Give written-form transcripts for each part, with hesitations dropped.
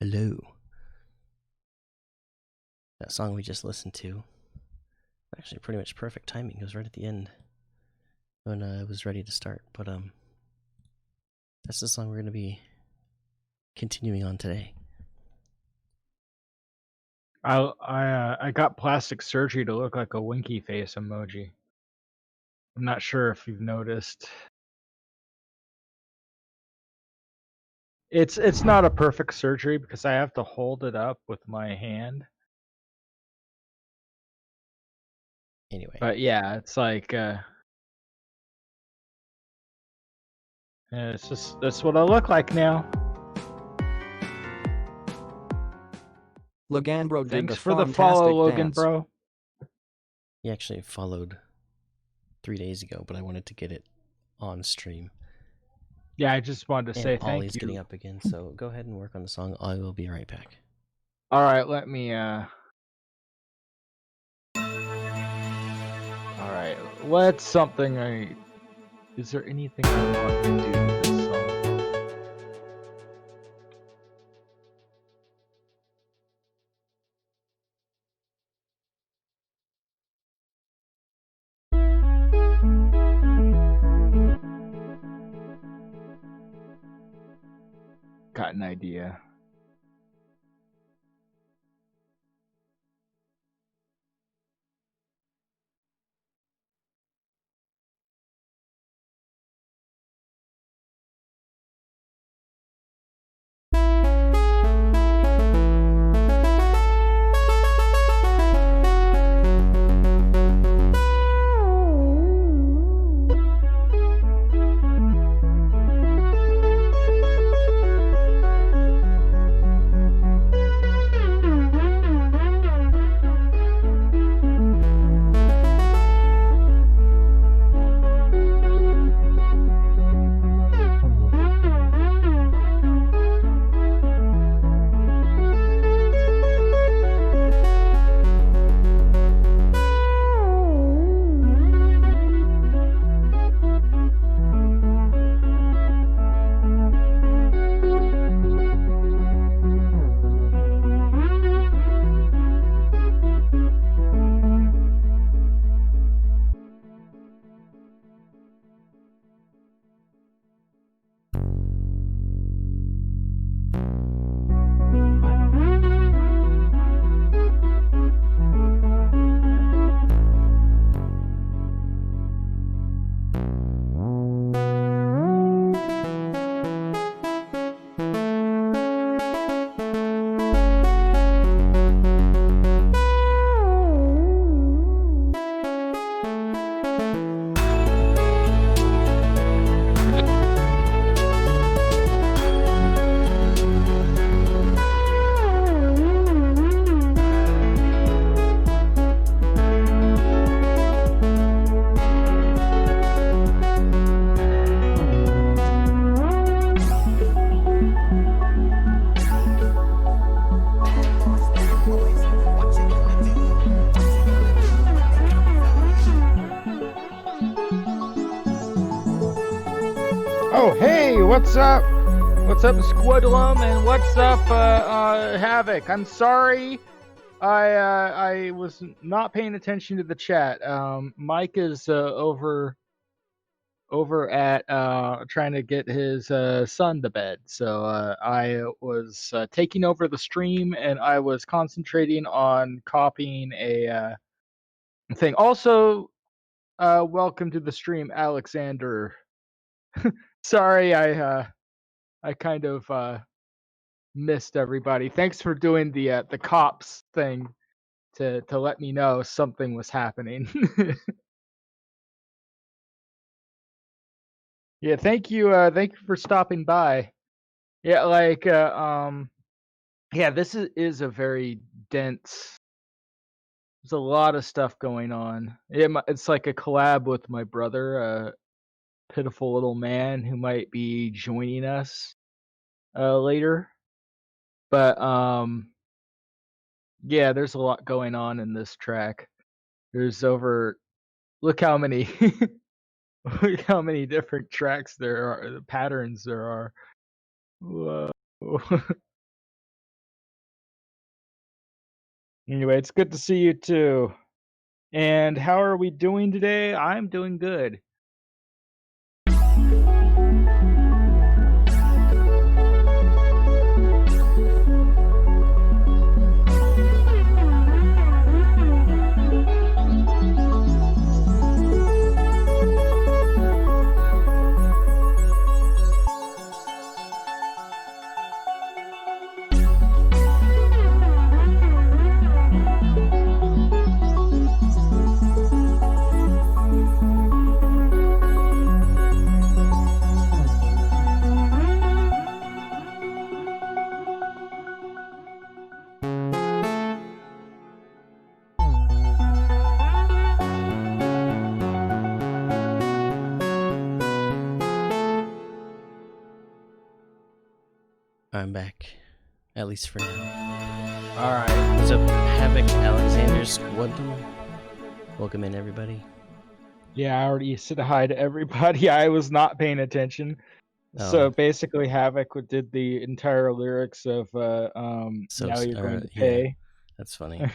Hello. That song we just listened to, actually pretty much perfect timing. It was right at the end when I was ready to start. But that's the song we're going to be continuing on today. I got plastic surgery to look like a winky face emoji. I'm not sure if you've noticed. It's not a perfect surgery because I have to hold it up with my hand. Anyway, But yeah, it's like it's just that's what I look like now. Loganbro did Thanks the for the follow, fantastic Logan, dance. bro. he actually followed 3 days ago, but I wanted to get it on stream. Yeah, I just wanted to say And thank Ollie's you. getting up again, so go ahead and work on the song. I will be right back. All right, let me All right, what's something I is there anything I want to do with this song? Got an idea. Oh, hey, what's up? What's up, Squidlum, and what's up, Havoc? I'm sorry, I was not paying attention to the chat. Mike is over at trying to get his son to bed, so I was taking over the stream, and I was concentrating on copying a thing. Also, welcome to the stream, Alexander. Sorry, I kind of missed everybody. Thanks for doing the cops thing to let me know something was happening. Yeah, thank you for stopping by. Yeah, like yeah, this is a very dense. There's a lot of stuff going on. It's like a collab with my brother, a pitiful little man who might be joining us later. But yeah, there's a lot going on in this track. There's over look how many look how many different tracks there are, patterns there are. Whoa. Anyway, it's good to see you too. And how are we doing today? I'm doing good. I'm back, at least for now. All right. What's up, Havoc, Alexander, Squadron? Welcome in, everybody. Yeah, I already said hi to everybody. I was not paying attention. So basically, Havoc did the entire lyrics of "Now You're Going to Pay." Yeah, that's funny.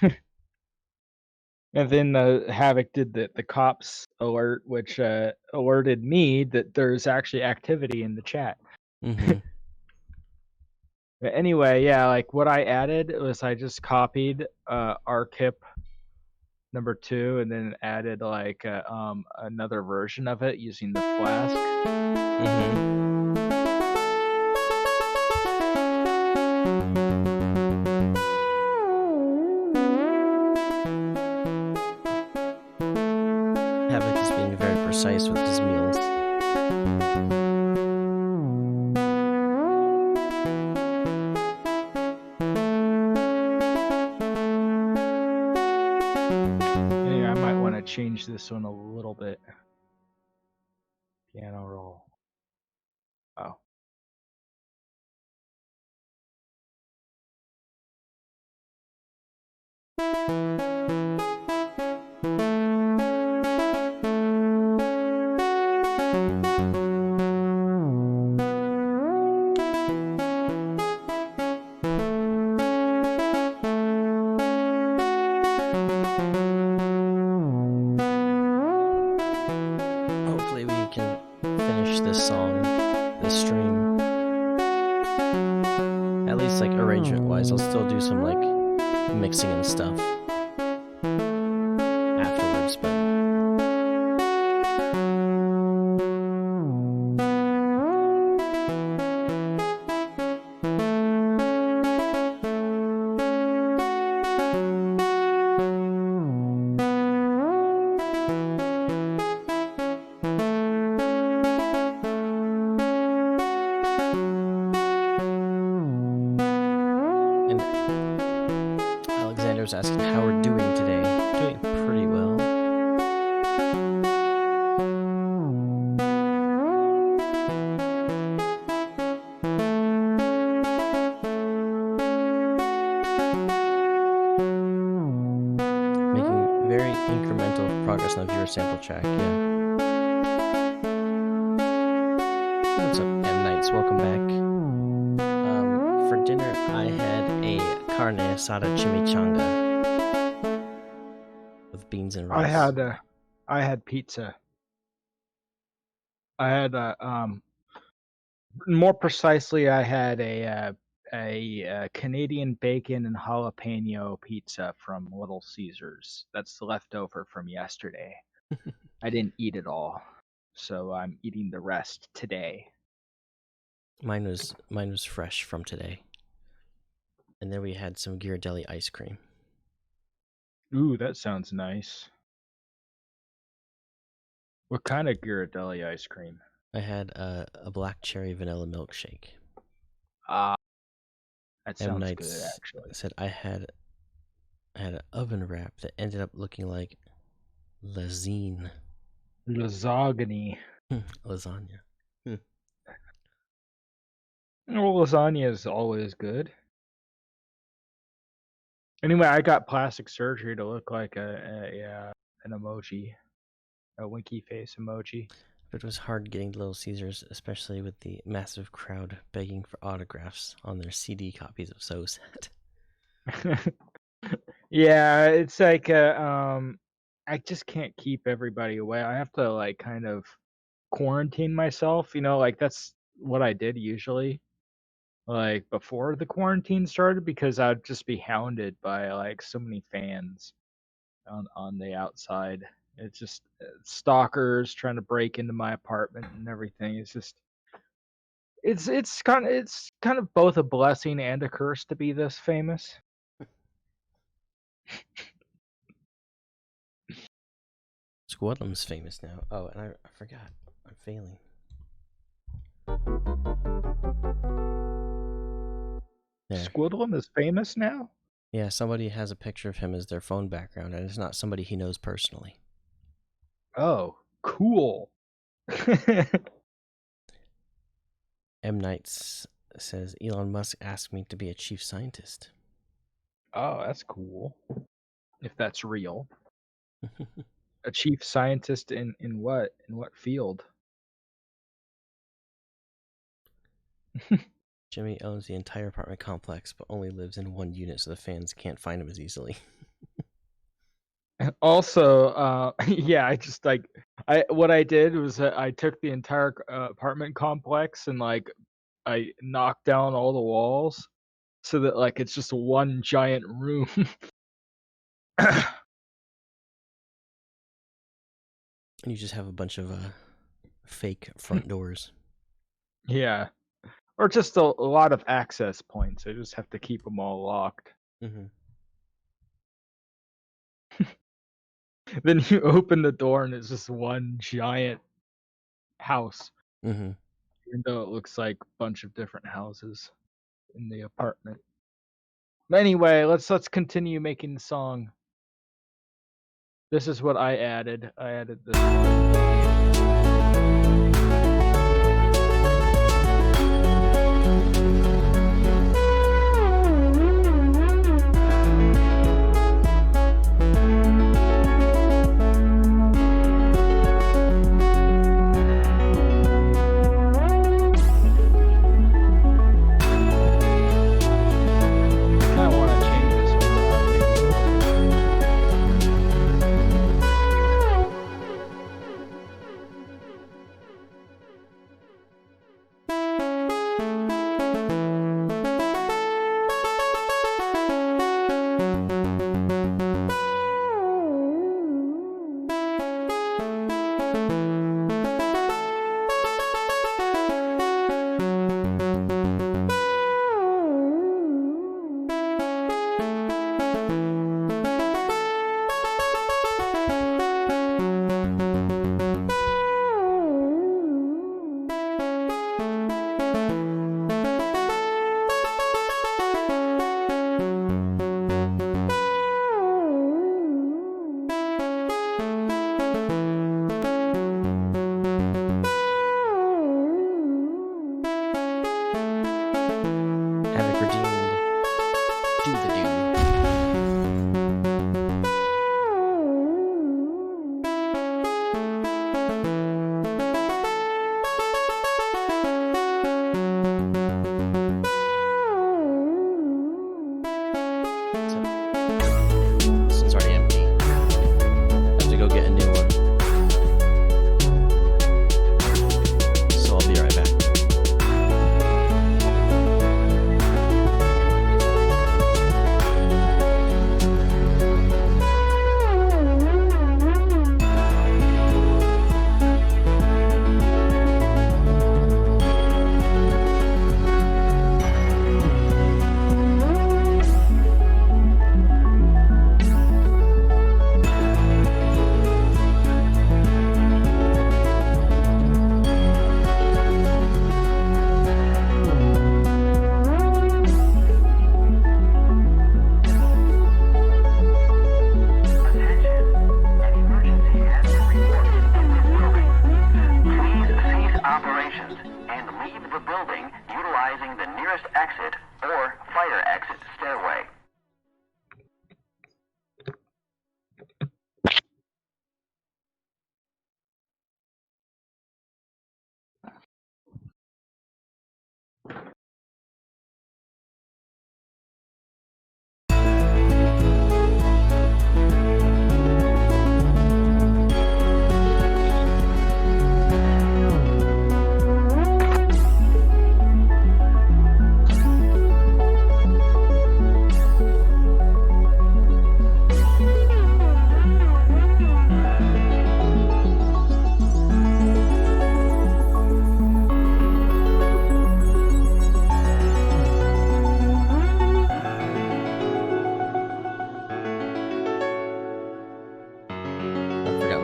And then Havoc did the cops alert, which alerted me that there's actually activity in the chat. Mm-hmm. But anyway, yeah, like what I added was I just copied RKIP number 2 and then added like another version of it using the Flask. Mm-hmm. Havoc is being very precise with his meals. Anyway, I might want to change this one a little bit. Piano roll. Oh. Hopefully we can finish this song, this stream. At least like arrangement-wise, I'll still do some like mixing and stuff afterwards, but and Alexander was asking how we're doing today. Doing pretty well. Making very incremental progress on the viewer sample track, yeah. What's up, M. Knights? Welcome back. For dinner, I had a carne asada chimichanga with beans and rice. I had pizza. I had more precisely, I had a Canadian bacon and jalapeno pizza from Little Caesars. That's leftover from yesterday. I didn't eat it all, so I'm eating the rest today. Mine was fresh from today. And then we had some Ghirardelli ice cream. Ooh, that sounds nice. What kind of Ghirardelli ice cream? I had a black cherry vanilla milkshake. That M. sounds Knights good, actually. said I had an oven wrap that ended up looking like lasagne. Lasagna. Lasagna. Well, lasagna is always good. Anyway, I got plastic surgery to look like an emoji, a winky face emoji. But it was hard getting to Little Caesars, especially with the massive crowd begging for autographs on their CD copies of So Sad. Yeah, it's like I just can't keep everybody away. I have to like kind of quarantine myself, like that's what I did usually, like before the quarantine started, because I'd just be hounded by like so many fans on the outside. It's just stalkers trying to break into my apartment and everything. It's just it's kind of both a blessing and a curse to be this famous. Squadlum's famous now. Oh, and I forgot. I'm failing. There. Squidlum is famous now? Yeah, somebody has a picture of him as their phone background, and it's not somebody he knows personally. Oh, cool. M. Knights says Elon Musk asked me to be a chief scientist. Oh, that's cool. If that's real. A chief scientist in what? In what field? Jimmy owns the entire apartment complex, but only lives in one unit, so the fans can't find him as easily. Also, yeah, what I did was I took the entire apartment complex and like I knocked down all the walls so that like it's just one giant room. And you just have a bunch of fake front doors. Yeah. Or just a lot of access points. I just have to keep them all locked. Mm-hmm. Then you open the door and it's just one giant house. Mm-hmm. Even though it looks like a bunch of different houses in the apartment. Anyway, let's continue making the song. This is what I added. I added this one.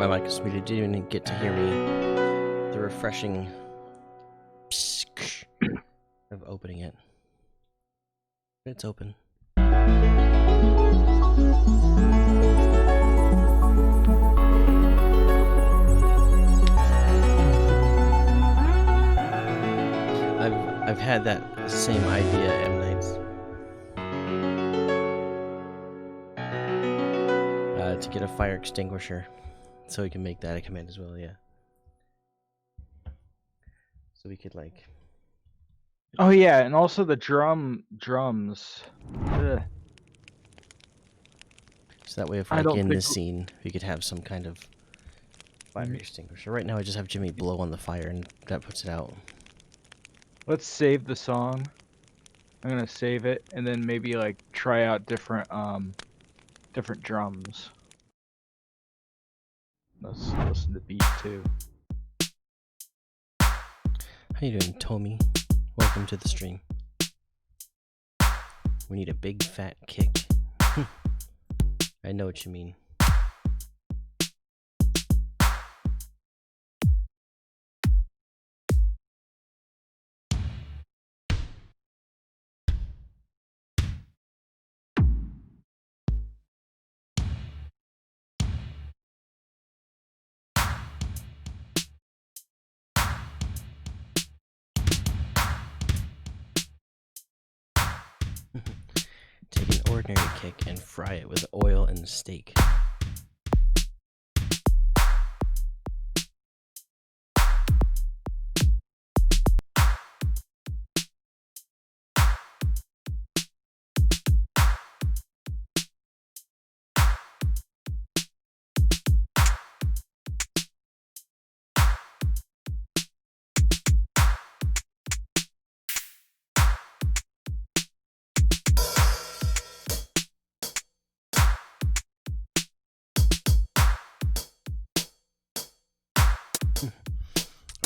my mic is muted. You didn't even get to hear me. The refreshing of opening it. It's open. I've had that same idea, M. Nights. To get a fire extinguisher, so we can make that a command as well. Yeah. So we could like. Oh yeah, and also the drums. Ugh. So that way, if I like don't in think this scene, we could have some kind of fire extinguisher. Right now, I just have Jimmy blow on the fire, and that puts it out. Let's save the song. I'm gonna save it, and then maybe like try out different drums. Let's listen to the beat too. How you doing, Tommy? Welcome to the stream. We need a big fat kick. I know what you mean. Take an ordinary kick and fry it with oil and steak.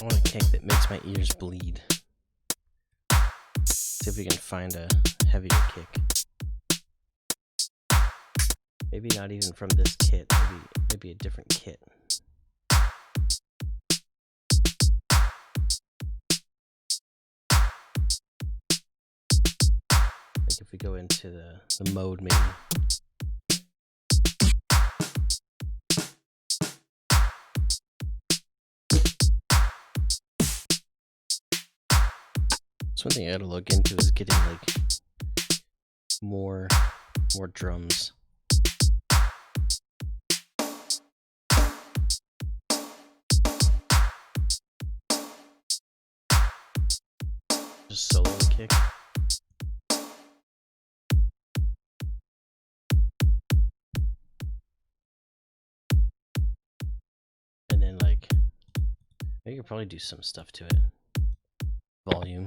I want a kick that makes my ears bleed. See if we can find a heavier kick. Maybe not even from this kit. Maybe a different kit. Like if we go into the mode, maybe. So one thing I gotta look into is getting like more drums. Just solo kick. And then like I could probably do some stuff to it. Volume.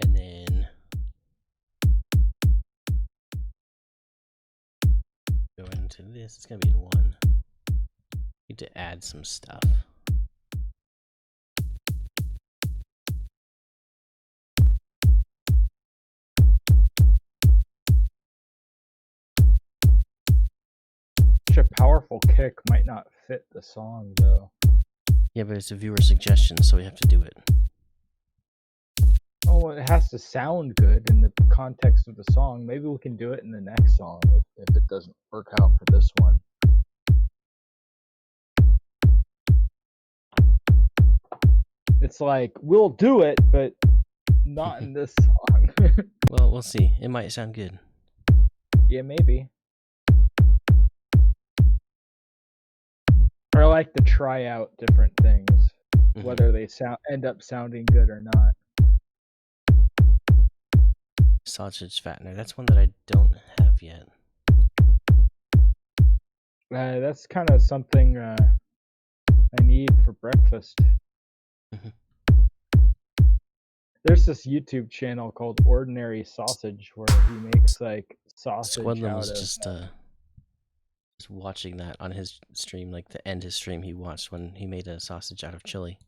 And then go into this. It's gonna be in one. Need to add some stuff. Such a powerful kick might not fit the song though. Yeah, but it's a viewer suggestion, so we have to do it. Oh, it has to sound good in the context of the song. Maybe we can do it in the next song if it doesn't work out for this one. It's like, we'll do it, but not in this song. Well, we'll see. It might sound good. Yeah, maybe. Or I like to try out different things, whether they end up sounding good or not. Sausage fattener. That's one that I don't have yet. That's kind of something I need for breakfast. There's this YouTube channel called Ordinary Sausage where he makes like sausage Squadlin out was of... just watching that on his stream, like the end of his stream he watched when he made a sausage out of chili.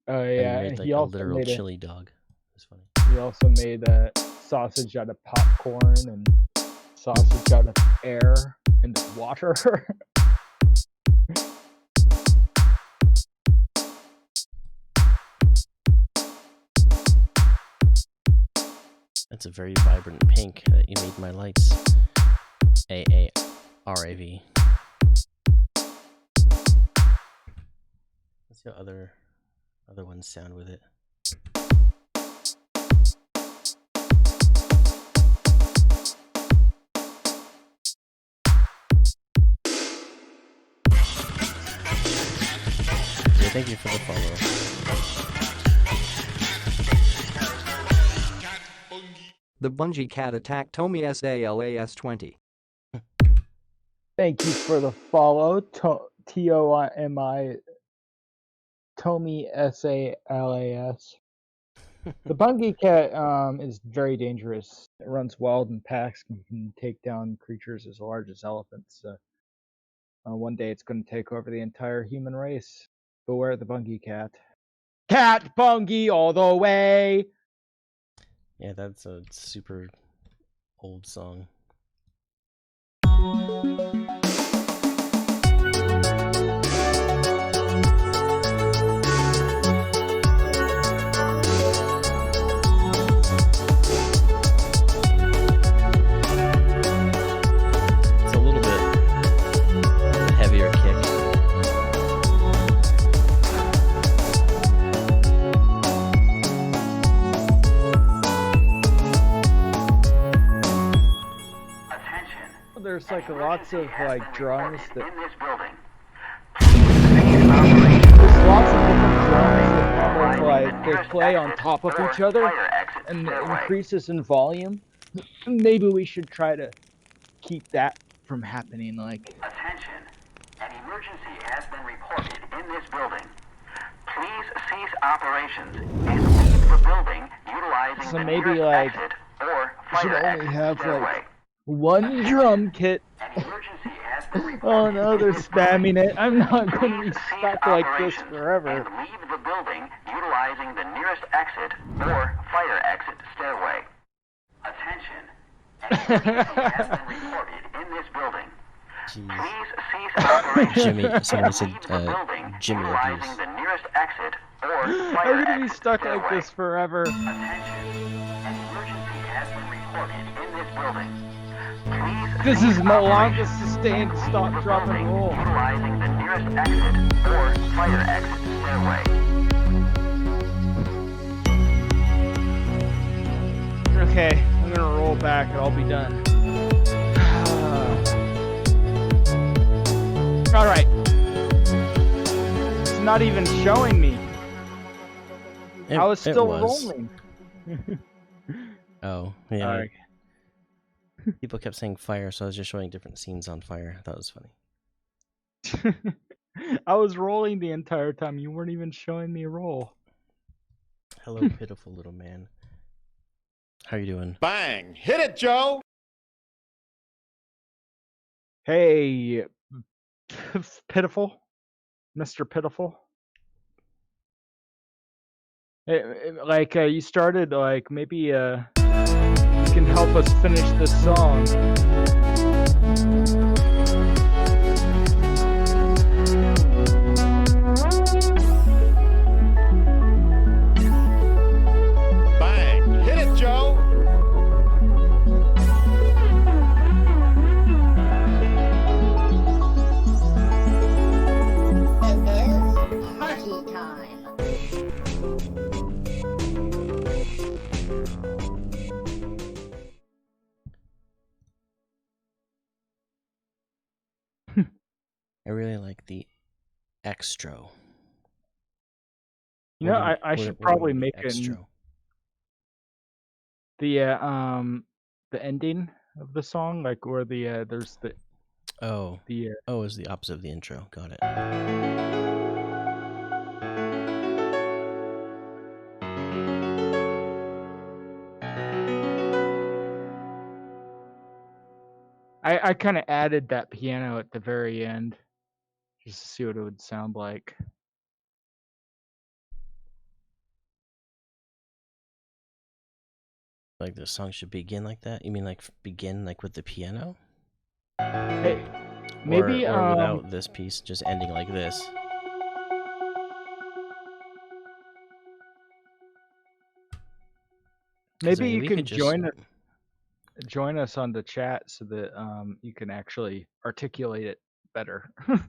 Oh yeah, and he made like a literal chili dog. It was funny. He also made a sausage out of popcorn and sausage out of air and water. That's a very vibrant pink that you made my lights. AARAV. Let's see how other ones sound with it. Yeah, thank you for the follow. The Bungie Cat attacked Tommy SALAS20. Thank you for the follow, Tomi Tomy SALAS. The Bungie Cat is very dangerous. It runs wild in packs and can take down creatures as large as elephants. One day it's going to take over the entire human race. Beware the Bungie Cat. Cat Bungie all the way! Yeah, that's a super old song. It's a little bit heavier kick. There's like lots of like drums that in this building. there's lots of different drums that kind of like they play on top of each other and it increases in volume. Maybe we should try to keep that from happening. Like, Attention, an emergency has been reported in this building. Please cease operations and leave the building utilizing So the maybe, nearest like, exit or we should fire only exit have stairway. like one drum kit. An emergency has been reported. Oh no, they're in this building. spamming it. I'm not going to be Please cease stuck like this operations forever. and leave the building utilizing the nearest exit or fire exit stairway. Attention, an emergency has been reported in this building. Jeez. Please cease operations Jimmy, somebody and said, leave the building Jimmy utilizing abuse. the nearest exit or I'm fire gonna be exit stuck stairway. like this forever. Attention, an emergency has been reported in this building. Please This cease is my longest operations sustained and stop, leave the drop, and building roll. utilizing the nearest exit or fire exit stairway. Okay, I'm gonna roll back and I'll be done. Alright. It's not even showing me. I was It still was. rolling. Oh, yeah. Alright. People kept saying fire, so I was just showing different scenes on fire. I thought it was funny. I was rolling the entire time. You weren't even showing me roll. Hello, pitiful little man. How you doing? Bang! Hit it, Joe! Hey, pitiful, Mr. Pitiful. Like you started, like maybe you can help us finish this song. Bang! Hit it, Joe! Party time. I really like the extra. You know, I should probably make extra. the ending of the song, like where the there's the Oh, the oh, it's the opposite of the intro. Got it. I kind of added that piano at the very end just to see what it would sound like. Like the song should begin like that? You mean like begin like with the piano? Hey, maybe or without this piece just ending like this. 'Cause, I maybe mean, you we can could just- join us on the chat so that you can actually articulate it better. a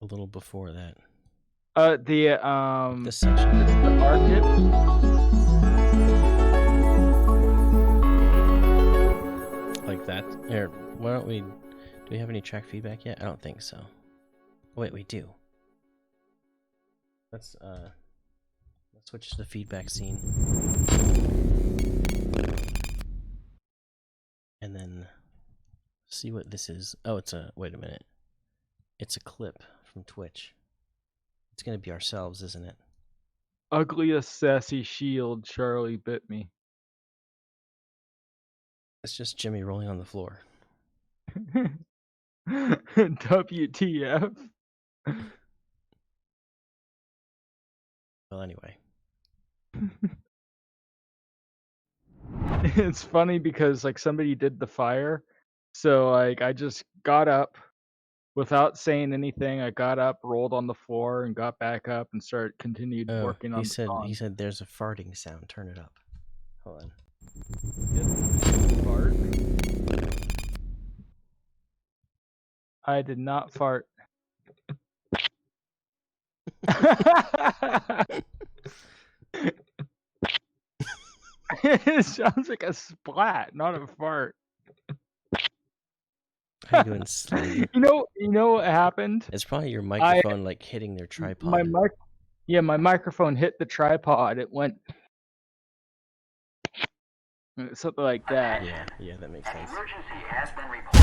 little before that. The This section. the market. Like that. Here, why don't we... Do we have any track feedback yet? I don't think so. Wait, we do. Let's switch to the feedback scene. And then see what this is. Oh, it's a... Wait a minute. It's a clip from Twitch. It's gonna be ourselves, isn't it? Ugliest sassy shield, Charlie bit me. It's just Jimmy rolling on the floor. WTF. Well, anyway. It's funny because like somebody did the fire, so like I just got up without saying anything. I got up, rolled on the floor, and got back up and continued Oh, working on he the said song. he said there's a farting sound. Turn it up. Hold on. Fart? I did not fart. It sounds like a splat, not a fart. How you doing, Slim? You know what happened? It's probably your microphone like hitting their tripod. My microphone hit the tripod. It went something like that. Yeah, that makes An sense. emergency has been reported.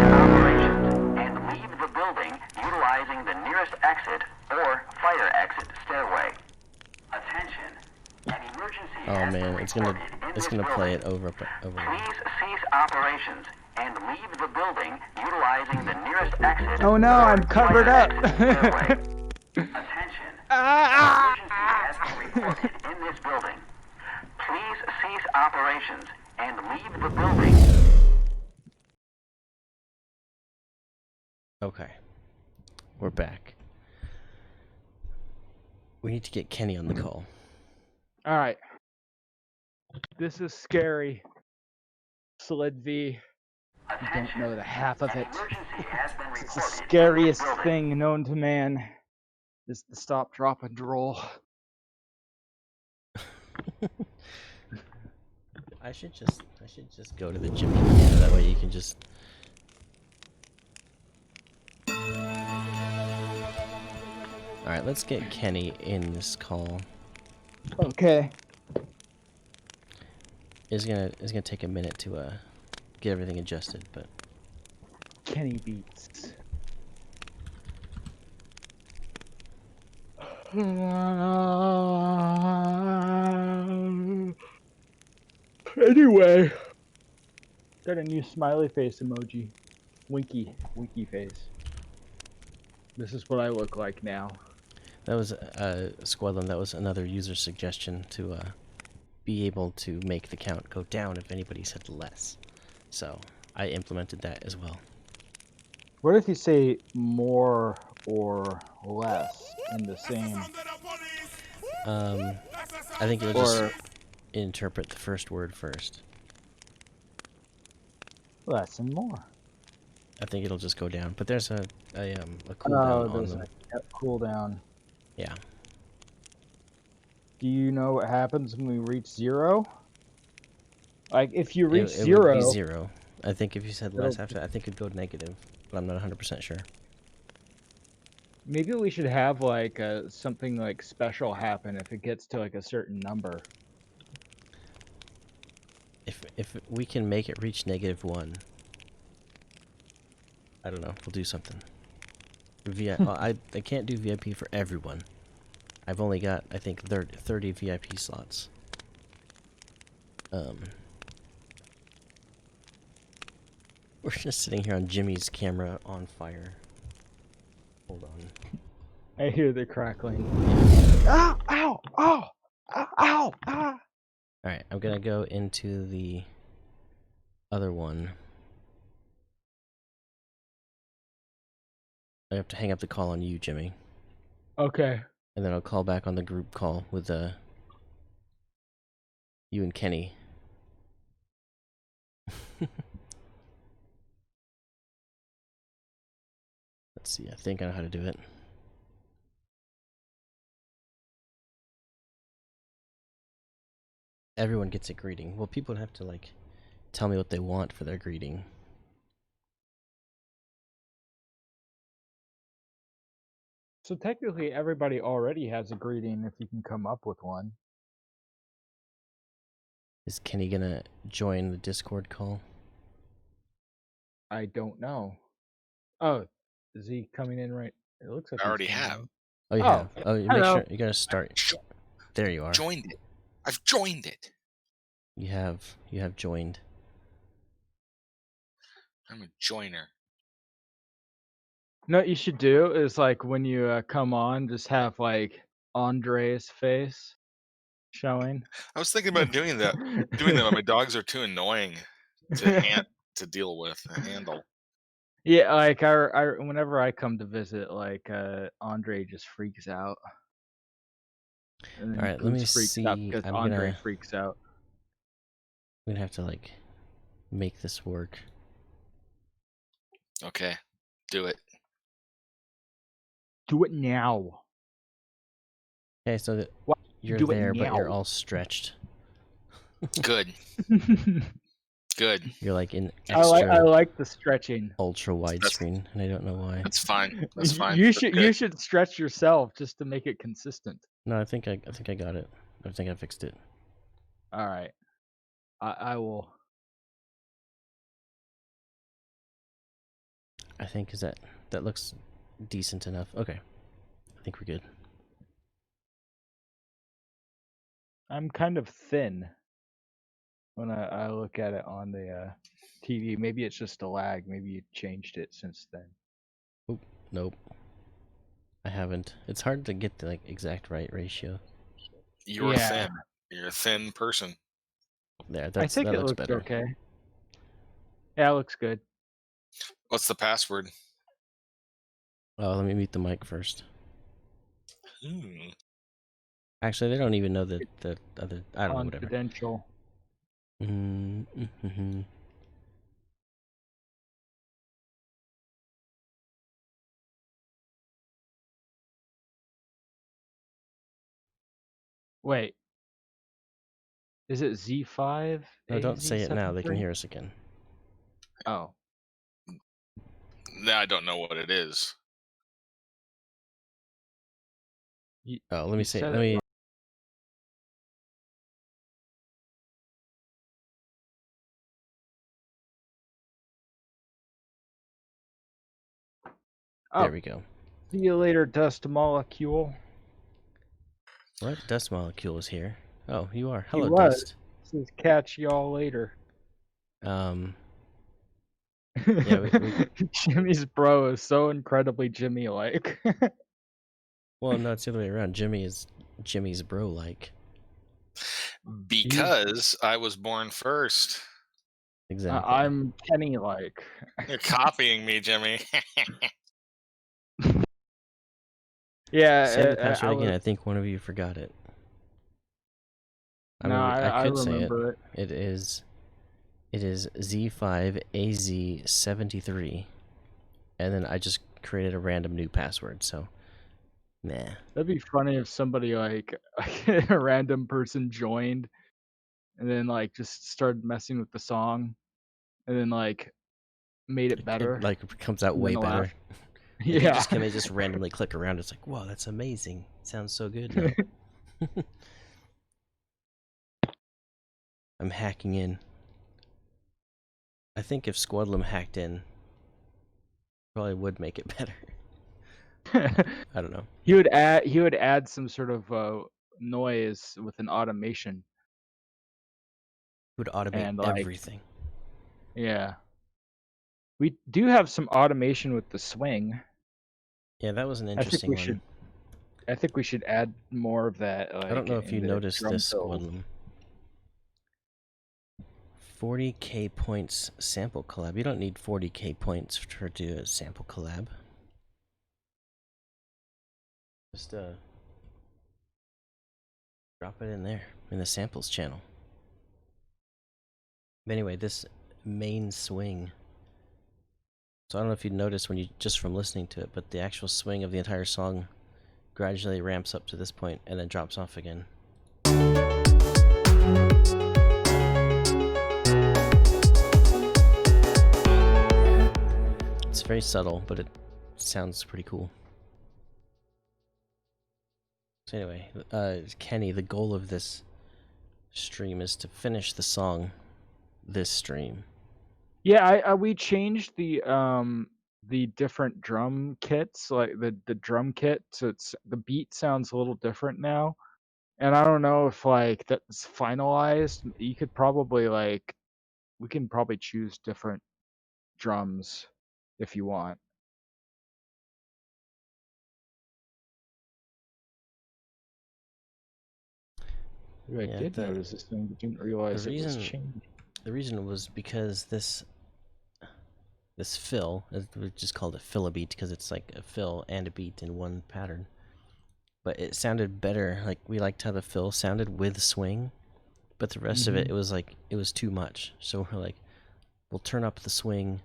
Operations and leave the building utilizing the nearest exit or fire exit stairway. Attention. An emergency Oh has man, been it's gonna reported in this play it building. over. Please cease operations and leave the building utilizing the nearest exit. Oh no, or I'm covered fire up. exit stairway. Attention. An emergency has been reported in this building. Please cease operations and leave the building. Okay, we're back. We need to get Kenny on the call. All right. This is scary. Slid V. You don't know the half of An it. emergency has been It's the reported in this scariest building. thing known to man. Is the stop, drop, and roll. I should just go to the gym. That way you can just. All right, let's get Kenny in this call. Okay. It's gonna take a minute to get everything adjusted, but Kenny Beats. Anyway. Got a new smiley face emoji. Winky face. This is what I look like now. that was Squadron. That was another user suggestion to be able to make the count go down if anybody said less. So I implemented that as well. What if you say more or less in the same? I think it'll Or just interpret the first word first. less and more. I think it'll just go down, but there's a Oh, cooldown on there's them. a cooldown. Yeah. Do you know what happens when we reach 0? Like, if you reach it 0, would be 0. I think if you said less It'll- after, I think it'd go negative, but I'm not 100% sure. maybe we should have like something like special happen if it gets to like a certain number. If we can make it reach -1, I don't know. We'll do something. Well, I can't do VIP for everyone. I've only got, I think, 30 VIP slots. We're just sitting here on Jimmy's camera on fire. Hold on. I hear the crackling. Ow! Ow! Oh! Ow! Ah! Alright, I'm gonna go into the other one. I have to hang up the call on you, Jimmy. Okay. And then I'll call back on the group call with you and Kenny. Let's see, I think I know how to do it. Everyone gets a greeting. Well, people have to, like, tell me what they want for their greeting. So technically, everybody already has a greeting if you can come up with one. Is Kenny gonna join the Discord call? I don't know. Oh, is he coming in right? It looks like I he's already coming have. in. Oh, you Oh, have. Oh, you make hello. sure you gotta start. There you are. Joined it. I've joined it. You have joined. I'm a joiner. No, what you should do is like when you come on, just have like Andre's face showing. I was thinking about doing that, but my dogs are too annoying to deal with and handle. Yeah, like I whenever I come to visit, like Andre just freaks out. And then Alright, let me Goose freaks out see. because I'm Andre gonna freaks out. have to like make this work. Okay, do it. Do it now. Okay, so that What? you're Do it there, but you're now. all stretched. Good. Good. You're like in I extra like the stretching. ultra widescreen, and I don't know why. That's fine. That's fine. You That's should good. stretch yourself just to make it consistent. No, I think I got it. I think I fixed it. All right. I will. I think is that looks decent enough. Okay, I think we're good. I'm kind of thin when I look at it on the TV. Maybe it's just a lag. Maybe you changed it since then. Oop, nope. I haven't. It's hard to get the like exact right ratio. You're Yeah. thin. You're a thin person. There, I think that it looks looks better. okay. Yeah, it looks good. What's the password? Oh, let me mute the mic first. Hmm. Actually, they don't even know the other. I don't know, whatever. Confidential. Mm-hmm. Wait. Is it Z5? No, don't say it now. They can AZ73? hear us again. Oh. Now I don't know what it is. Oh, let me You say. said Let it me. Oh, There we go. see you later, dust molecule. What? Dust molecule is here. Oh, you are. Hello, was. Dust. Says catch y'all later. Yeah, Jimmy's bro is so incredibly Jimmy-like. well, no, it's the other way around. Jimmy's bro like. Because I was born first. Exactly. I'm Kenny-like. You're copying me, Jimmy. Yeah, Say the password again. was- I think one of you forgot it. No, I could say it. remember it. It is Z5AZ73, and then I just created a random new password. So, nah. That'd be funny if somebody like a random person joined, and then like just started messing with the song, and then like made it better. It like comes out and way then better. laugh. And you Yeah. they just randomly click around. It's like, whoa, that's amazing. Sounds so good now. I'm hacking in. I think if Squadlum hacked in, probably would make it better. I don't know. He would add some sort of noise with an automation. It would automate And, like, everything. Yeah. We do have some automation with the swing. Yeah, that was an I think interesting we one. should I think we should add more of that. Like, I don't know if in you the noticed drum this, fills. Squidlam. 40k points sample collab. You don't need 40k points to do a sample collab. Just drop it in there in the samples channel. But anyway, this main swing. So I don't know if you noticed when you just from listening to it, but the actual swing of the entire song gradually ramps up to this point and then drops off again. It's very subtle, but it sounds pretty cool. So anyway, Kenny, the goal of this stream is to finish the song this stream. Yeah, we changed the different drum kits, like the drum kit, so it's the beat sounds a little different now. And I don't know if like that's finalized. You could probably like we can probably choose different drums if you want. I Yeah, did notice this thing, but didn't realize it was changed. The reason was because this fill, we just called it fill a beat because it's like a fill and a beat in one pattern. But it sounded better. Like we liked how the fill sounded with swing, but the rest of it was like it was too much. So we're like, we'll turn up the swing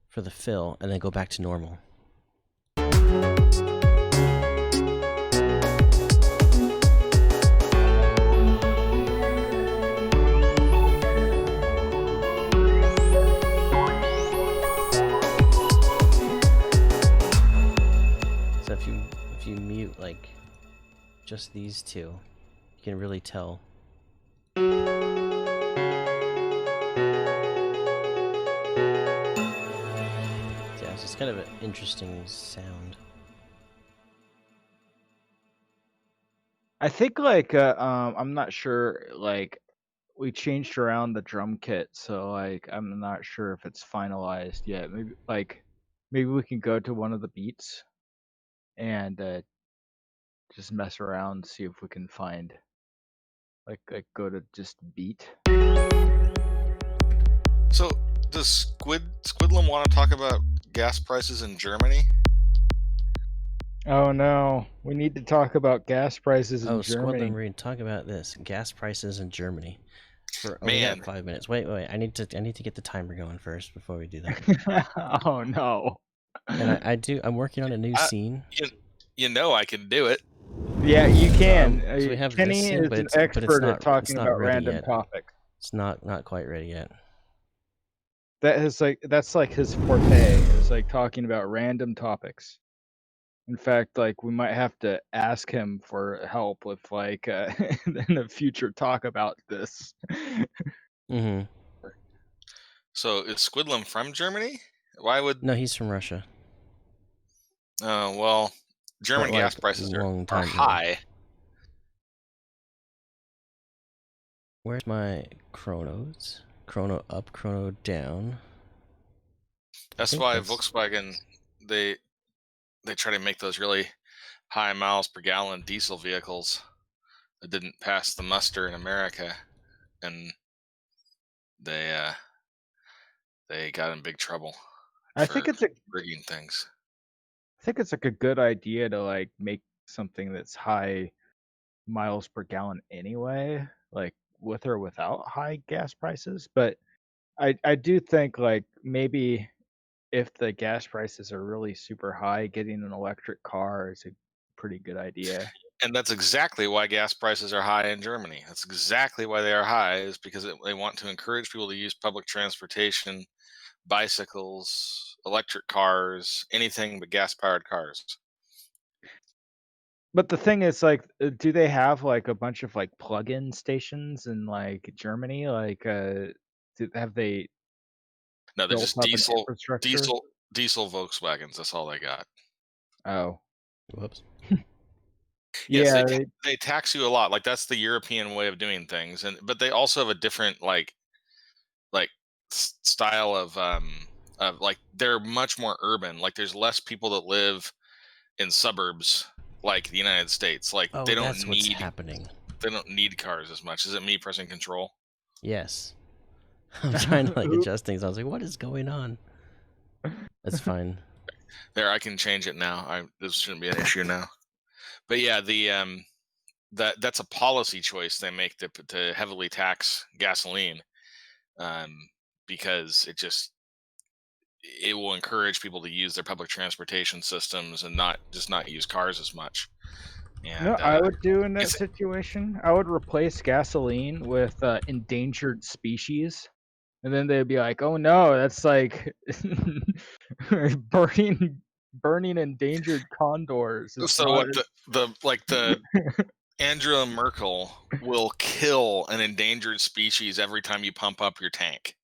for the fill and then go back to normal. So if you mute like just these two, you can really tell. Yeah, so it's kind of an interesting sound. I think like I'm not sure, like we changed around the drum kit, so like I'm not sure if it's finalized yet. Maybe we can go to one of the beats and just mess around, see if we can find like go to just beat. So does Squidlam want to talk about gas prices in Germany? Oh no, we need to talk about gas prices in Germany. Squidlam, we're going to talk about this gas prices in Germany. We got 5 minutes. Wait. I need to get the timer going first before we do that. Oh no. And I'm working on a new scene. You know I can do it. Yeah, you can. So we have Kenny this scene, is but an expert at talking about random yet. topics. It's not quite ready yet. That's like his forte. Is like talking about random topics. In fact, like we might have to ask him for help with like in a future talk about this. Mm-hmm. So is Squidlam from Germany? Why would? No, he's from Russia. Oh well, German gas prices are high. Where's my chronos? Chrono up, chrono down. That's why Volkswagen they try to make those really high miles per gallon diesel vehicles that didn't pass the muster in America, and they got in big trouble. I think it's rigging things. I think it's like a good idea to like make something that's high miles per gallon anyway, like with or without high gas prices. But I do think like maybe if the gas prices are really super high, getting an electric car is a pretty good idea. And that's exactly why gas prices are high in Germany. That's exactly why they are high, is because they want to encourage people to use public transportation, bicycles, electric cars, anything but gas-powered cars. But the thing is, like, do they have like a bunch of like plug-in stations in like Germany? Like, have they? No, they're just diesel Volkswagens. That's all they got. Oh, whoops. Yes, yeah, they tax you a lot. Like that's the European way of doing things, but they also have a different like style of like they're much more urban. Like there's less people that live in suburbs like the United States. Like Oh, they don't that's what's need happening. they don't need cars as much. Is it me pressing control? Yes. I'm trying to like adjust things. I was like, what is going on? That's fine. There, I can change it now. This shouldn't be an issue now. But yeah, the that's a policy choice they make to heavily tax gasoline, because it will encourage people to use their public transportation systems and not use cars as much. And You know what I would do in that it's- situation? I would replace gasoline with endangered species. And then they'd be like, "Oh no, that's like burning endangered condors." is so what the Angela Merkel will kill an endangered species every time you pump up your tank,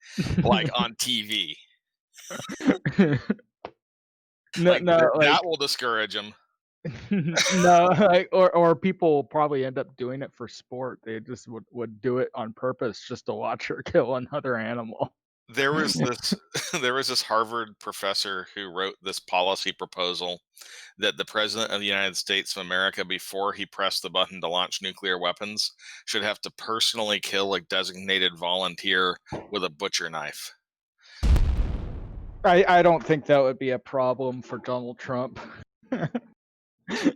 like on TV. That will discourage them. No, like, or people probably end up doing it for sport. They just would do it on purpose just to watch her kill another animal. There was this Harvard professor who wrote this policy proposal that the president of the United States of America, before he pressed the button to launch nuclear weapons, should have to personally kill a designated volunteer with a butcher knife. I don't think that would be a problem for Donald Trump. He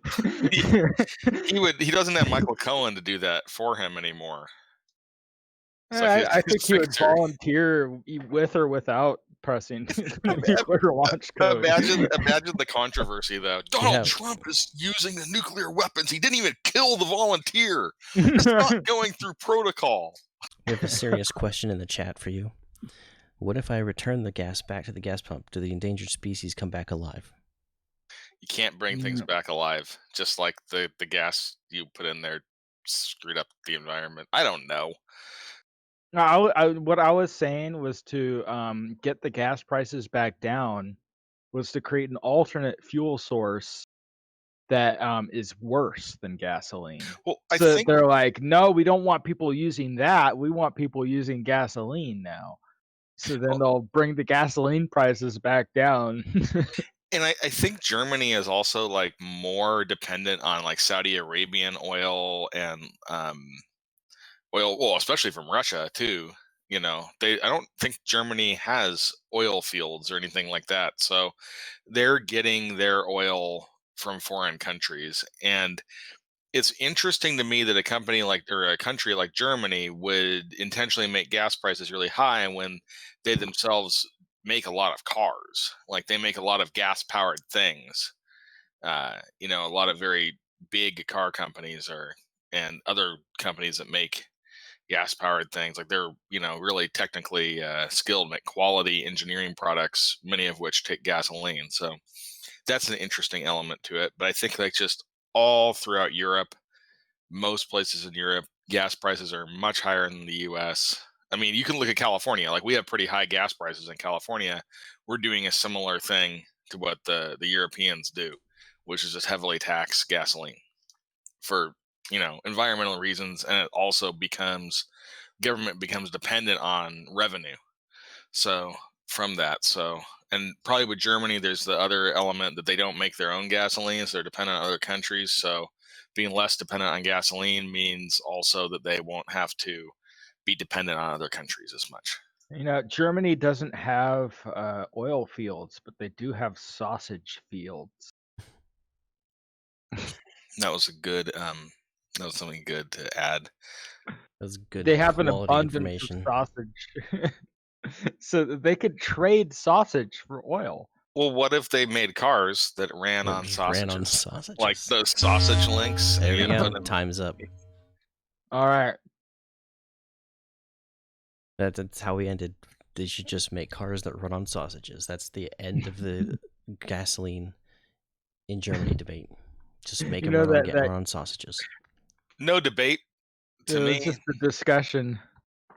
doesn't have Michael Cohen to do that for him anymore. I think he would volunteer with or without pressing nuclear launch code. Imagine the controversy, though. Donald Trump is using the nuclear weapons. He didn't even kill the volunteer. It's not going through protocol. We have a serious question in the chat for you. What if I return the gas back to the gas pump? Do the endangered species come back alive? You can't bring things back alive, just like the gas you put in there screwed up the environment. I don't know. No, what I was saying was to get the gas prices back down, was to create an alternate fuel source that is worse than gasoline. Well, they're like, no, we don't want people using that. We want people using gasoline now. So then they'll bring the gasoline prices back down. And I think Germany is also like more dependent on like Saudi Arabian oil and oil, well, especially from Russia too. You know, I don't think Germany has oil fields or anything like that. So they're getting their oil from foreign countries. And it's interesting to me that a country like Germany would intentionally make gas prices really high when they themselves make a lot of cars. Like they make a lot of gas powered things. A lot of very big car companies and other companies that make gas powered things, like they're really technically skilled, make quality engineering products, many of which take gasoline. So that's an interesting element to it. But I think like just all throughout Europe, most places in Europe, gas prices are much higher than the US. I mean, you can look at California. Like we have pretty high gas prices in California. We're doing a similar thing to what the Europeans do, which is just heavily tax gasoline for environmental reasons, and it also government becomes dependent on revenue. So from that, and probably with Germany, there's the other element that they don't make their own gasoline, so they're dependent on other countries. So being less dependent on gasoline means also that they won't have to be dependent on other countries as much. Germany doesn't have oil fields, but they do have sausage fields. That was something good to add. That was good. They have an quality abundance information. of sausage. So they could trade sausage for oil. Well, what if they made cars that ran on sausages? Ran on sausages. Like those sausage links. There and you you go. put in- Time's up. All right. That's how we ended. They should just make cars that run on sausages. That's the end of the gasoline in Germany debate. Just make them run on sausages. No debate. To me, was just a discussion.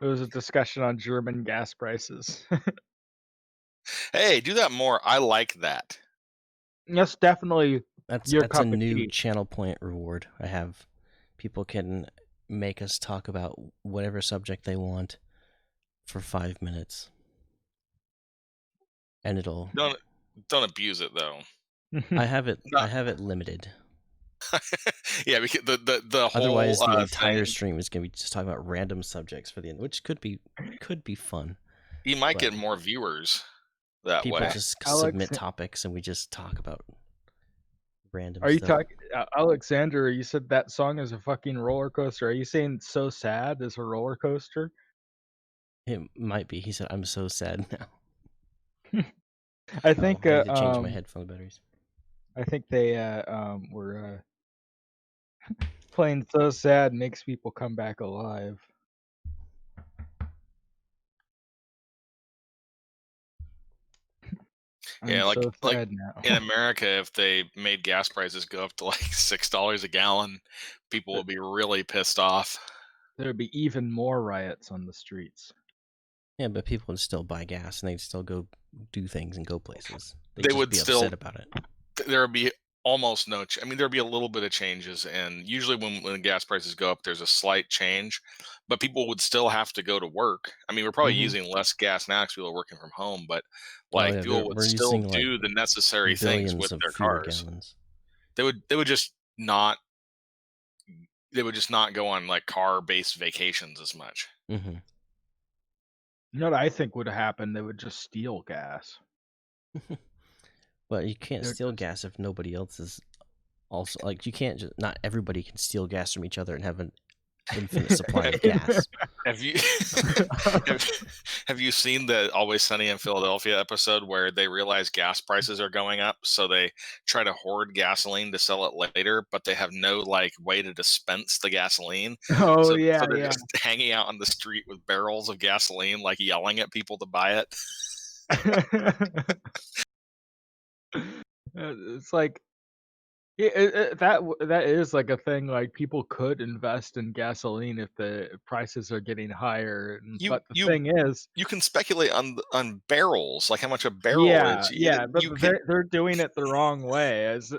It was a discussion on German gas prices. Hey, do that more. I like that. That's definitely That's your a cup of new tea. channel point reward I have. People can make us talk about whatever subject they want for 5 minutes, and it'll. Don't abuse it though. I have it limited. Yeah, because the whole Otherwise, the entire thing, stream is going to be just talking about random subjects for the end, which could be fun. you might but get more viewers that People way. just Alex- submit topics and we just talk about random Are you stuff. talking, Alexander? You said that song is a fucking roller coaster. Are you saying "So Sad" is a roller coaster? It might be. He said, "I'm so sad now." I think. I need to change my headphone batteries. I think they were playing "So Sad" makes people come back alive. Yeah, I'm so like sad now. in America, if they made gas prices go up to like $6 a gallon, people would be really pissed off. There'd be even more riots on the streets. Yeah, but people would still buy gas and they'd still go do things and go places. They'd They just would be still- upset about it. There would be almost no. I mean, there'd be a little bit of changes, and usually when gas prices go up, there's a slight change, but people would still have to go to work. I mean, we're probably Mhm. using less gas now because people are working from home, but Oh, like yeah, people would we're still using, like, do the necessary things Billions with of their fewer cars. gallons. They would just not. They would just not go on like car-based vacations as much. Mm-hmm. You know what I think would happen? They would just steal gas. But you can't They're steal just- gas if nobody else is also like you can't just not everybody can steal gas from each other and have an infinite supply of gas. Have you have you seen the Always Sunny in Philadelphia episode where they realize gas prices are going up, so they try to hoard gasoline to sell it later, but they have no like way to dispense the gasoline. Oh so, yeah, so they're yeah. just hanging out on the street with barrels of gasoline, like yelling at people to buy it. It's like that is like a thing. Like people could invest in gasoline if the prices are getting higher. But the thing is, You can speculate on barrels, like how much a barrel yeah, is. yeah, but You can, they're doing it the wrong way. As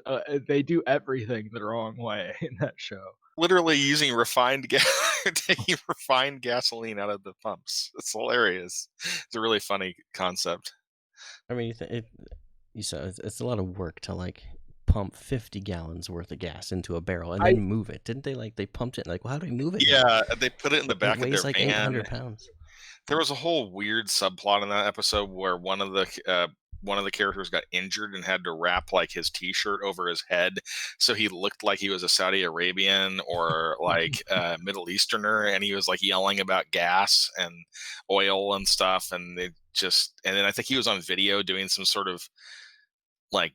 they do everything the wrong way in that show. literally using refined gas, taking refined gasoline out of the pumps. It's hilarious. It's a really funny concept. I mean, you saw it's a lot of work to like pump 50 gallons worth of gas into a barrel and then move it. Didn't they they pumped it like, well, how do we move it? Yeah, they put it in the back It weighs of their like van. 800 pounds. There was a whole weird subplot in that episode where one of the characters got injured and had to wrap like his t-shirt over his head so he looked like he was a Saudi Arabian or like a Middle Easterner, and he was like yelling about gas and oil and stuff, and and then I think he was on video doing some sort of like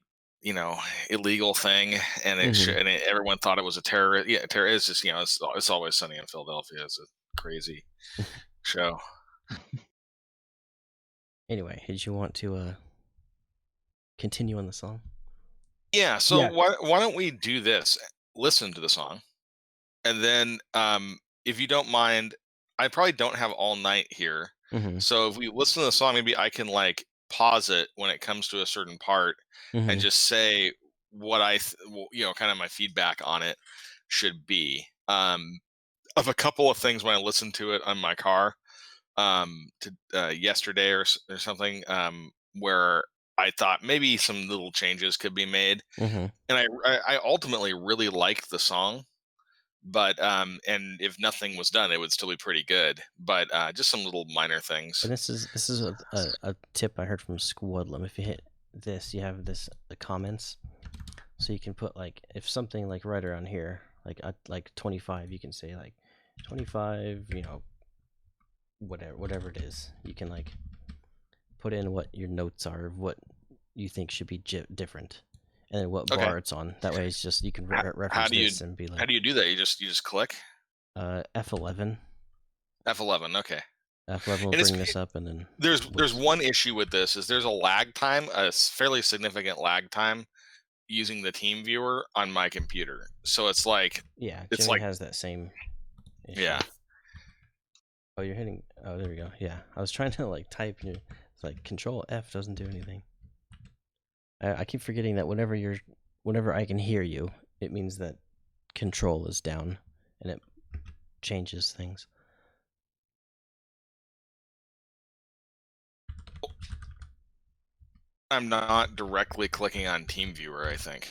illegal thing, and everyone thought it was a terrorist. Yeah, it's just it's Always Sunny in Philadelphia. It's a crazy show. Anyway, did you want to continue on the song? Yeah, so Yeah. why don't we do this? Listen to the song, and then if you don't mind, I probably don't have all night here. Mm-hmm. So if we listen to the song, maybe I can like pause it when it comes to a certain part Mm-hmm. and just say what kind of my feedback on it should be. Of a couple of things when I listened to it on my car yesterday or something, where I thought maybe some little changes could be made, Mm-hmm. and I ultimately really liked the song, but and if nothing was done, it would still be pretty good. But just some little minor things. And this is a tip I heard from Squadlum. If you hit this, you have the comments, so you can put like if something like right around here, like 25, you can say like 25, whatever it is. You can like put in what your notes are, what you think should be different, and then what bar it's on. That way, it's just you can reference this and be like. How do you do that? You just click. F11. F11. Okay. F11 will bring this up, and then there's one issue with this is there's a lag time, a fairly significant lag time using the team viewer on my computer. So it's like Jimmy has that same issue. Yeah. Oh, you're hitting. Oh, there we go. Yeah, I was trying to like type, and it's like Control F doesn't do anything. I keep forgetting that whenever I can hear you, it means that Control is down, and it changes things. I'm not directly clicking on TeamViewer, I think.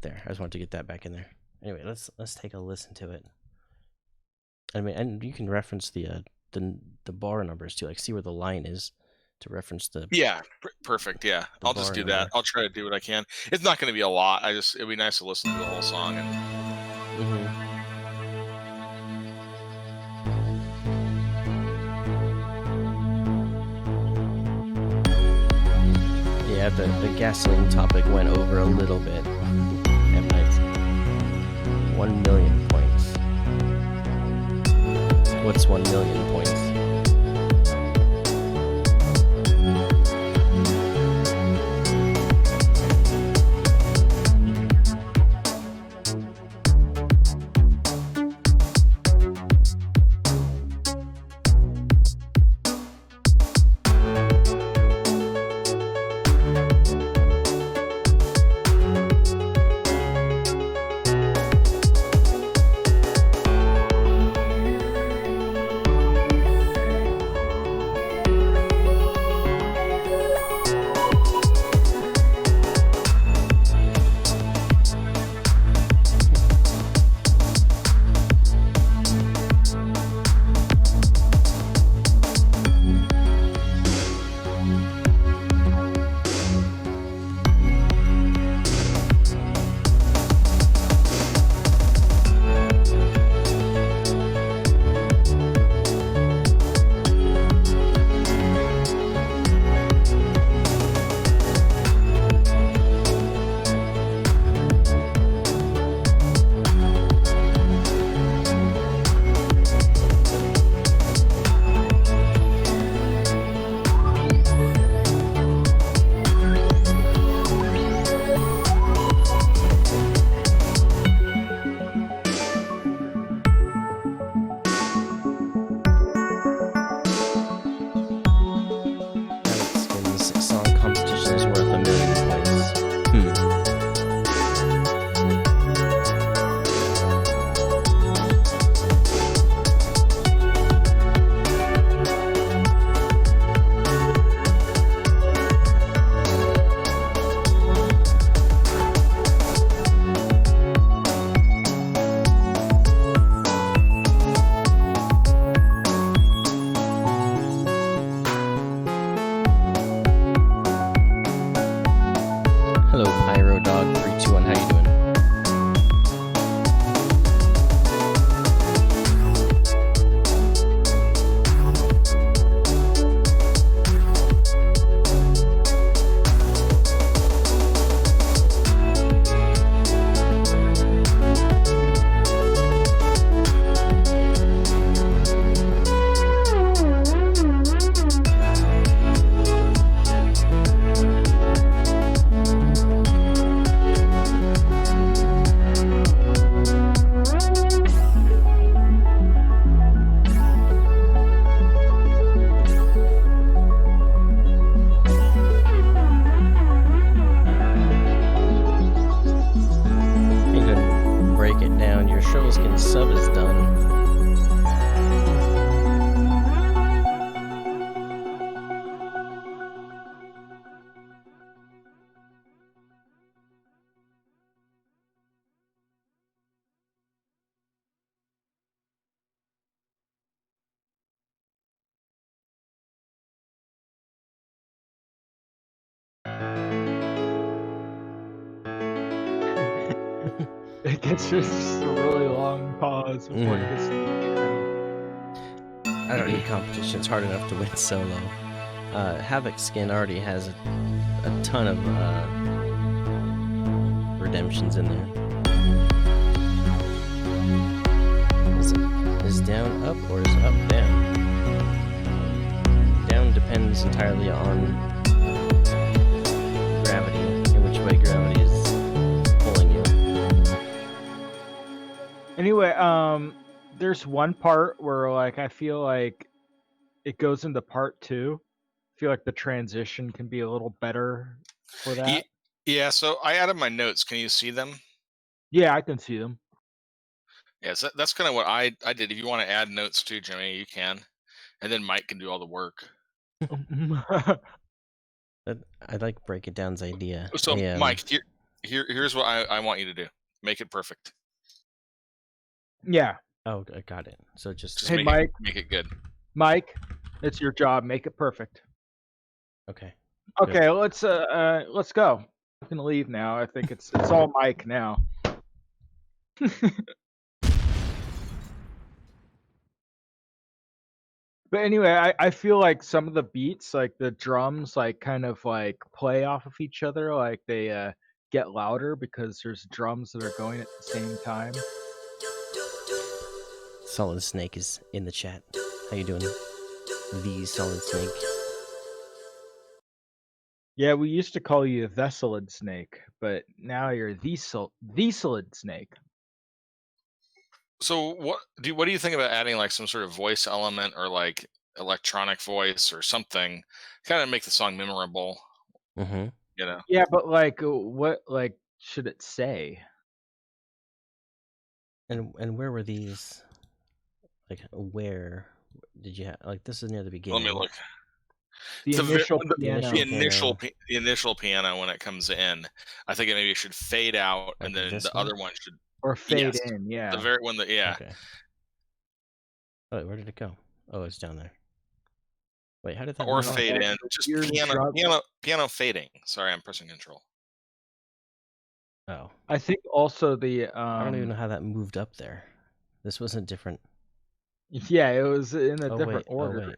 there. I just wanted to get that back in there. Anyway, let's take a listen to it. I mean, and you can reference the bar numbers too, like see where the line is to reference the. Yeah, perfect. Yeah, The I'll just bar do number. that. I'll try to do what I can. It's not going to be a lot. It'd be nice to listen to the whole song. And Yeah, the gasoline topic went over a little bit. And it's 1 million points. What's 1 million points? Song competition is worth 1 million points. Hello, Pyro Dog 321. How you doing? You can break it down. Your Shrillskin sub is done. It gets just a really long pause before it gets. I don't need competition. It's hard enough to win solo. Havoc Skin already has a ton of redemptions in there. Is down up or is up down? Down depends entirely on gravity, in which way gravity is pulling you. Anyway, there's one part where like I feel like it goes into part 2. I feel like the transition can be a little better for that. yeah, so I added my notes. Can you see them? Yeah, I can see them. Yeah, so that's kind of what I did. If you want to add notes too, Jimmy, you can, and then Mike can do all the work. I like Break It Down's idea. So, Mike, Here's what I want you to do. Make it perfect. Yeah. Oh, I got it. So just Hey, make Mike. make it good. Mike, it's your job. Make it perfect. okay. Okay, let's go. I can leave now. I think it's all Mike now. But anyway, I feel like some of the beats, like the drums, like kind of like play off of each other, like they get louder because there's drums that are going at the same time. Solid Snake is in the chat. How you doing? The Solid Snake. Yeah, we used to call you the Solid Snake, but now you're the Solid Snake. So what do you think about adding like some sort of voice element or like electronic voice or something, kind of make the song memorable? Mm-hmm. You know. Yeah, but like, what like should it say? And where were these? Like, where did you have? Like, this is near the beginning. Let me look. The The ve- initial the- piano. The initial piano when it comes in, I think it maybe should fade out, and Like then this the one? other one should Or fade yes, in, yeah. the very one that yeah. Okay. Oh, wait, where did it go? Oh, it's down there. Wait, how did that? Or move? fade in, just Weird drop. piano fading. Sorry, I'm pressing control. Oh, I think also the I don't even know how that moved up there. This wasn't different. Yeah, it was in a Oh different wait, order. oh wait.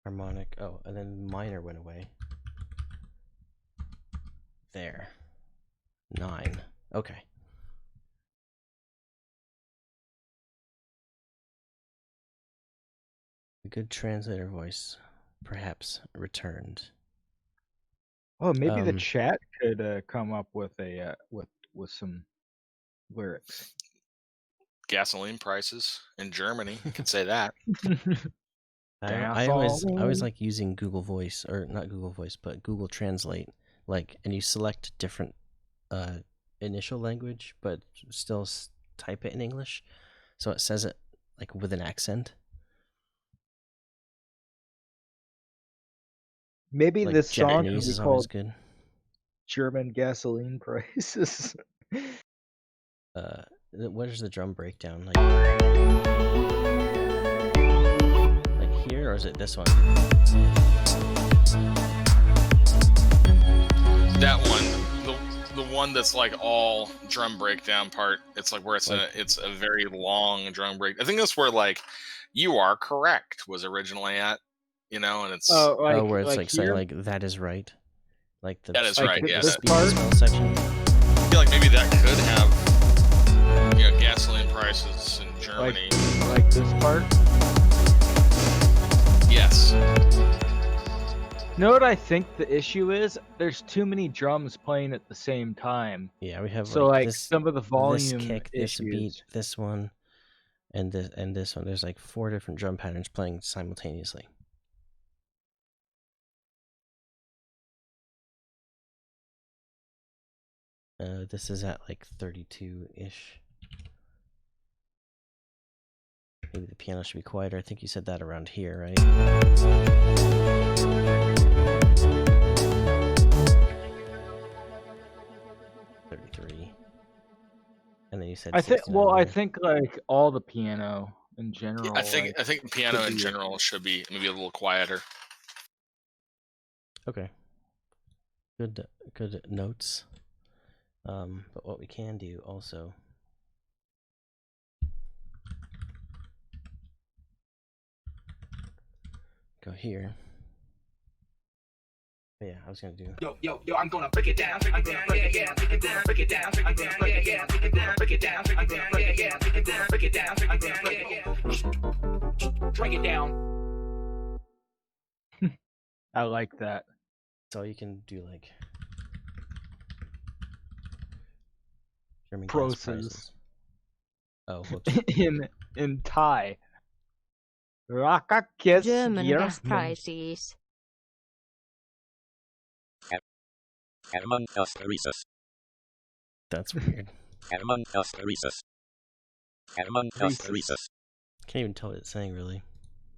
Harmonic. Oh, and then minor went away. There. 9. Okay. A good translator voice, perhaps returned. Oh, maybe the chat could come up with a with some lyrics. Gasoline prices in Germany. You could say that. I always like using Google Voice, or not Google Voice, but Google Translate. Like, and you select different initial language, but still type it in English, so it says it like with an accent. Maybe Like this song Japanese could is be always called good. German Gasoline Prices. What is the drum breakdown like here, or is it this one? That one, the one that's like all drum breakdown part. It's like where it's a very long drum break. I think that's where like "You Are Correct" was originally at, you know, and it's where it's like saying here? like "that is right," like the That is speak- right, the yeah. This speak part? spell section. I feel like maybe that could have, you know, gasoline prices in Germany. Like this part. Yes. You know what I think the issue is? There's too many drums playing at the same time. Yeah, we have So like this, some of the volume this kick, issues. this beat, this one, and this one. There's like 4 different drum patterns playing simultaneously. This is at like 32-ish. Maybe the piano should be quieter. I think you said that around here, right? 33. And then you said I think 69 well, I there. think like all the piano in general. I think piano could in be- general should be maybe a little quieter. Okay. Good notes. But what we can do also. Go here. But yeah, I was gonna do. Yo, I'm gonna break it down. I'm gonna break it down. Break it down. Break it down. I'm gonna break it down. Break it down. Break it down. I'm gonna break it down. Break it down. Break it down. I'm gonna break it down. Break it down. I like that. So you can do like German gas Process. prices. Oh, whoops. in Thai. Raka kiss German your- gas prices. Hermann Castorius. That's weird. Hermann Castorius. Hermann Castorius. Can't even tell what it's saying really.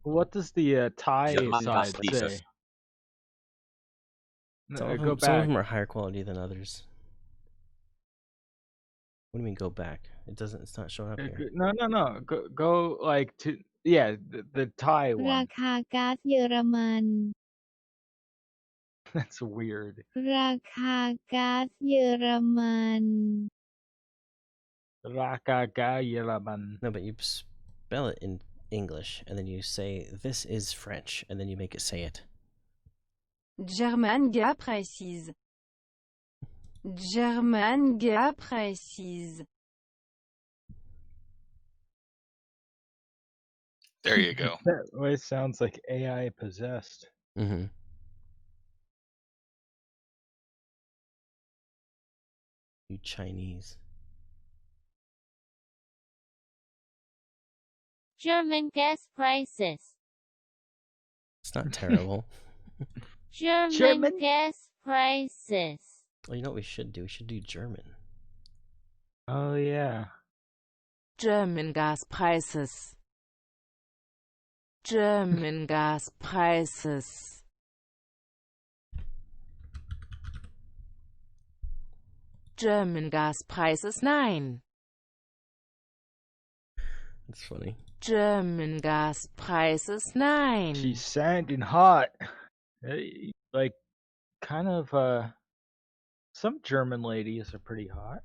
What does the Thai German side Castorius. say? Some of Go them, some of back. them are higher quality than others. What do you mean go back? It doesn't. It's not showing up here. No. Go like to the Thai รา one. คาก๊าซเยอรมัน That's weird. ราคาก๊าซเยอรมัน Rakaga Yelaban. No, but you spell it in English, and then you say this is French, and then you make it say it. Germania précise. Germania précise. There you go. That voice sounds like AI possessed. Mm-hmm. You Chinese. German gas prices. It's not terrible. German gas prices. Well, you know what we should do? We should do German. Oh yeah. German gas prices. German gas prices. German gas prices 9. That's funny. German gas prices 9. She's sounding hot. Like kind of some German ladies are pretty hot.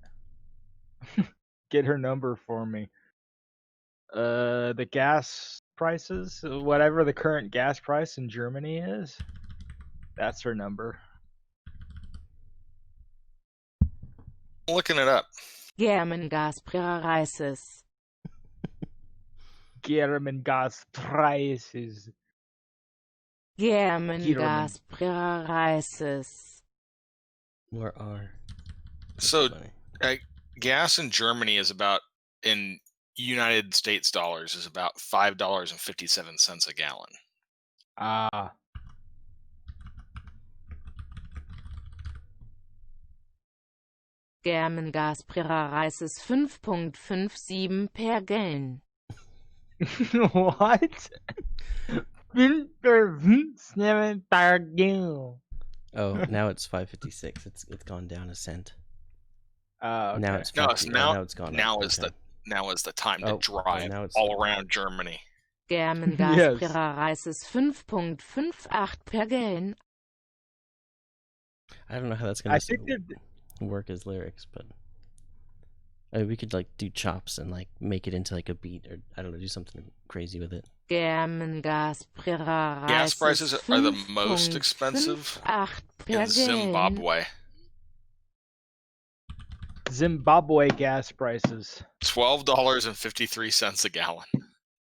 Get her number for me. The gas prices, whatever the current gas price in Germany is, that's her number. Looking it up. German gas prices. German gas prices. German German. gas prices. Where are? So, Funny. gas in Germany is about, in United States dollars, is about $5.57 a gallon. Ah. German gas prices 5.57 per gallon. What? 5.57 per gallon. Oh, now it's 5.56. It's gone down a cent. Okay. Now it's 50. No, it's now it's gone now up. is Okay. now is the time to Oh, drive now it's- all around Germany. German gas Yes. prices 5.58 per gallon. I don't know how that's I gonna think that work as lyrics, but I mean, we could like do chops and like make it into like a beat, or I don't know, do something crazy with it. German gas prices. Gas prices are the most expensive 5.58 per in Zimbabwe. Zimbabwe gas prices. $12.53 a gallon.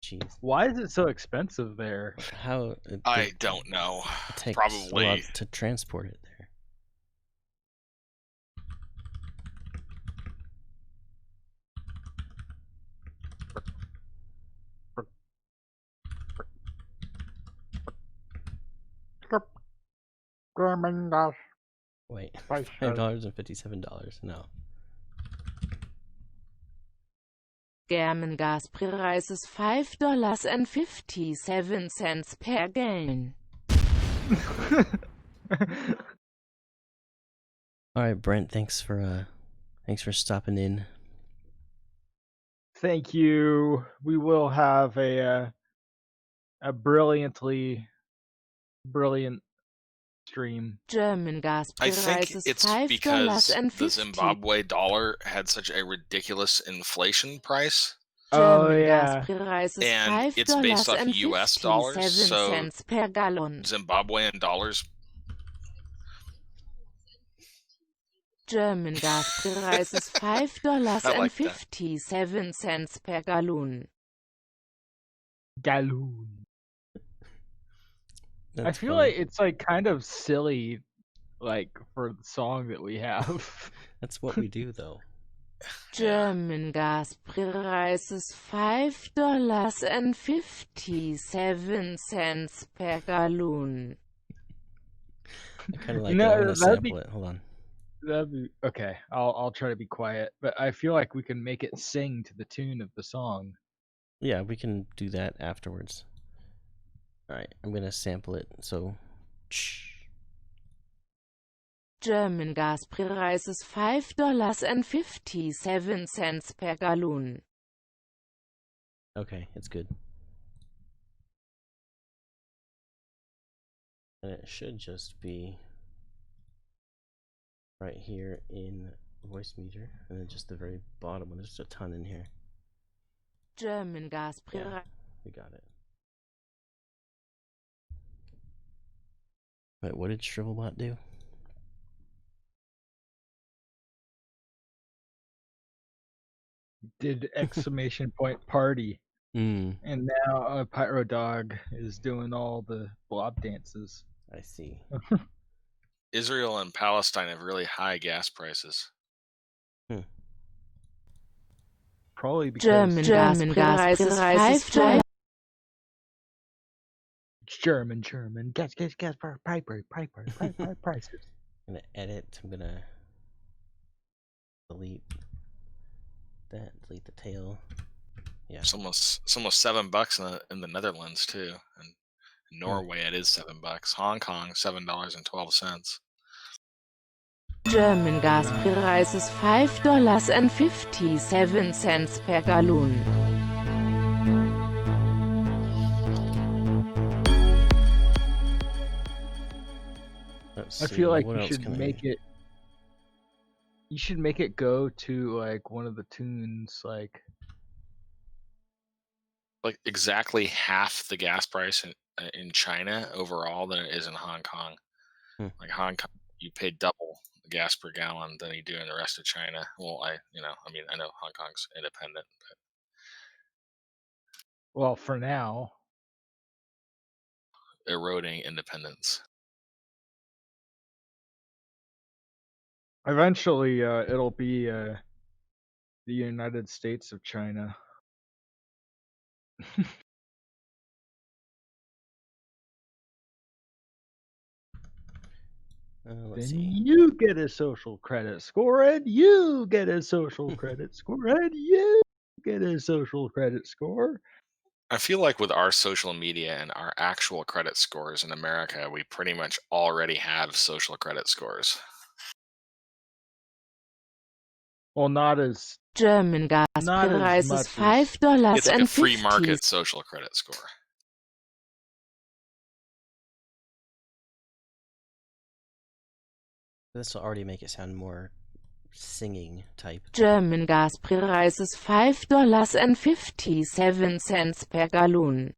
Jeez, Why is it so expensive there? how I don't know. it takes Probably. a lot to transport it there. German gas Wait, prices. $5.57. No. German gas prices $5.57 per gallon. All right, Brent. Thanks for stopping in. Thank you. We will have a brilliant stream. German gas I think prices it's because the $5.50. Zimbabwe dollar had such a ridiculous inflation price. Oh German yeah. gas prices And it's based off US dollars, so $5.57 per gallon. Zimbabwean dollars. German gas prices $5.57 per gallon. Galoon. I That's feel funny. like it's like kind of silly, like for the song that we have. That's what we do, though. German gas prices $5.57 per gallon. I kind of like No, it. I want to that'd be- sample it. Hold on. That'd be okay. I'll try to be quiet, but I feel like we can make it sing to the tune of the song. Yeah, we can do that afterwards. All right, I'm gonna sample it. So, German Gaspreis is $5.57 per gallon. Okay, it's good. And it should just be right here in voice meter, and then just the very bottom one. There's just a ton in here. German Gaspreis. Yeah, we got it. Wait, what did Shrivelbot do? Did exclamation point party. Mm, And now Pyro Dog is doing all the blob dances. I see. Israel and Palestine have really high gas prices. Probably because German Gaspreis is $5. German. Gas, Piper, prices. I'm gonna edit. I'm gonna delete that. Delete the tail. Yeah. It's almost $7 in the Netherlands too, and in Norway it is $7. Hong Kong $7.12. German Gaspreis is $5.57 per gallon. I feel like you should make it. You should make it go to like one of the tunes, like exactly half the gas price in China overall than it is in Hong Kong. Like Hong Kong, you pay double the gas per gallon than you do in the rest of China. Well, I know Hong Kong's independent, but well, for now, eroding independence. Eventually, it'll be the United States of China. Let's Then see. you get a social credit score, and you get a social credit score, and you get a social credit score. I feel like with our social media and our actual credit scores in America, we pretty much already have social credit scores. Well, not as German Gaspreis is $5.50. It's like a free market social credit score. This will already make it sound more singing type. German Gaspreis is $5.57 per gallon.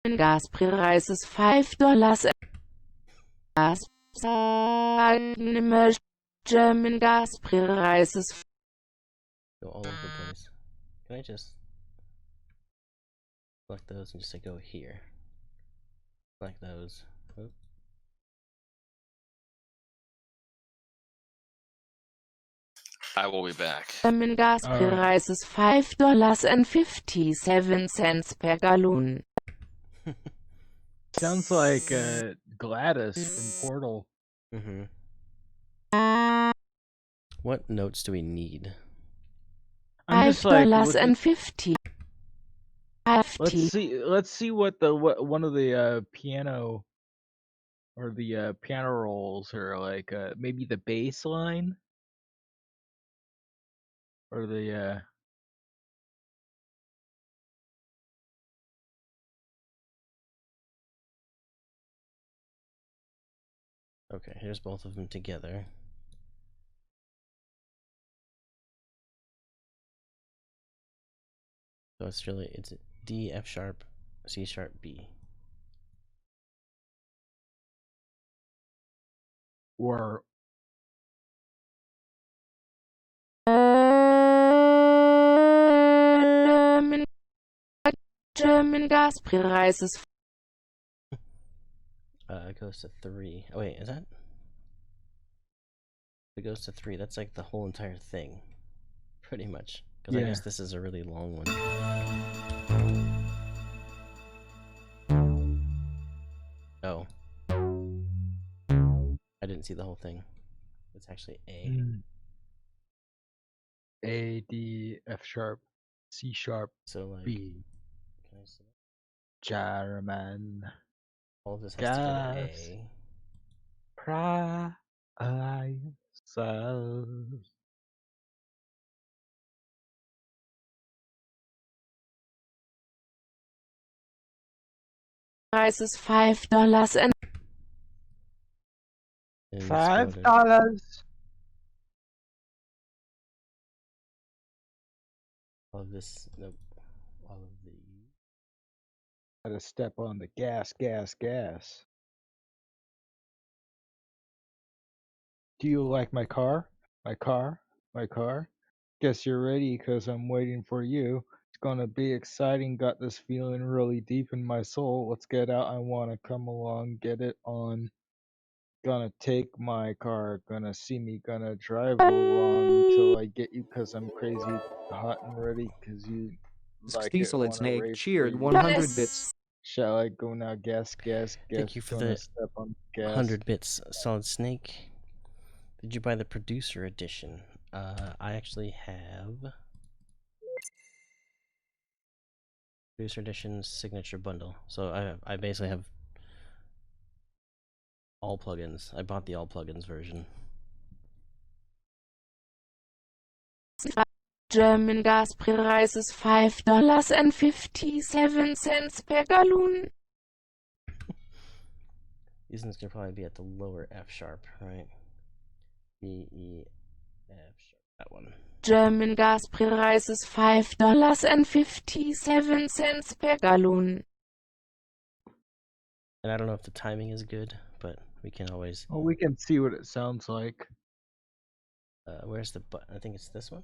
Gaspreis is $5. German Gaspreis is Go all over the place. Can I just select those and just say go here? Like those. Oop. I will be back. German Gaspreis is $5.57 per gallon. Sounds like Gladys from Portal. Mm-hmm. What notes do we need? $5.50. Let's see what one of the piano or the piano rolls are like. Maybe the bass line or the. Okay, here's both of them together. So it's D, F sharp, C sharp, B. Or German Gaspreis is It goes to 3. Oh wait, is that? It goes to 3. That's like the whole entire thing, pretty much. Because I guess this is a really long one. Oh. I didn't see the whole thing. It's actually A. A, D, F sharp, C sharp, So like, B. can I select? German. All of this has to go to A. Prices. Preis ist $5 and And let's go to- $5. All of this, nope. All of the. Gotta step on the gas, gas, gas. Do you like my car? My car? My car? Guess you're ready, 'cause I'm waiting for you. It's gonna be exciting, got this feeling really deep in my soul. Let's get out, I wanna come along, get it on. Gonna take my car, gonna see me, gonna drive along till I get you, 'cause I'm crazy, hot and ready, 'cause you like it, Cecil and wanna Snake race cheered for you. 100 bits. Shall I go now? Gas, gas, gas. Thank you for gonna the step on gas. 100 bits, Solid Snake. Did you buy the producer edition? I actually have producer edition signature bundle. So I basically have all plugins. I bought the all plugins version. German Gaspreis ist $5.57 per gallon. These ones could probably be at the lower F sharp, right? B, E, F sharp, that one. German Gaspreis ist $5.57 per gallon. And I don't know if the timing is good, but we can always. Well, we can see what it sounds like. Where's the button? I think it's this one.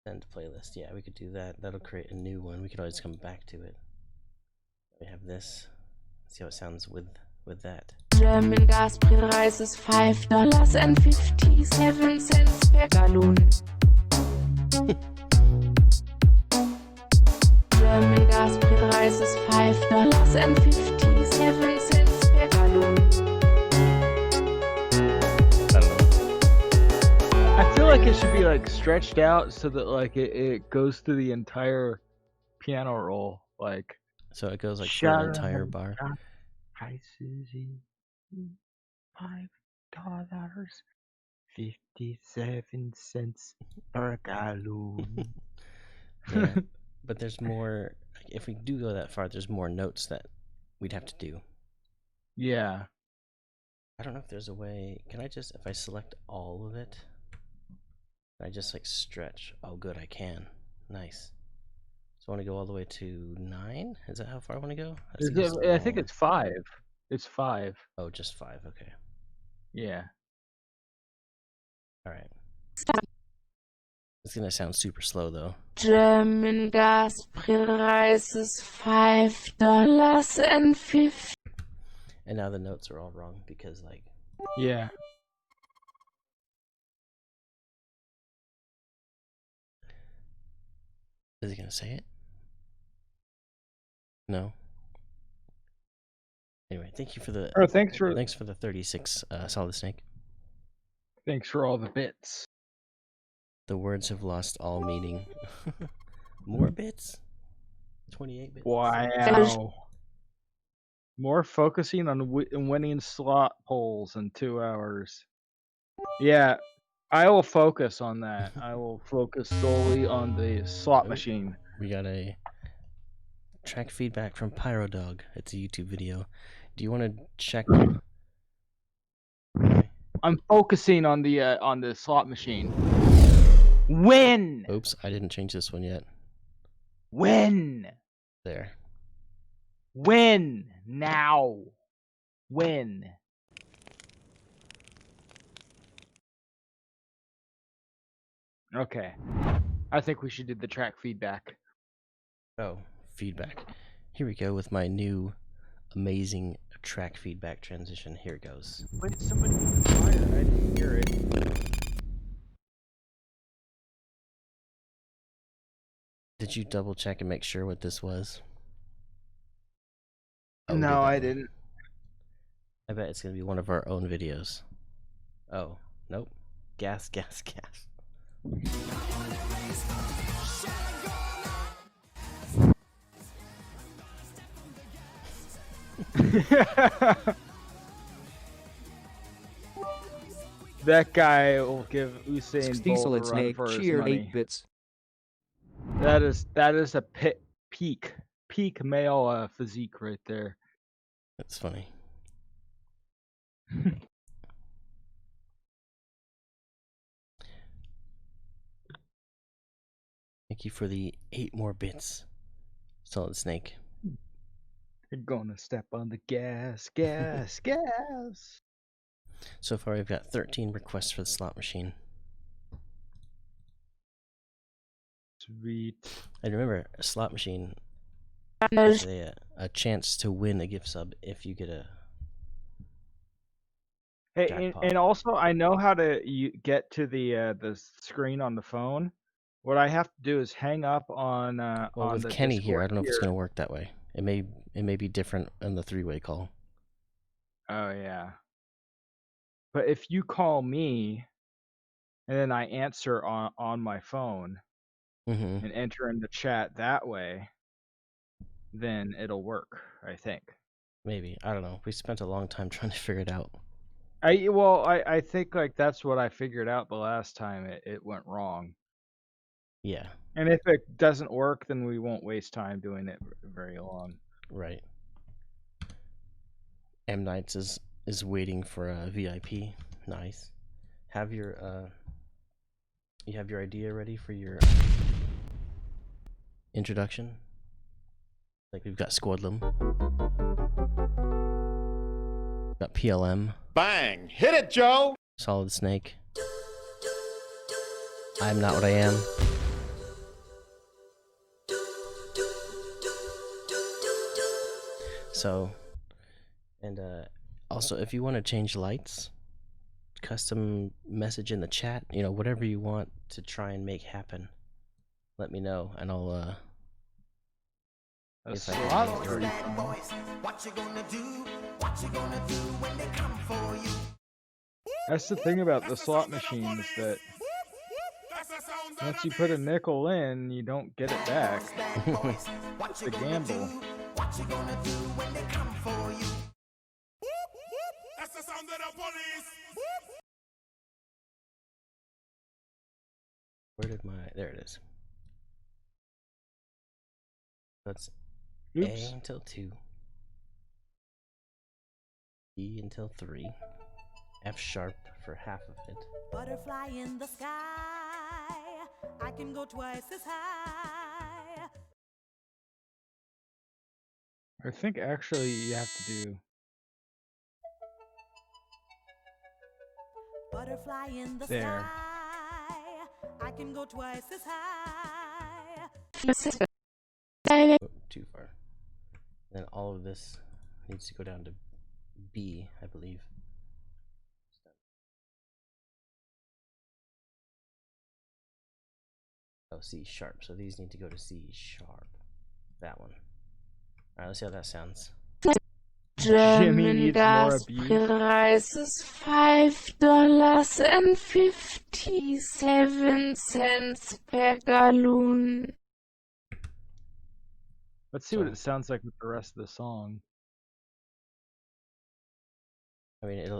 Send playlist. Yeah, we could do that. That'll create a new one. We could always come back to it. We have this. See how it sounds with that. German Gaspreis ist $5.57 per gallon. German Gaspreis ist $5.57 per gallon. I feel like it should be like stretched out so that like it goes through the entire piano roll, like. So it goes like for an entire bar. Prices $5.57 per gallon. Yeah, but there's more. If we do go that far, there's more notes that we'd have to do. Yeah. I don't know if there's a way. Can I just, if I select all of it, can I just like stretch? Oh, good, I can. Nice. So I want to go all the way to 9? Is that how far I want to go? I think it's 5. It's 5. Oh, just 5. Okay. Yeah. All right. It's gonna sound super slow though. German Gaspreis ist $5.50. And now the notes are all wrong because like. Yeah. Is he gonna say it? No. Anyway, thank you for the. Oh, thanks for the 36, Solid Snake. Thanks for all the bits. The words have lost all meaning. More bits? 28 bits. Wow. More focusing on winning slot polls in 2 hours. Yeah, I will focus on that. I will focus solely on the slot machine. We got a track feedback from Pyrodog. It's a YouTube video. Do you want to check? I'm focusing on the slot machine. Win. Oops, I didn't change this one yet. Win. There. Win now. Win. Okay. I think we should do the track feedback. Oh, feedback. Here we go with my new amazing track feedback transition. Here it goes. Wait, somebody fired. I didn't hear it. Did you double check and make sure what this was? Oh, No, I didn't. I bet it's gonna be one of our own videos. Oh, nope. Gas, gas, gas. That guy will give Usain Diesel Bolt a its run Nate for his cheered money. 8 bits. That is a peak male physique right there. That's funny. Thank you for the 8 more bits, Solid Snake. You're gonna step on the gas, gas, gas. So far, we've got 13 requests for the slot machine. Sweet. And remember, a slot machine There's is a chance to win a gift sub if you get a Hey, jackpot. and also I know how to get to the screen on the phone. What I have to do is hang up on Well, on with the Kenny here, Discord I don't know if it's here. going to work that way. It may be different in the 3-way call. Oh yeah. But if you call me and then I answer on my phone Mm-hmm. and enter in the chat that way, then it'll work, I think. Maybe. I don't know. We spent a long time trying to figure it out. I think like that's what I figured out the last time it went wrong. Yeah, And if it doesn't work, then we won't waste time doing it very long. right. M Nights is waiting for a VIP. Nice. Have your you have your idea ready for your introduction? Like we've got Squadlum. Got PLM. Bang! Hit it, Joe! Solid Snake. I'm Not What I Am. So, and also if you want to change lights, custom message in the chat, you know, whatever you want to try and make happen, let me know and I'll if I can slot make it work. That's the thing about the slot machine is that once you put a nickel in, you don't get it back. It's a gamble. Where did my... There it is. That's Oops. A until 2. E until 3. F sharp for half of it. Butterfly in the sky, I can go twice as high. I think actually you have to do Butterfly in the there. sky, I can go twice as high. Oh, too far. Then all of this needs to go down to B, I believe. Oh, C sharp. So these need to go to C sharp. That one. Alright, let's see how that sounds. Jimmy German needs more gas abuse. price is $5.57 per gallon. Let's see what it sounds like with the rest of the song. I mean, I'm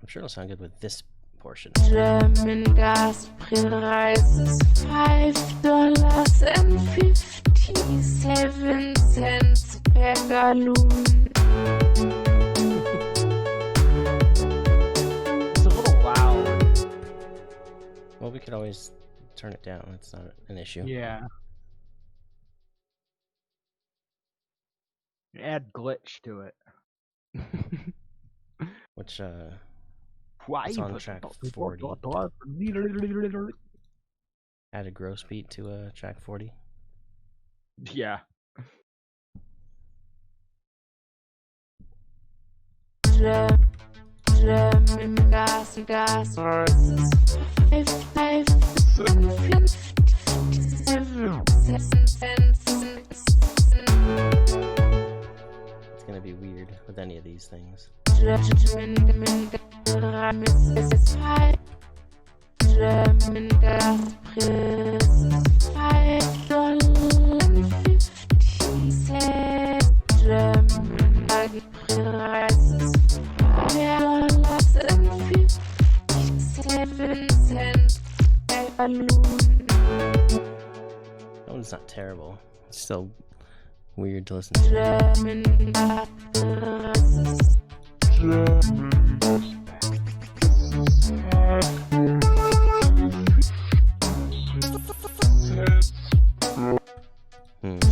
sure it'll sound good with this portion. German gas price is $5.57 per gallon. It's a little loud. Well, we could always turn it down. That's not an issue. Yeah. Add glitch to it. Which, Why it's you on put track the 40. Add a gross beat to track 40. Yeah. German gas price is It's gonna be weird with any of these things. German gas prices $5.50. German gas prices $5.57 per balloon. That one's not terrible. It's still weird to listen to. German gas prices.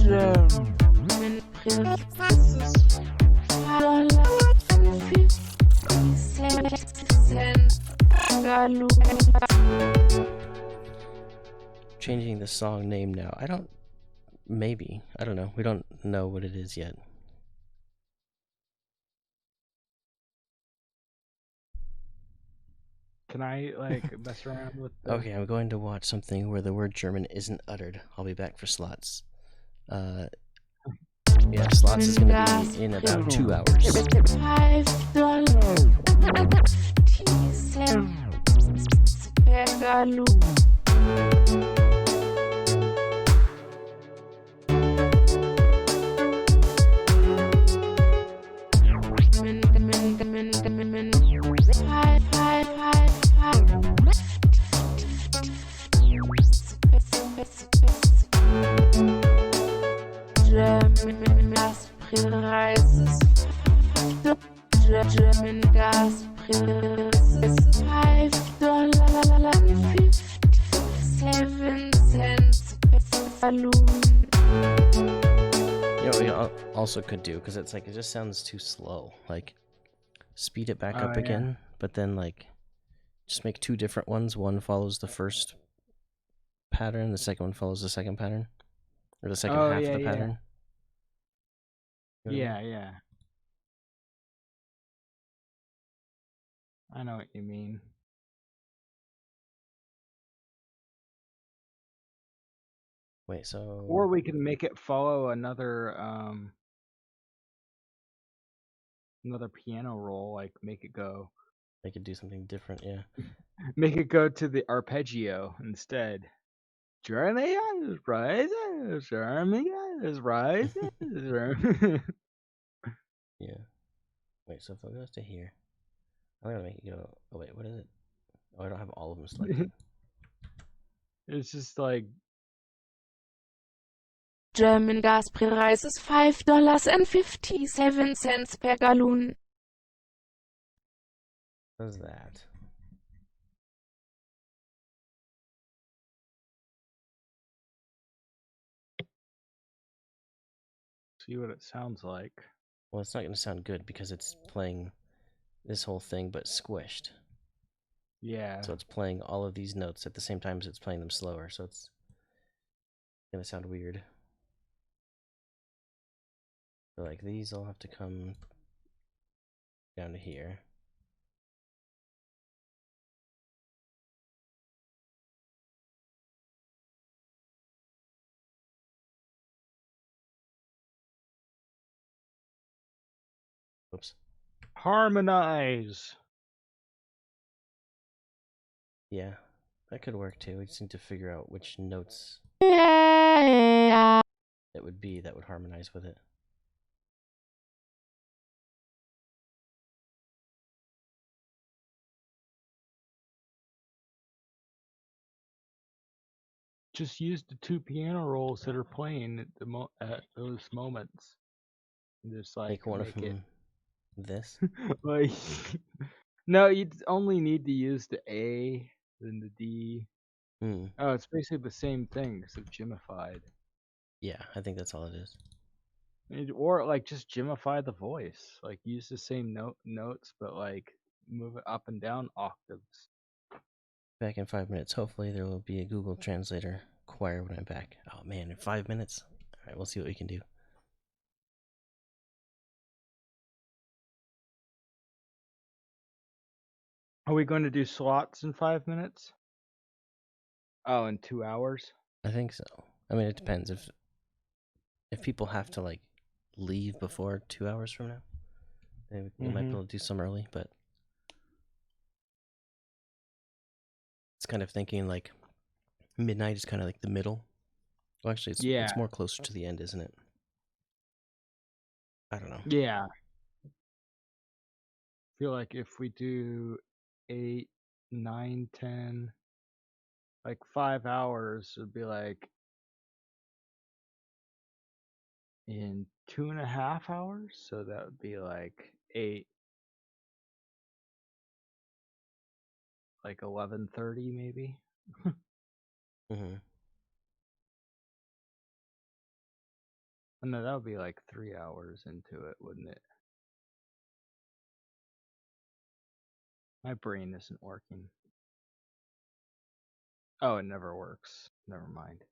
German prices $5.57 per Changing the song name now. I don't know. We don't know what it is yet. Can I like mess around with? The... Okay, I'm going to watch something where the word German isn't uttered. I'll be back for slots. Yeah, slots is gonna be in about 2 hours. $5.57 per balloon. German gas prices. German gas prices $5.57 per balloon. You know what we also could do, because it's like it just sounds too slow. Like speed it back up again, but then like just make 2 different ones. One follows the first pattern, the second one follows the second pattern, or the second half of the pattern. Yeah. I know what you mean. Wait, so... Or we can make it follow another piano roll, like make it go. They could do something different, yeah. Make it go to the arpeggio instead. Germany is rising, Germany is rising. Yeah. Wait, so if it goes to here, I'm gonna make it go. Oh wait, what is it? Oh, I don't have all of them selected. It's just like German gas prices $5.57 per gallon. What is that? See what it sounds like. Well, it's not going to sound good because it's playing this whole thing but squished. Yeah. So it's playing all of these notes at the same time as it's playing them slower, so it's going to sound weird. So like these all have to come down to here. Whoops. Harmonize. Yeah, that could work too. We just need to figure out which notes it would be that would harmonize with it. Just use the 2 piano rolls that are playing at those moments. And just like make one of them this. Like, no, you only need to use the A, then the D. Oh, it's basically the same thing, except gimified. Yeah, I think that's all it is. Or like just gimify the voice. Like use the same notes, but like move it up and down octaves. Back in 5 minutes. Hopefully there will be a Google Translator choir when I'm back. Oh man, in 5 minutes? Alright, we'll see what we can do. Are we going to do slots in 5 minutes? Oh, in 2 hours? I think so. I mean, it depends. If people have to like leave before 2 hours from now, we might be able to do some early, but it's kind of thinking like midnight is kind of like the middle. Well, actually, it's more closer to the end, isn't it? I don't know. Yeah. I feel like if we do 8, 9, 10, like 5 hours would be like in 2.5 hours. So that would be like 8, like 11:30 maybe. Mm-hmm. No, that would be like 3 hours into it, wouldn't it? My brain isn't working. Oh, it never works. Never mind.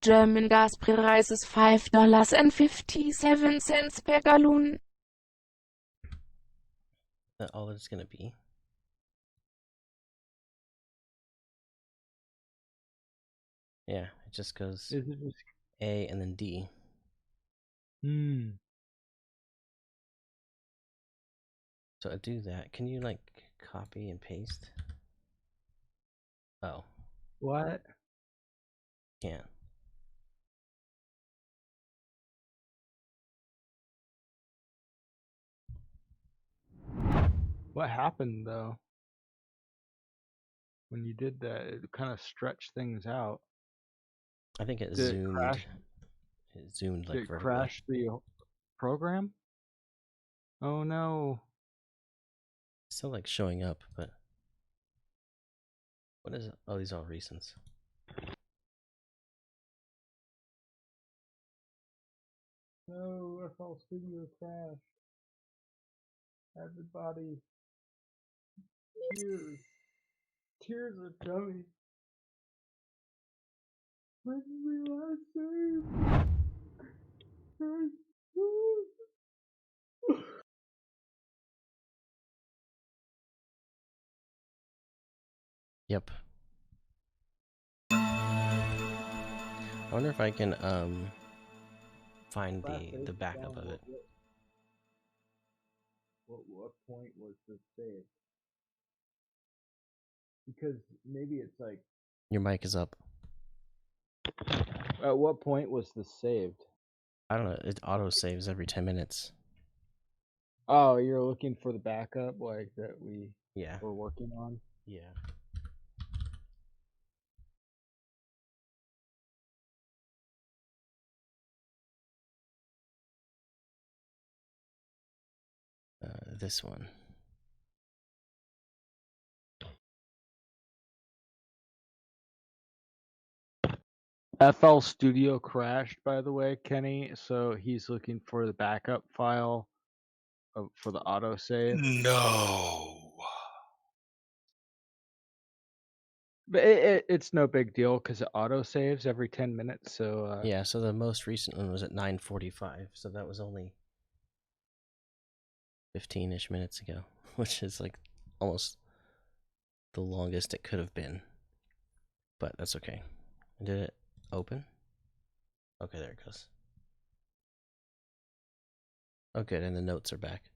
German Gaspreis is $5.57 per gallon. That all it's gonna be? Yeah, it just goes Is it just... A and then D. So I do that. Can you like copy and paste? Oh. What? Can't. What happened though? When you did that, it kind of stretched things out. I think it Did zoomed. It crash? It zoomed like Did it vertically. crash the program? Oh no. It's still like showing up, but what is it? Oh, these are all recents. No, FL Studio crashed. Everybody. Tears. Tears are coming. When did we last save? Yep. I wonder if I can find the backup of it. What point was this saved? Because maybe it's like... Your mic is up. At what point was this saved? I don't know. It auto saves every 10 minutes. Oh, you're looking for the backup like that we Yeah. were working on? Yeah. This one. FL Studio crashed, by the way, Kenny. So he's looking for the backup file for the autosave. No. But it's no big deal because it autosaves every 10 minutes. So yeah. So the most recent one was at 9:45. So that was only 15-ish minutes ago, which is like almost the longest it could have been. But that's okay. Did it open? Okay, there it goes. Oh, good, and the notes are back.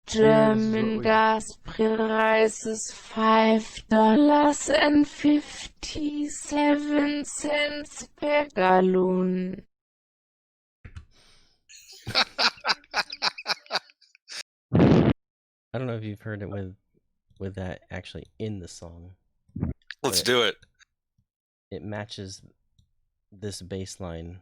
German Gaspreis is $5.57 per gallon. I don't know if you've heard it with that actually in the song. Let's do it. It matches this bass line.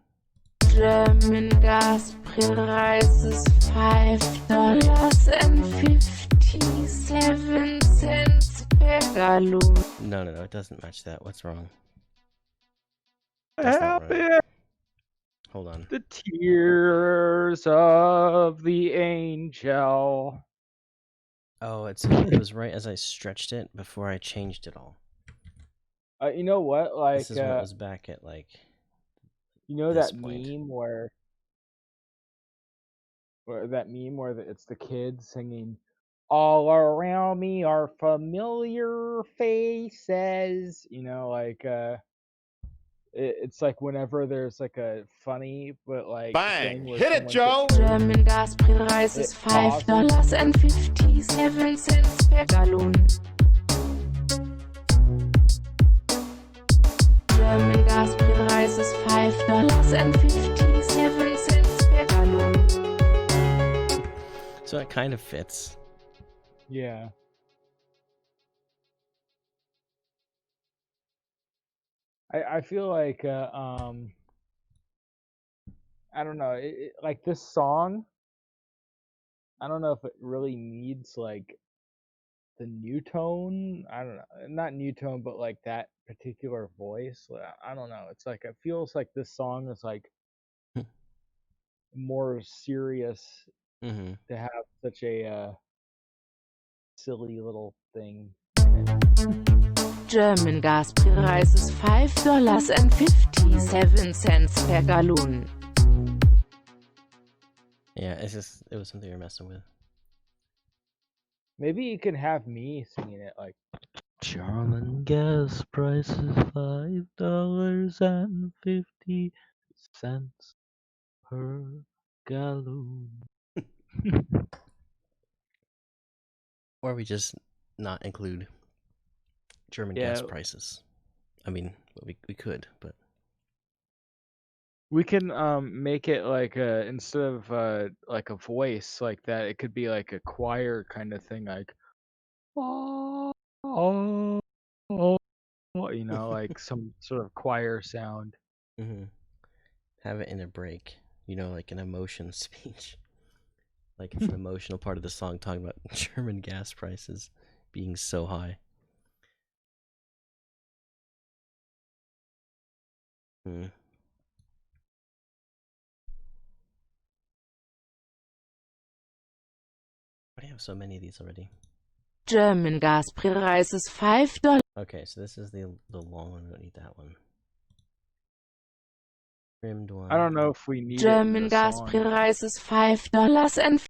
German Gaspreis is $5.57 per gallon. No, it doesn't match that. What's wrong? Help it! Hold on. The tears of the angel. Oh, it was right as I stretched it before I changed it all. You know what? Like this is when it was back at like. You know that meme where it's the kids singing, "All around me are familiar faces." You know, like it's like whenever there's like a funny but like Bang! thing where Hit it, someone Joe! German Gaspreis is $5.57 per gallon. German Gaspreis is $5.57 per gallon. So it kind of fits. Yeah. I feel like I don't know, like this song, I don't know if it really needs like the new tone. I don't know, not new tone, but like that particular voice. I don't know. It's like it feels like this song is like more serious Mm-hmm. to have such a silly little thing. German Gaspreis is $5.57 per gallon. Yeah, it was something you're messing with. Maybe you can have me singing it like German gas prices $5.50 per gallon. Or we just not include German gas prices. I mean, we could, but we can make it like instead of like a voice like that, it could be like a choir kind of thing, like you know, like some sort of choir sound. Mm-hmm. Have it in a break, you know, like an emotion speech. Like it's an emotional part of the song talking about German gas prices being so high. Hmm. Why do you have so many of these already? German Gaspreis is $5. Okay, so this is the long one. We don't need that one. Trimmed one. I don't know if we need German it in the song. Gaspreis is $5 and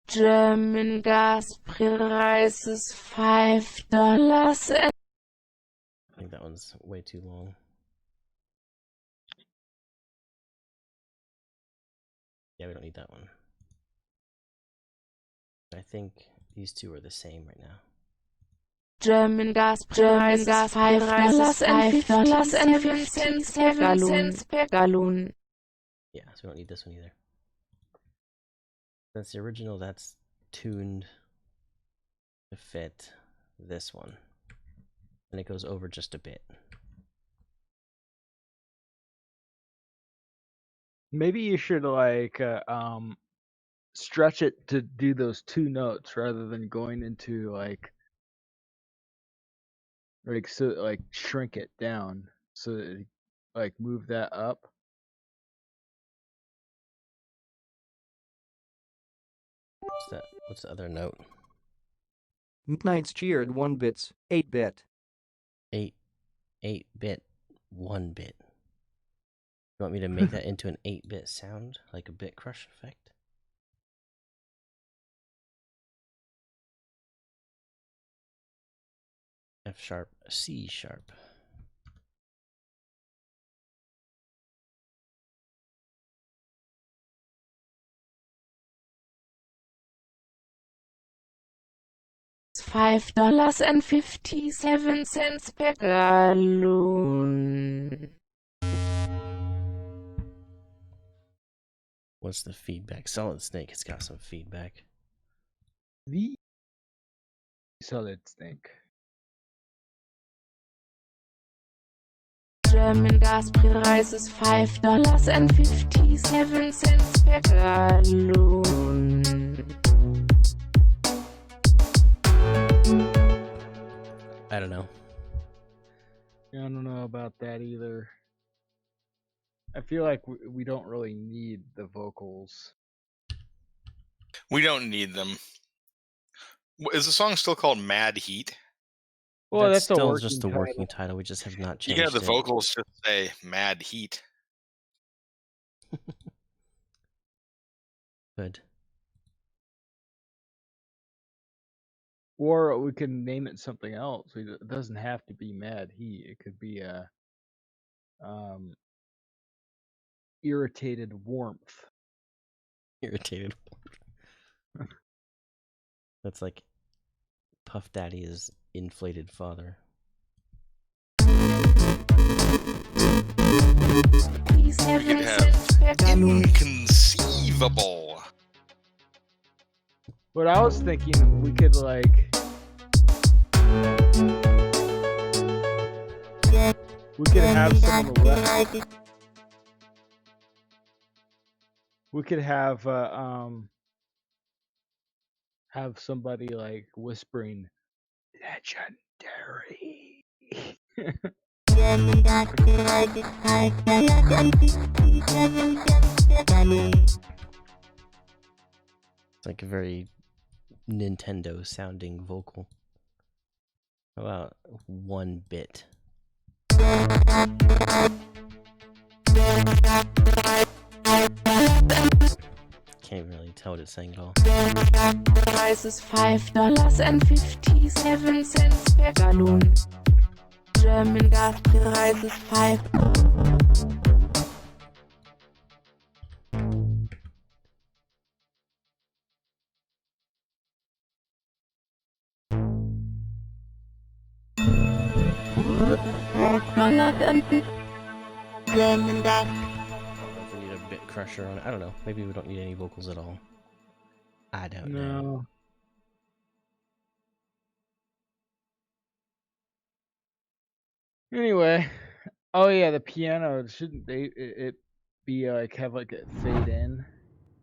German Gaspreis is $5 and I think that one's way too long. Yeah, we don't need that one. I think these two are the same right now. German Gaspreis is $5.57 per gallon. Yeah, so we don't need this one either. That's the original. That's tuned to fit this one, and it goes over just a bit. Maybe you should like stretch it to do those two notes rather than going into like so like shrink it down, so that, like move that up. What's that? What's the other note? Midnight's cheered 1 bits, 8-bit. 8-bit, 1-bit. You want me to make that into an 8-bit sound, like a bit crush effect? F sharp, C sharp. $5.57 per gallon. What's the feedback? Solid Snake has got some feedback. The Solid Snake. German Gaspreis is $5.57 per gallon. I don't know. I don't know about that either. I feel like we don't really need the vocals. We don't need them. Is the song still called Mad Heat? Well, that's still just the working title. We just have not changed You can have the it. vocals just say Mad Heat. Good. Or we can name it something else. It doesn't have to be Mad Heat. It could be irritated warmth. Irritated. That's like Puff Daddy's inflated father. We could have inconceivable. But I was thinking we could like we could have some of the we could have somebody like whispering legendary. It's like a very Nintendo sounding vocal. How about 1 bit? Can't really tell what it's saying at all. Price is $5.57 per gallon. German gas price is $5. German gas. If we need a bit crusher on it, I don't know. Maybe we don't need any vocals at all. I don't know. Anyway, oh yeah, the piano shouldn't it be like have like a fade in,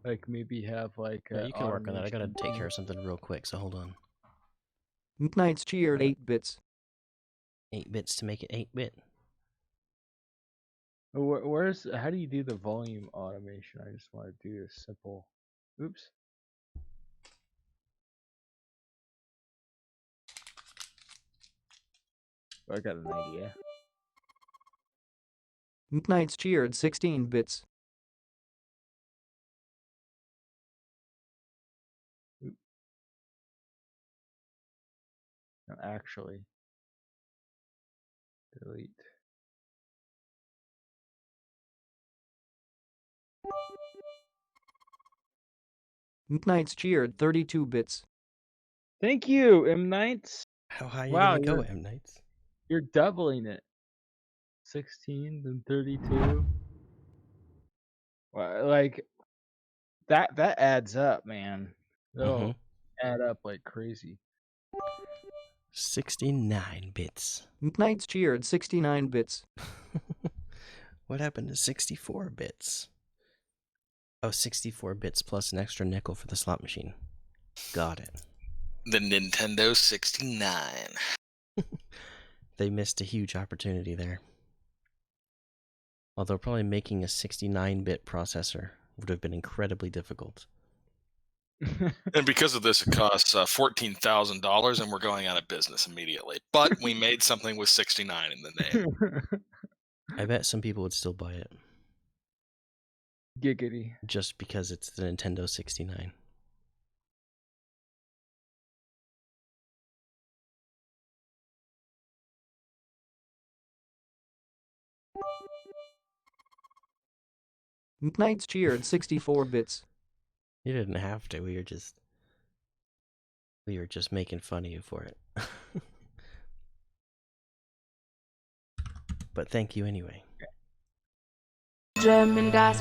like maybe have like. Yeah, you can work on that. I gotta take care of something real quick, so hold on. Midnight's cheered 8 bits. 8 bits to make it 8-bit. Where's how do you do the volume automation? I just want to do a simple. Oops. I got an idea. Midnight's cheered 16 bits. No, actually. Delete. Midnight's cheered 32 bits. Thank you, M Nights. How high are you Wow, gonna go, M Nights? You're doubling it. 16 then 32. Well, like that adds up, man. That'll add up like crazy. 69 bits. Midnight's cheered 69 bits. What happened to 64 bits? Oh, 64 bits plus an extra nickel for the slot machine. Got it. The Nintendo 69. They missed a huge opportunity there. Although probably making a 69-bit processor would have been incredibly difficult. And because of this, it costs $14,000, and we're going out of business immediately. But we made something with 69 in the name. I bet some people would still buy it. Giggity. Just because it's the Nintendo 69. Midnight's cheered 64 bits. You didn't have to. We were just making fun of you for it. But thank you anyway. German gas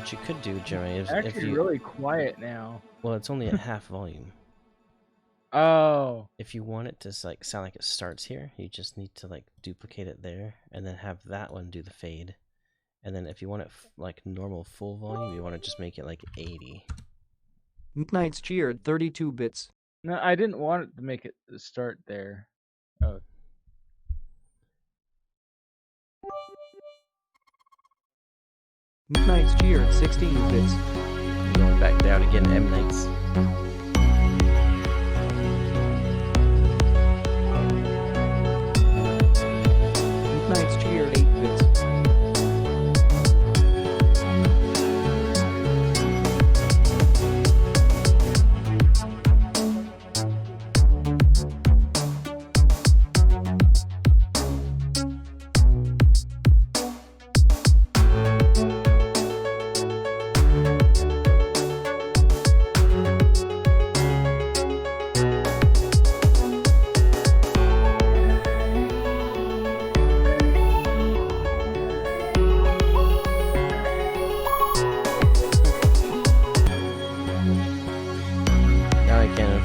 What you could do, Jeremy, is actually if you really quiet now. Well, it's only at half volume. Oh. If you want it to like sound like it starts here, you just need to like duplicate it there, and then have that one do the fade. And then if you want it like normal full volume, you want to just make it like 80. Midnight's cheered 32 bits. No, I didn't want it to make it start there. Oh. Midnight's cheered 16 bits. Going back down again, M Nights. Midnight's cheered 8 bits.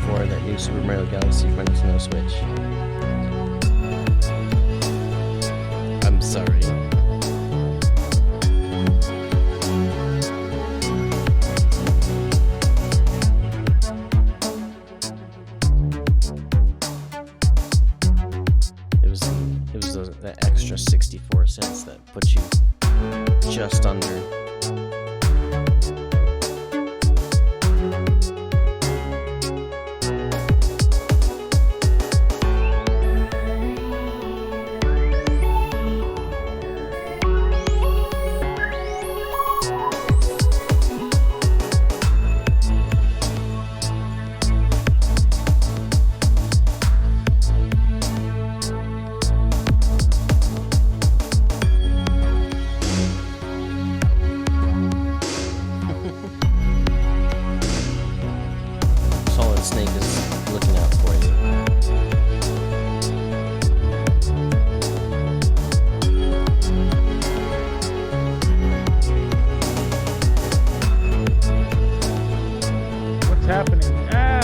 64, that new Super Mario Galaxy for Nintendo Switch. I'm sorry. It was that extra 64 cents that put you just under. Snake is looking out for you. What's happening? Ah!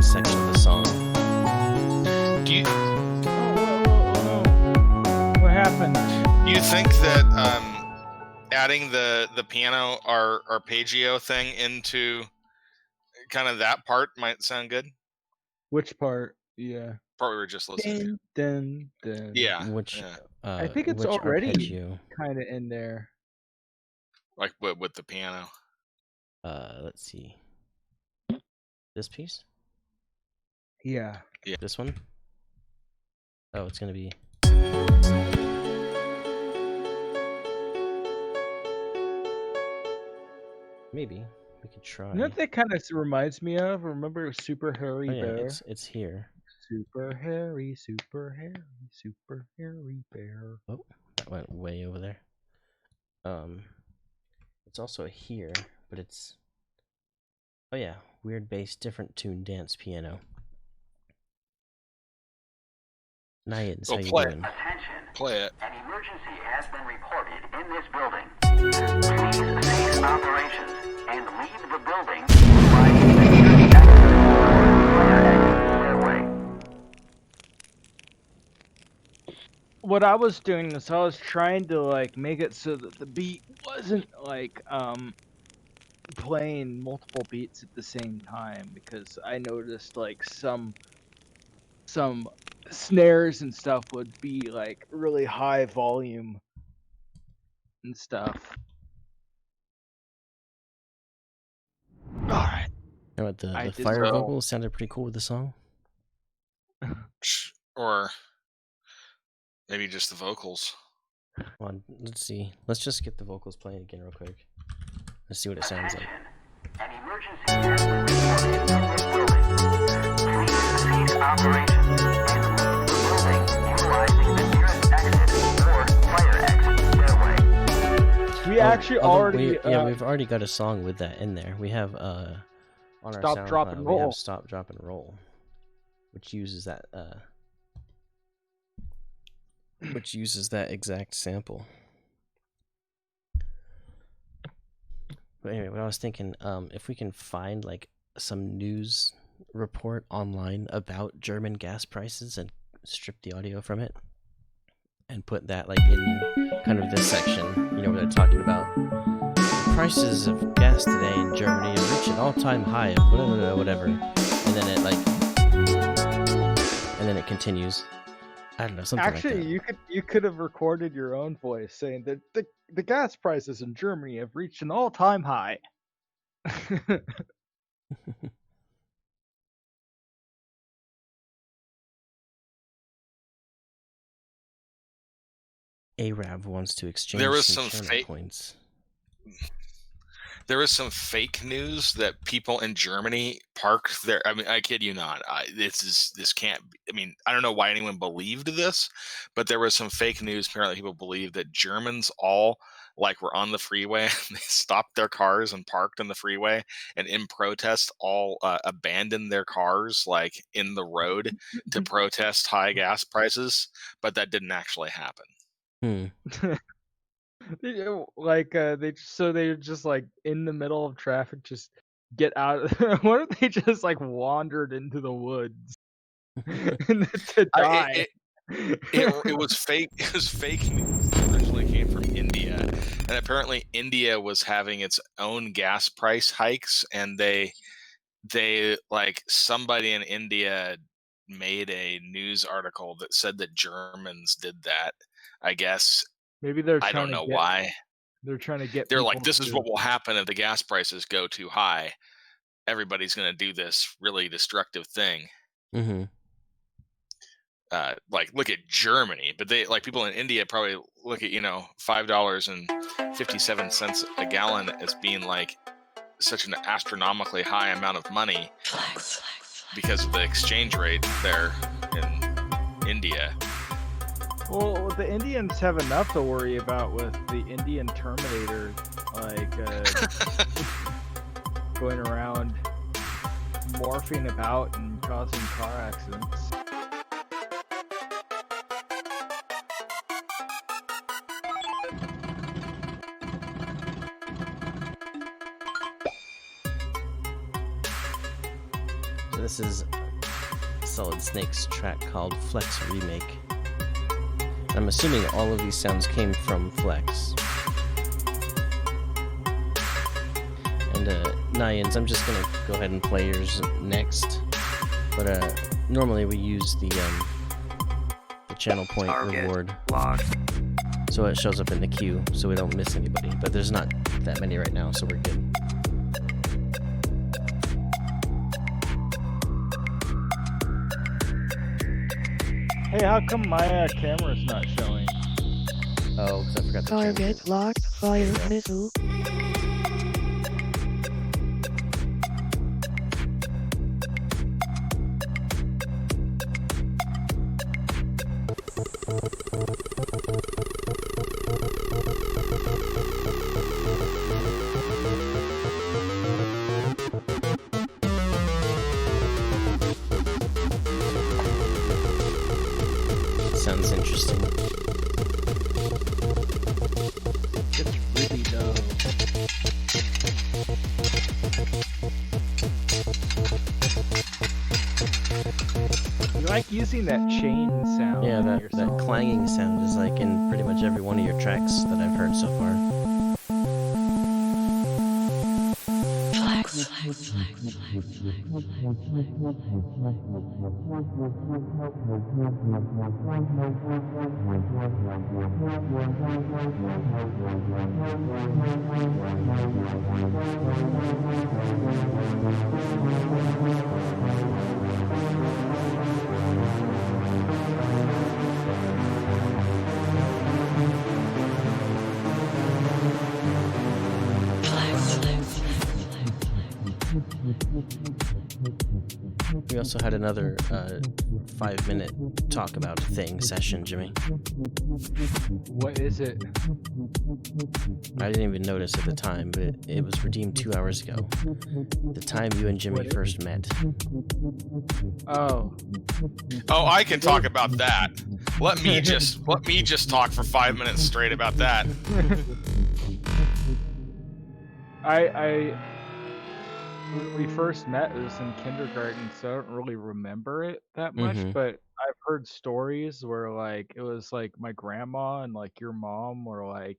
Section of the song. Do you? What happened? Do you think that adding the piano arpeggio thing into kind of that part might sound good? Which part? Yeah. Part we were just listening to. Dun, dun. Yeah. Which? Yeah. I think it's which already arpeggio? kind of in there. Like with the piano. Let's see. This piece? Yeah. Yeah. This one? Oh, it's gonna be. Maybe we could try. You know what that kind of reminds me of? Remember Super Hairy Bear? It's here. Super Hairy, Super Hairy, Super Hairy Bear. Oh, that went way over there. It's also here, but it's. Oh yeah, weird bass, different tune, dance, piano. Nayans, how you doing? Attention. Play it. An emergency has been reported in this building. Please cease operations and leave the building by the nearest exit or fire exit stairway. What I was doing is I was trying to like make it so that the beat wasn't like playing multiple beats at the same time, because I noticed like some snares and stuff would be like really high volume and stuff. Alright. You know what, the I did fire so. vocals sounded pretty cool with the song. Or maybe just the vocals. Come on, let's see. Let's just get the vocals playing again real quick. Let's see what it sounds like. An emergency has been reported in this building. Please cease operations and leave the building utilizing the nearest exit or fire exit stairway. We actually already we've already got a song with that in there. We have on our Stop, Drop, and we Roll. have Stop, Drop, and Roll, which uses that exact sample. But anyway, what I was thinking, if we can find like some news report online about German gas prices and strip the audio from it and put that like in kind of this section, you know, where they're talking about the prices of gas today in Germany have reached an all-time high of whatever, and then it continues. I I don't know, something Actually, like that. you could have recorded your own voice saying that the gas prices in Germany have reached an all-time high. Arab wants to exchange There was some some channel points. There was some fake news that people in Germany parked their. I mean, I kid you not. This can't. I mean, I don't know why anyone believed this, but there was some fake news. Apparently, people believe that Germans all were on the freeway and they stopped their cars and parked on the freeway, and in protest, all abandoned their cars in the road to protest high gas prices. But that didn't actually happen. They're just in the middle of traffic, just get out. What if they just wandered into the woods to die? It was fake. It was fake news that originally came from India, and apparently India was having its own gas price hikes, and they somebody in India made a news article that said that Germans did that. I guess. Maybe they're. I don't know why. They're trying to get. They're like, this is what will happen if the gas prices go too high. Everybody's going to do this really destructive thing. Mm-hmm. Look at Germany, but they people in India probably look at $5.57 a gallon as being such an astronomically high amount of money because of the exchange rate there in India. Well, the Indians have enough to worry about with the Indian Terminator, going around morphing about and causing car accidents. So this is Solid Snake's track called Flex Remake. I'm assuming all of these sounds came from Flex. And Nyans, I'm just gonna go ahead and play yours next. But normally we use the channel point reward, so it shows up in the queue, so we don't miss anybody. But there's not that many right now, so we're good. Hey, how come my camera's not showing? Oh, because I forgot the Target locked. Fire missile. Sounds interesting. It's really dope. You like using that chain sound? Yeah, that clanging sound is in pretty much every one of your tracks that I've heard so far. We also had another 5-minute talk about a thing session, Jimmy. What is it? I didn't even notice at the time, but it was redeemed 2 hours ago. The time you and Jimmy first met. Oh, I can talk about that. Let me just talk for 5 minutes straight about that. When we first met, it was in kindergarten, so I don't really remember it that much, but I've heard stories where it was my grandma and your mom were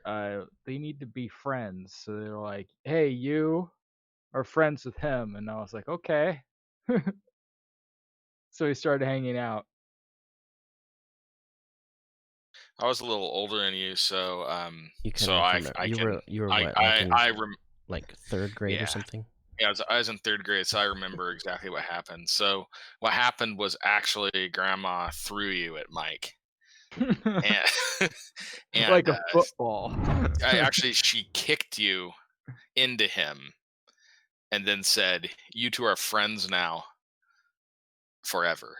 they need to be friends. So they're like, hey, you are friends with him, and I was like, okay. So we started hanging out. I was a little older than you, so You so couldn't I remember. can You were I what? Like third grade or yeah. something? Yeah, I was in third grade, so I remember exactly what happened. So what happened was actually Grandma threw you at Mike, and and Like a football. she kicked you into him, and then said, "You two are friends now, forever."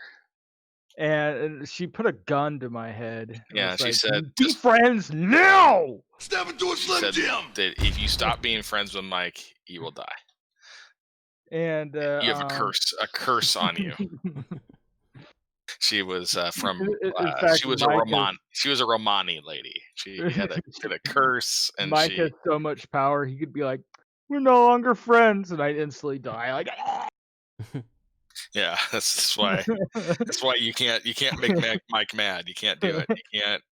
And she put a gun to my head. and Yeah, was she like, said, "Be friends now!" Step into a She Slim said Jim. that if you stop being friends with Mike, you will die. And You have a curse on you. She was from. In fact, She was She was a Romani lady. She had a curse, and Mike she. has so much power. He could be like, "We're no longer friends," and I instantly die. Like, Yeah, that's why. That's why you can't make Mike mad. You can't do it. You can't.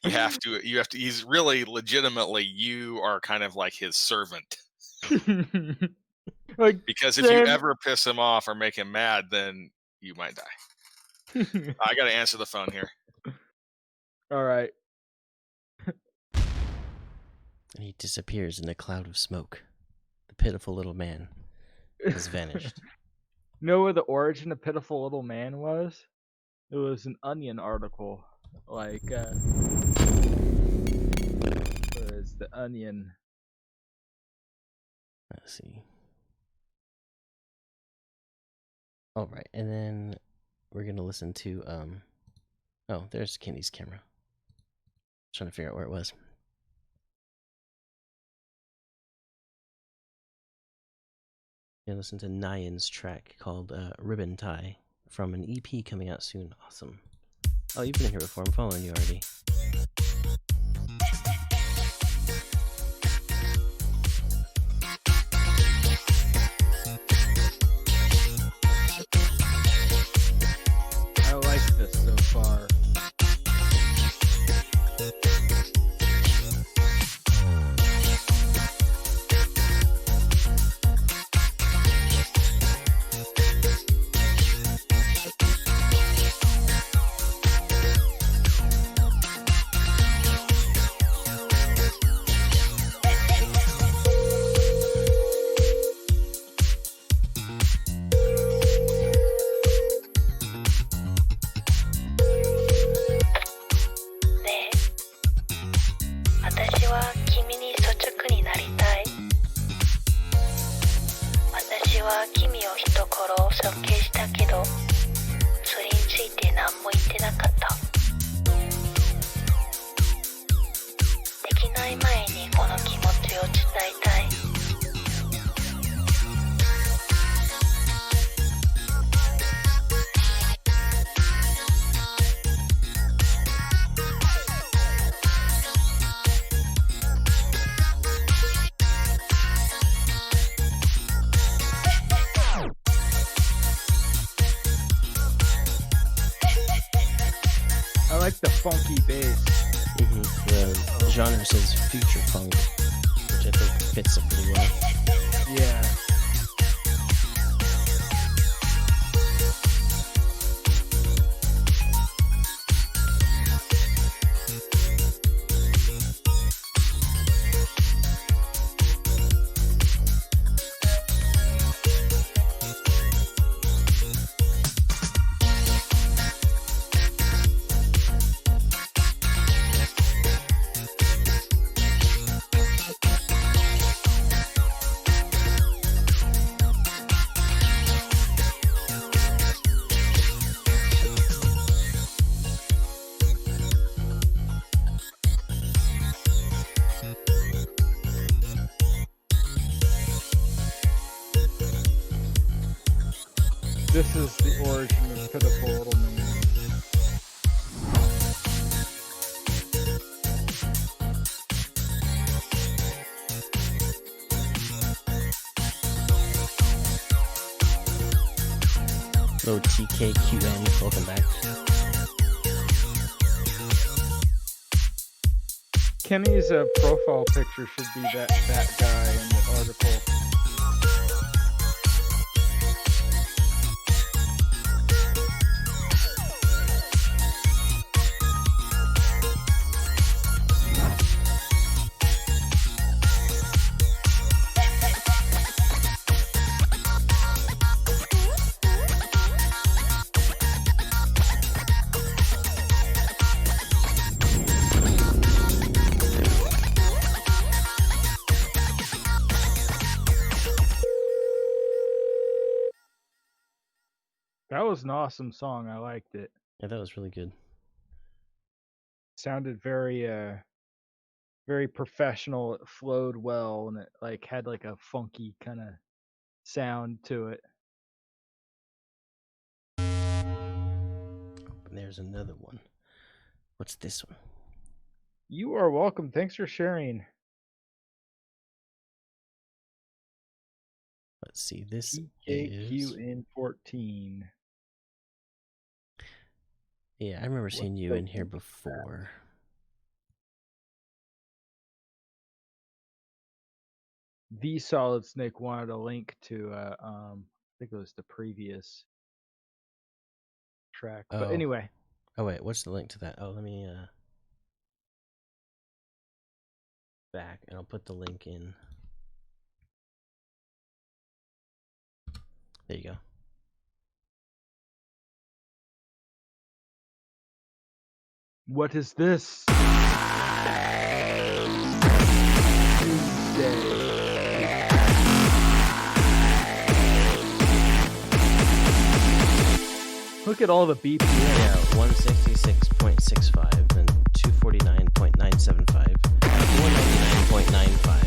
You have to. He's really legitimately. You are kind of like his servant. like Because if you ever piss him off or make him mad, then you might die. I got to answer the phone here. All right. And he disappears in a cloud of smoke. The pitiful little man has vanished. Know what the origin of Pitiful Little Man was? It was an Onion article. Like, where is the Onion? Let's see. All right, and then we're gonna listen to oh, there's Kenny's camera. Trying to figure out where it was. We're gonna listen to Nyan's track called Ribbon Tie from an EP coming out soon. Awesome. Oh, you've been in here before. I'm following you already. I like this so far. I like the funky bass. The genre says future funk, which I think fits it pretty well. Yeah. This is the origin of Pitiful Little Man. Hello TKQN, welcome back. Kenny's profile picture should be that guy in the article. was an awesome song. I liked it. Yeah, that was really good. Sounded very professional. It flowed well, and it like had like a funky kind of sound to it. And there's another one. What's this one? You are welcome. Thanks for sharing. Let's see. This is. TKQN14. Yeah, I remember seeing you the in here link to that? before. The Solid Snake wanted a link to I think it was the previous track. But Oh. anyway, Oh wait, what's the link to that? Oh, let me back, and I'll put the link in. There you go. what is this? Look at all the BPM. Yeah, 166.65, then 249.975, 499.95.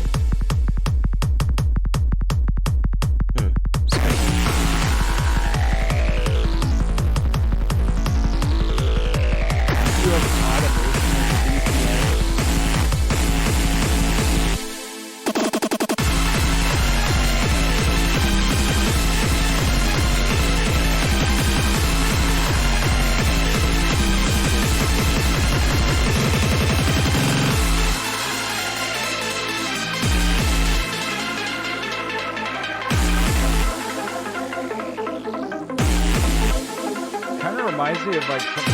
Kind of reminds me of like something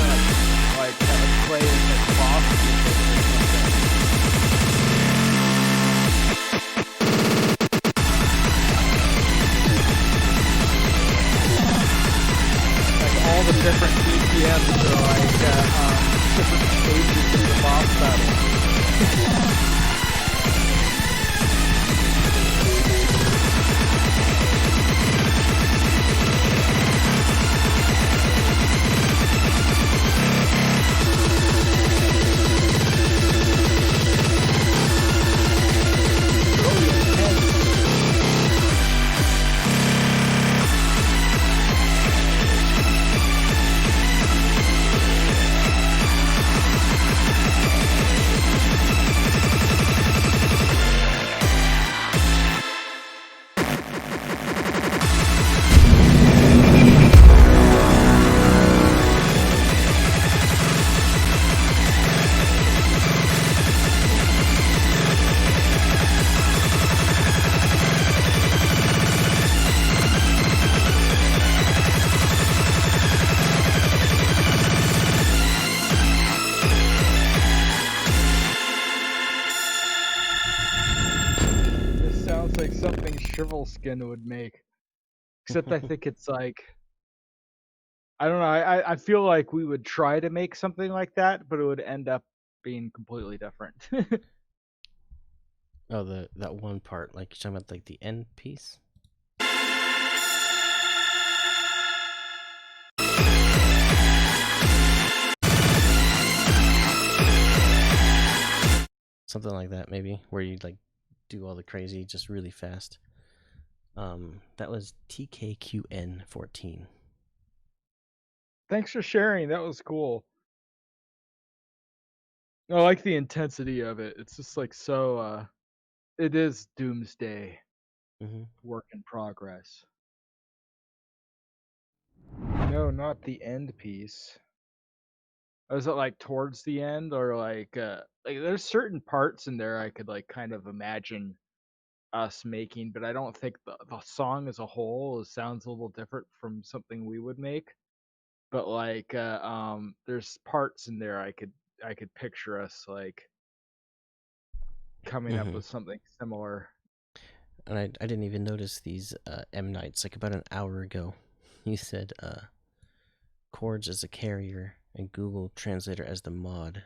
like that would play in like boss music or something. Like all the different BPMs are like different stages of the boss battle. This sounds like something Shrivelskin would make. Except I think it's like, I don't know, I feel like we would try to make something like that, but it would end up being completely different. Oh, that one part, like you're talking about, like the end piece. Something like that, maybe, where you like do all the crazy just really fast. That was TKQN14. Thanks for sharing. That was cool. I like the intensity of it. It's just like so. It is Doomsday. Work in progress. No, not the end piece. Was it like towards the end, or like there's certain parts in there I could like kind of imagine us making, but I don't think the song as a whole sounds a little different from something we would make. But like there's parts in there I could picture us like coming up with something similar. And I didn't even notice these M Nights like about an hour ago. You said chords as a carrier and Google Translator as the mod.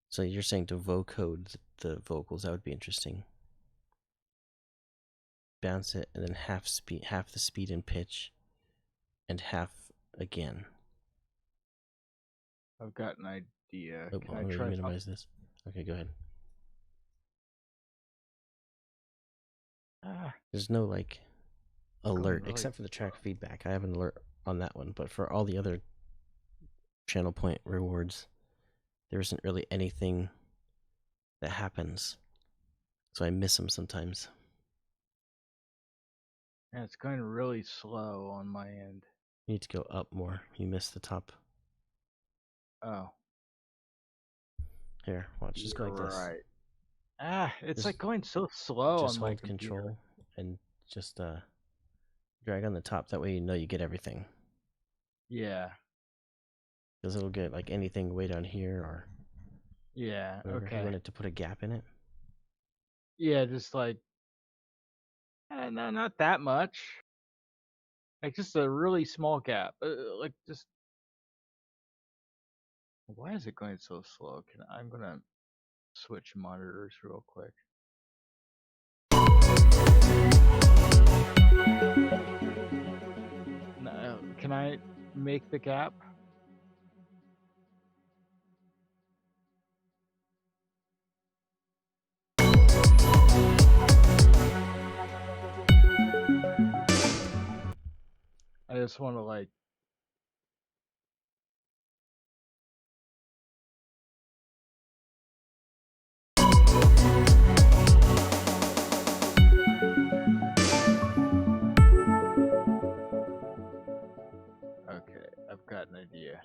So you're saying to vocode the vocals? That would be interesting. Bounce it and then half the speed and pitch, and half again. I've got an idea. Oh, Can let I me try minimize this. Okay, go ahead. There's no like alert really except for the track feedback. I have an alert on that one, but for all the other channel point rewards, there isn't really anything that happens. So I miss them sometimes. Yeah, it's going really slow on my end. You need to go up more. You missed the top. Oh. Here, watch. Just go like this. Right. It's Just- like going so slow Just on my hold computer. control and just drag on the top. That way you know you get everything. Yeah. Because it'll get like anything way down here or Yeah. whatever. Okay. You want it to put a gap in it. Yeah, just like no, not that much. Like just a really small gap. Like just. Why is it going so slow? I'm gonna switch monitors real quick. No, can I make the gap? I just want to like. Okay, I've got an idea.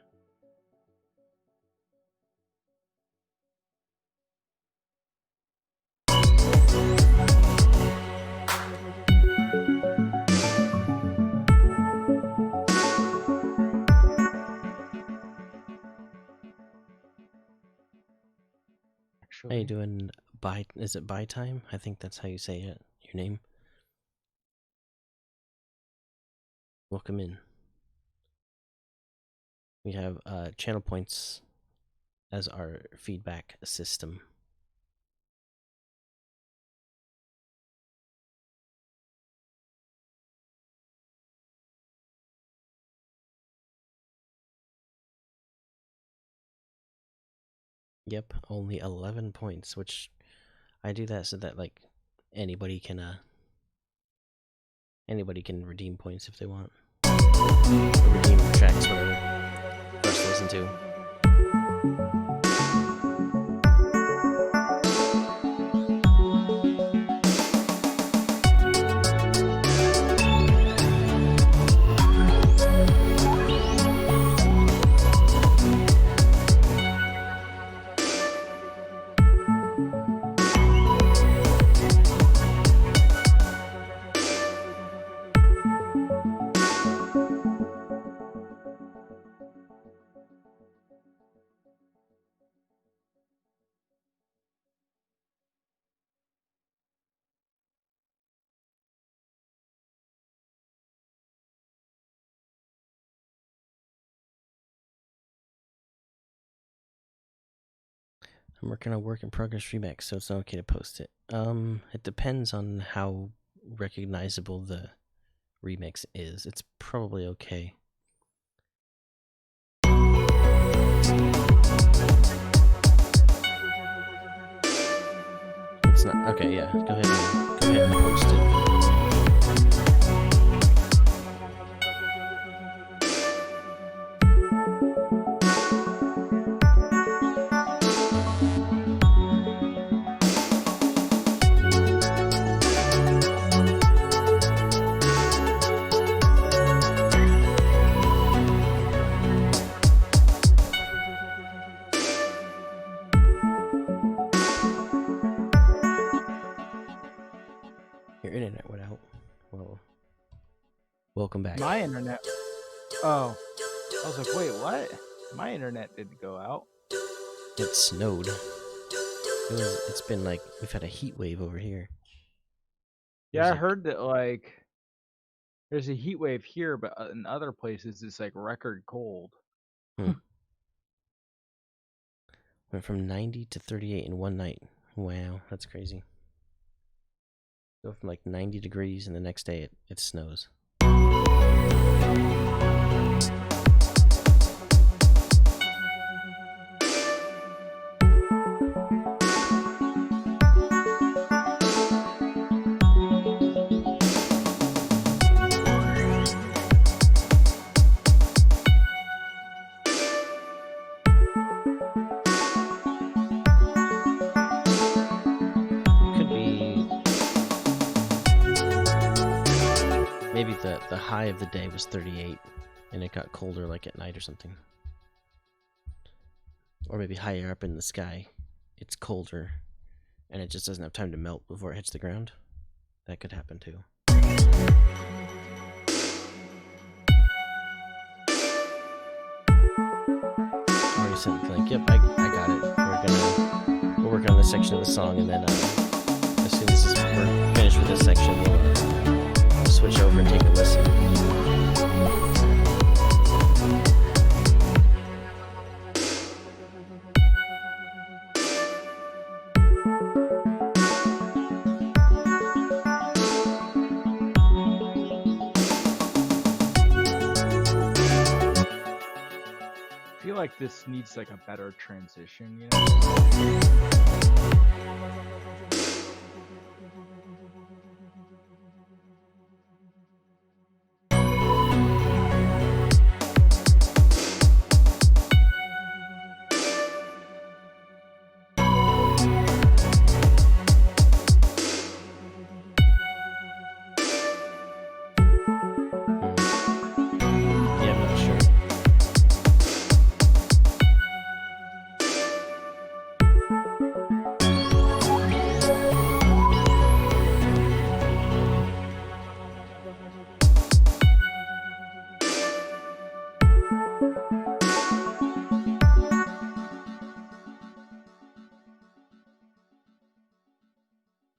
How you doing? Is it by time? I think that's how you say it. Your name. Welcome in. We have channel points as our feedback system. Yep, only 11 points, which I do that so that like anybody can redeem points if they want. Or redeem tracks, whatever. For us to listen to. I'm working on work in progress remix, so it's not okay to post it. It depends on how recognizable the remix is. It's probably okay. It's not okay. Yeah, go ahead and post it. Your internet went out. Well, welcome back. My internet. Oh, I was like, wait, what? My internet didn't go out. It snowed. It's been like we've had a heat wave over here. Yeah, I heard that like there's a heat wave here, but in other places it's like record cold. Went from 90 to 38 in one night. Wow, that's crazy. Go from like 90 degrees and the next day it snows. Maybe the high of the day was 38, and it got colder like at night or something. Or maybe higher up in the sky, it's colder, and it just doesn't have time to melt before it hits the ground. That could happen too. Already sent the link. Yep, I got it. We're working on this section of the song, and then as soon as we're finished with this section, we'll switch over and take a listen. I feel like this needs like a better transition, you know? Yeah, I'm not sure.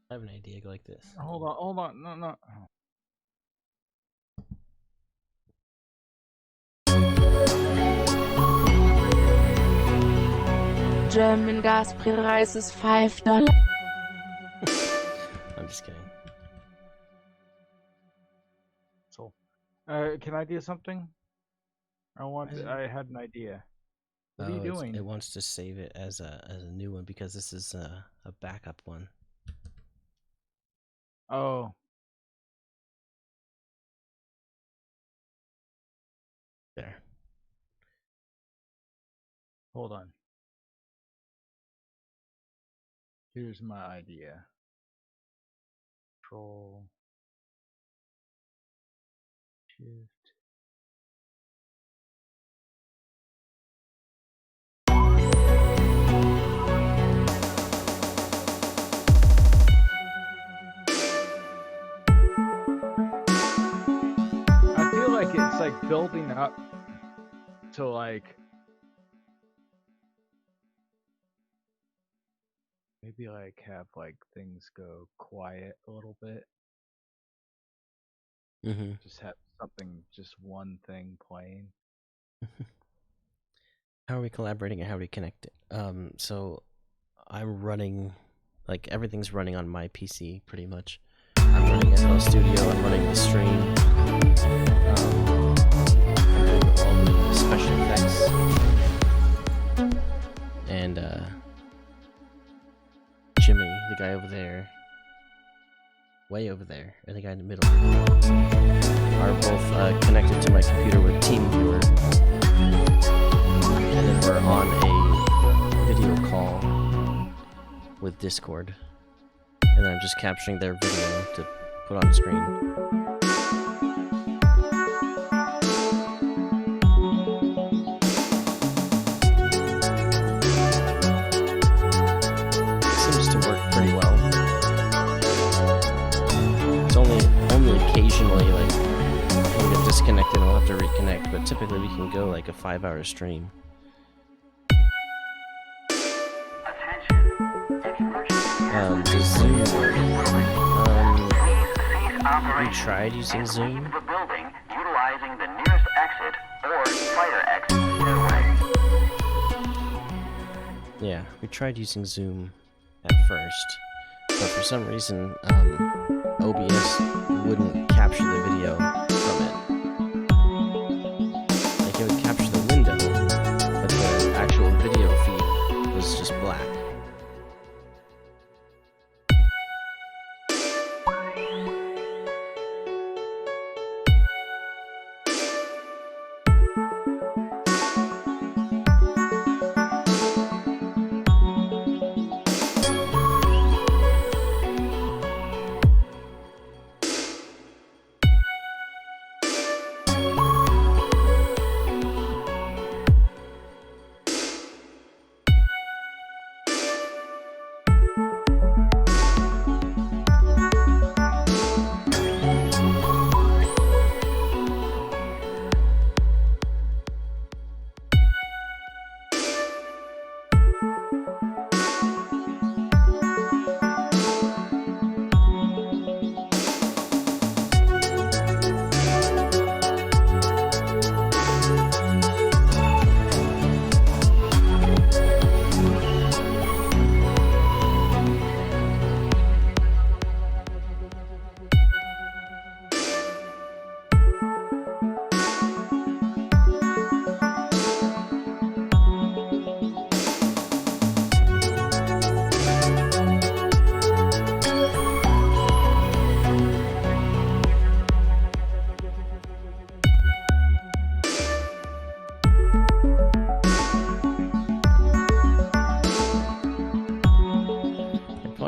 I have an idea like this. Hold on, no. German Gaspreis ist $5. I'm just kidding. So, can I do something? I had an idea. What are you doing? It wants to save it as a new one because this is a backup one. Oh. There. Hold on. Here's my idea. Control. Shift. I feel like it's like building up to like maybe like have like things go quiet a little bit. Mm-hmm. Just have something, just one thing playing. How are we collaborating and how do we connect it? So I'm running, like everything's running on my PC pretty much. I'm running FL Studio, I'm running the stream. I'm doing all the special effects. And Jimmy, the guy over there, way over there, and the guy in the middle, are both connected to my computer with TeamViewer. And then we're on a video call with Discord. And then I'm just capturing their video to put on screen. Seems to work pretty well. It's only occasionally like we'll get disconnected and we'll have to reconnect, but typically we can go like a 5-hour stream. Does Zoom work? We tried using Zoom. The building utilizing the nearest exit or fire exit either way. Yeah, we tried using Zoom at first, but for some reason, OBS wouldn't capture the video from it. Like, it would capture the window, but the actual video feed was just black.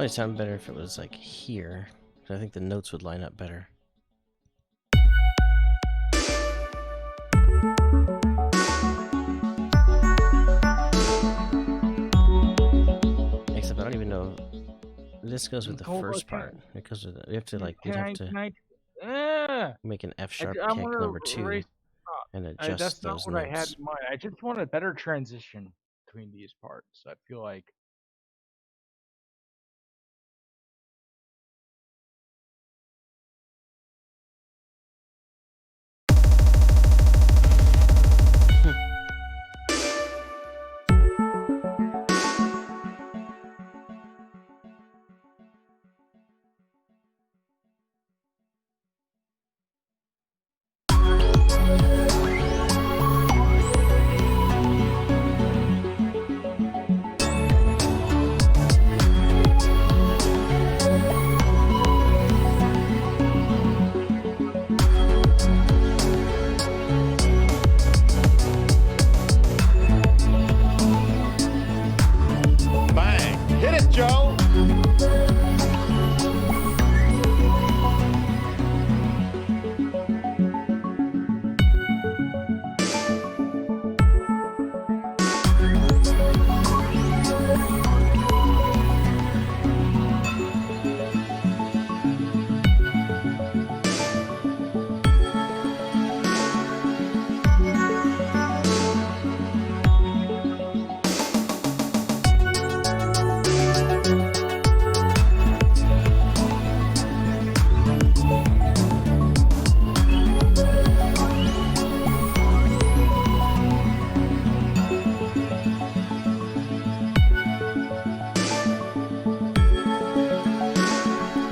probably sound better if it was like here. 'Cause I think the notes would line up better. Except I don't even know. This goes with the first part. It goes with we have to like we'd have to make an F sharp kick number 2 and adjust that's those not what notes. I had in mind. I just want a better transition between these parts. I feel like Bang! Hit it, Joe!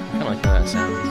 I like how that sounds.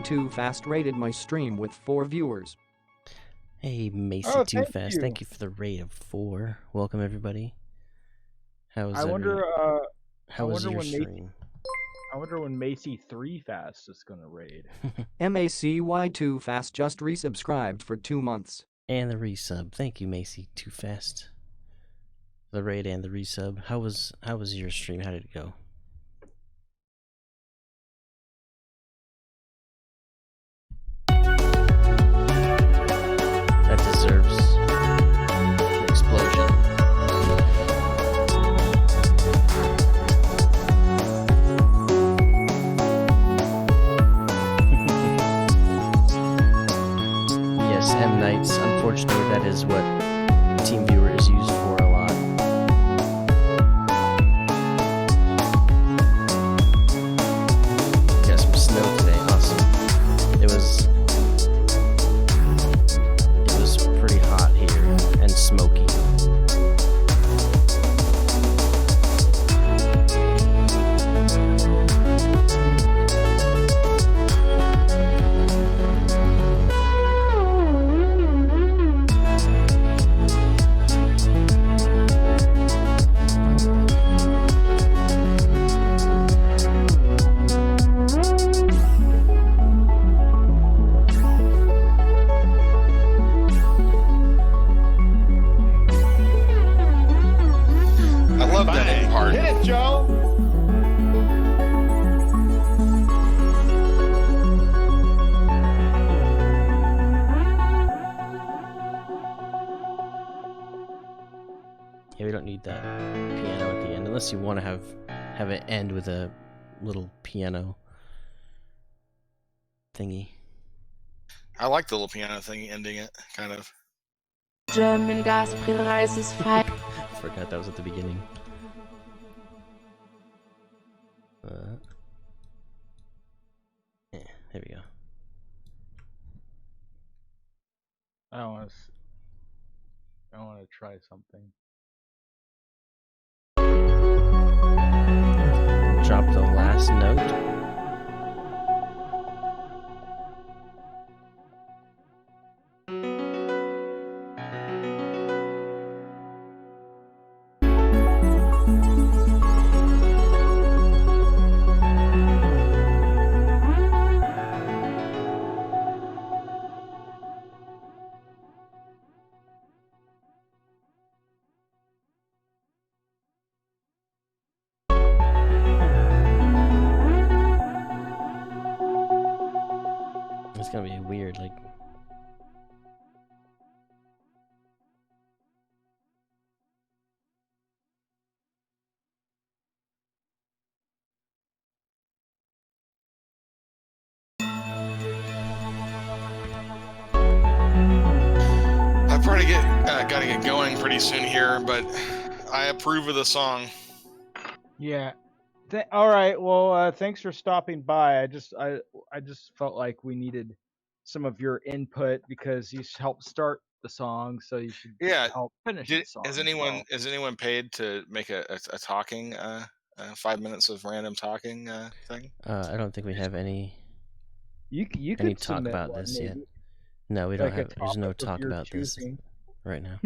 Too Fast rated my stream with 4 viewers. Hey, Macy Oh, Too thank Fast. you. Thank you for the rate of 4. Welcome everybody. How was I wonder. how was your when stream? I wonder when Macy 3 Fast is gonna raid. MACY Too Fast just resubscribed for 2 months. And the resub. Thank you, Macy Too Fast. The raid and the resub. How was your stream? How did it go? That deserves an explosion. Yes, M Nights. Unfortunately, that is what TeamViewer is used for a lot. Got some snow today. Awesome. It was pretty hot here and smoky. I love that end part. Hit it, Joe! Yeah, we don't need that piano at the end unless you want to have it end with a little piano thingy. I like the little piano thing ending it, kind of. German Gaspreis ist frei. Forgot that was at the beginning. Yeah, there we go. I want to try something. Drop the last note. It's gonna be weird, like. I probably gotta get going pretty soon here, but I approve of the song. Yeah. All right. Well, thanks for stopping by. I just felt like we needed some of your input because you helped start the song, so you should help finish the song. Is anyone paid to make a talking 5 minutes of random talking thing? I don't think we have any. You any could talk submit about one, this yet. maybe. No, we don't Like a have. There's no topic of talk your about this choosing. right now.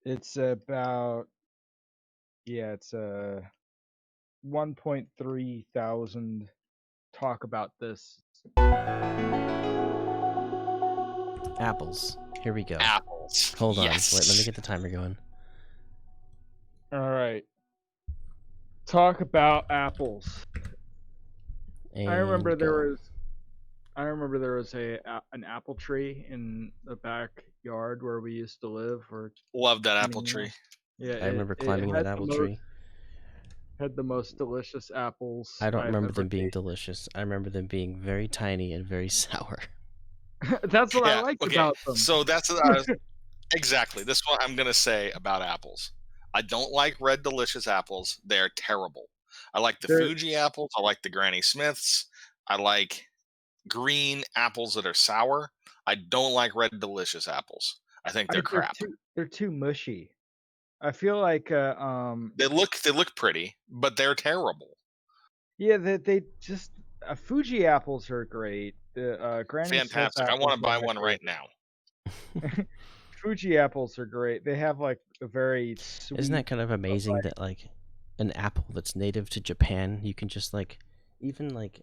It's about it's 1.3 thousand talk about this. Apples. Here we go. Apples. Hold on. Yes. Wait, let me get the timer going. All right. Talk about apples. And I remember there go. was an apple tree in the backyard where we used to live. Love that apple tree. Yeah, I remember climbing that apple tree. Had the most delicious apples. I don't I've remember ever them being tasted. delicious. I remember them being very tiny and very sour. That's what I liked about them. So that's exactly. This is what I'm gonna say about apples. I don't like red delicious apples. They're terrible. I like the Fuji apples. I like the Granny Smiths. I like green apples that are sour. I don't like red delicious apples. I think they're crap. They're too mushy. I feel like They look pretty, but they're terrible. Yeah, they just Fuji apples are great. The Granny Smith Fantastic. I want to apples buy are one great. right now. Fuji apples are great. They have like a very sweet. Isn't that kind of amazing that like an apple that's native to Japan, you can just like even like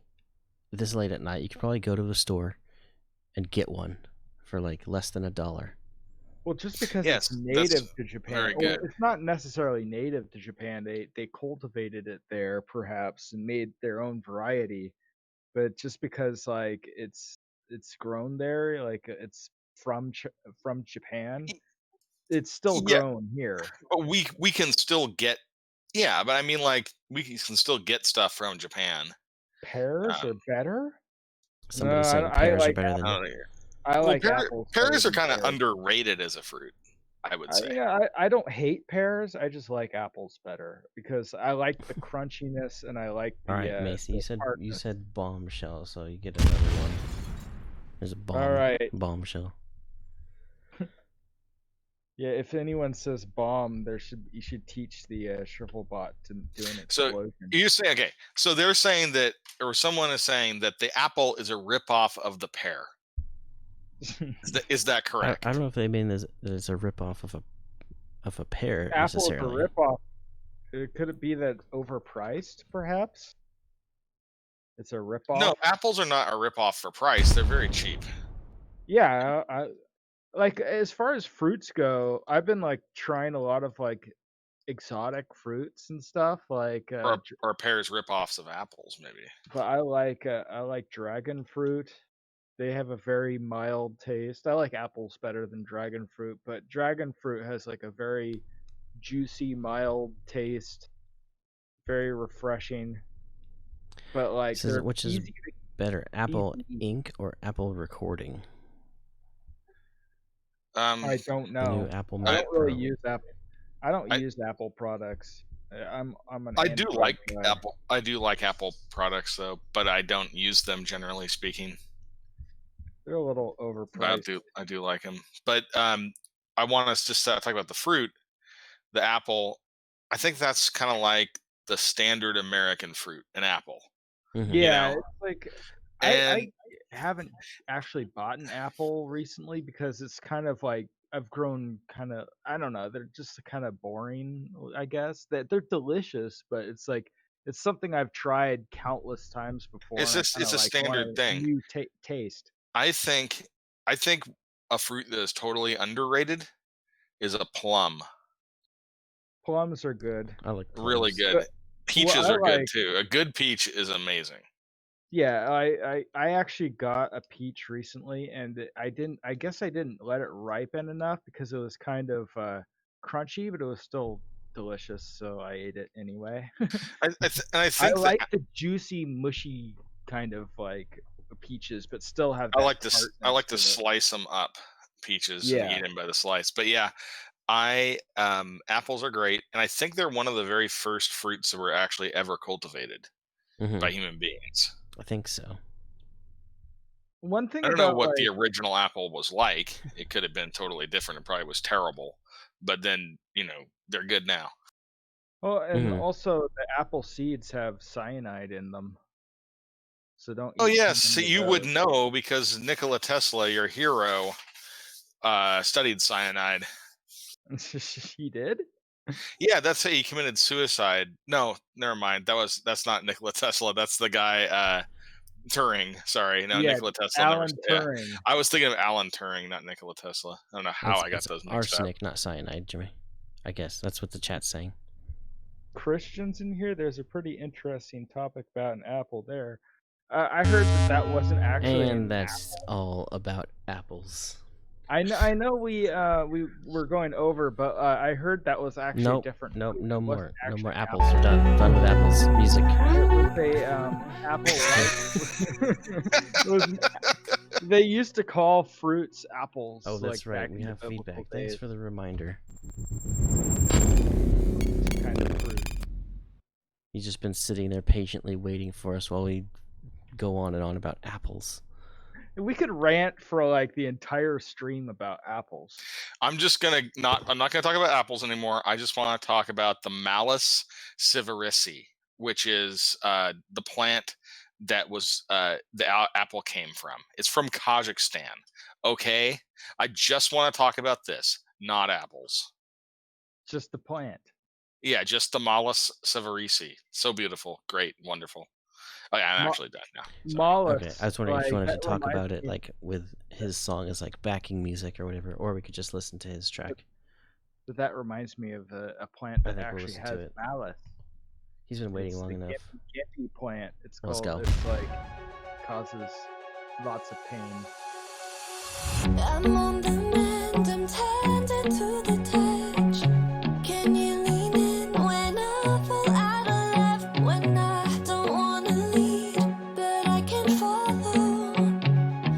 this late at night, you could probably go to a store and get one for like less than $1. Well, just because Yes, it's that's native to Japan, very well, good. it's not necessarily native to Japan. They cultivated it there, perhaps, and made their own variety. But just because like it's grown there, like it's from Japan, it's still Yeah. grown here. But we can still get but I mean like we can still get stuff from Japan. Pears are better. Somebody's saying pears are better than. I like apples. Pears better are than kind of pears. underrated as a fruit, I would say. I don't hate pears. I just like apples better because I like the crunchiness and I like the. All right, Macy, the you tartness. said bombshell, so you get another one. There's a bombshell. Yeah, if anyone says bomb, you should teach the Shrivelbot to do an So explosion. you say okay. So they're saying that, or someone is saying that the apple is a ripoff of the pear. Is that correct? I don't know if they mean that it's a ripoff of a pear Apple is a necessarily. ripoff. Could it be that overpriced, perhaps? It's a ripoff. No, apples are not a ripoff for price. They're very cheap. Yeah, like as far as fruits go, I've been like trying a lot of like exotic fruits and stuff, like Or pears ripoffs of apples, maybe. but I like dragon fruit. They have a very mild taste. I like apples better than dragon fruit, but dragon fruit has like a very juicy, mild taste, very refreshing. But like, Which is better, Apple Inc. or Apple Recording? I don't The know. new Apple I Mac don't really Pro. use Apple. I don't use Apple products. I'm an I do Android like guy. Apple. I do like Apple products though, but I don't use them generally speaking. They're a little But overpriced. I do like them. But I want us to talk about the fruit, the apple. I think that's kind of like the standard American fruit, an apple. Mhm. Yeah, You know? it's like And I haven't actually bought an apple recently because it's kind of like I've grown kind of, I don't know, they're just kind of boring, I guess. That they're delicious, but it's like it's something I've tried countless times before, it's and I just kind it's of a like want standard a thing. new taste. I think a fruit that is totally underrated is a plum. Plums are good. I like Really plums. good. But Peaches what I are good like, too. A good peach is amazing. yeah, I actually got a peach recently, and I guess I didn't let it ripen enough because it was kind of crunchy, but it was still delicious, so I ate it anyway. I I think that like the juicy, mushy kind of like peaches, but still have I that like to tartness I like to it. slice them up, peaches, and Yeah. eat them by the slice. But yeah, apples are great, and I think they're one of the very first fruits that were actually ever cultivated Mhm. by human beings. I think so. One thing I don't know about what the like original apple was like. It could have been totally different. It probably was terrible, but then they're good now. well, and Mhm. also the apple seeds have cyanide in them, so don't Oh eat too yes, so many of you would those. know because Nikola Tesla, your hero, studied cyanide. He did? Yeah, that's how he committed suicide. No, never mind. That's not Nikola Tesla. That's the guy Turing. Sorry, no, Yeah, Nikola Tesla never. Alan Yeah, Turing. I was thinking of Alan Turing, not Nikola Tesla. I don't know how I got It's those mixed up. arsenic, not cyanide, Jimmy. I guess that's what the chat's saying. Christians in here, there's a pretty interesting topic about an apple there. I heard that wasn't actually And an that's all about apples. I know we were going over, but I heard that was actually a Nope, different nope, fruit. no It more. wasn't No more actually apples. Are done. Done with apples. Music. It was a apple. They used to call fruits apples. Oh, that's like, right. back We in the have biblical feedback. Thanks days. for the reminder. Kind of fruit. You've just been sitting there patiently waiting for us while we go on and on about apples. We could rant for like the entire stream about apples. I'm not gonna talk about apples anymore. I just want to talk about the Malus sieversii, which is the plant that was the apple came from. It's from Kazakhstan. Okay, I just want to talk about this, not apples. Just the plant. Yeah, just the Malus sieversii. So beautiful, great, wonderful. Okay, I'm actually done now. Mollusk. Okay, I was wondering if you wanted to that talk reminds about it me- like with his song as like backing music or whatever, or we could just listen to his track. But that reminds me of a plant I that think we'll actually listen to has it. malice. He's been waiting It's long the enough. Gimpy plant. It's Let's called. go. It's like causes lots of pain. I'm on the mend, I'm tending to the touch. Can you lean in when I fall out of left? When I don't wanna lead, but I can follow.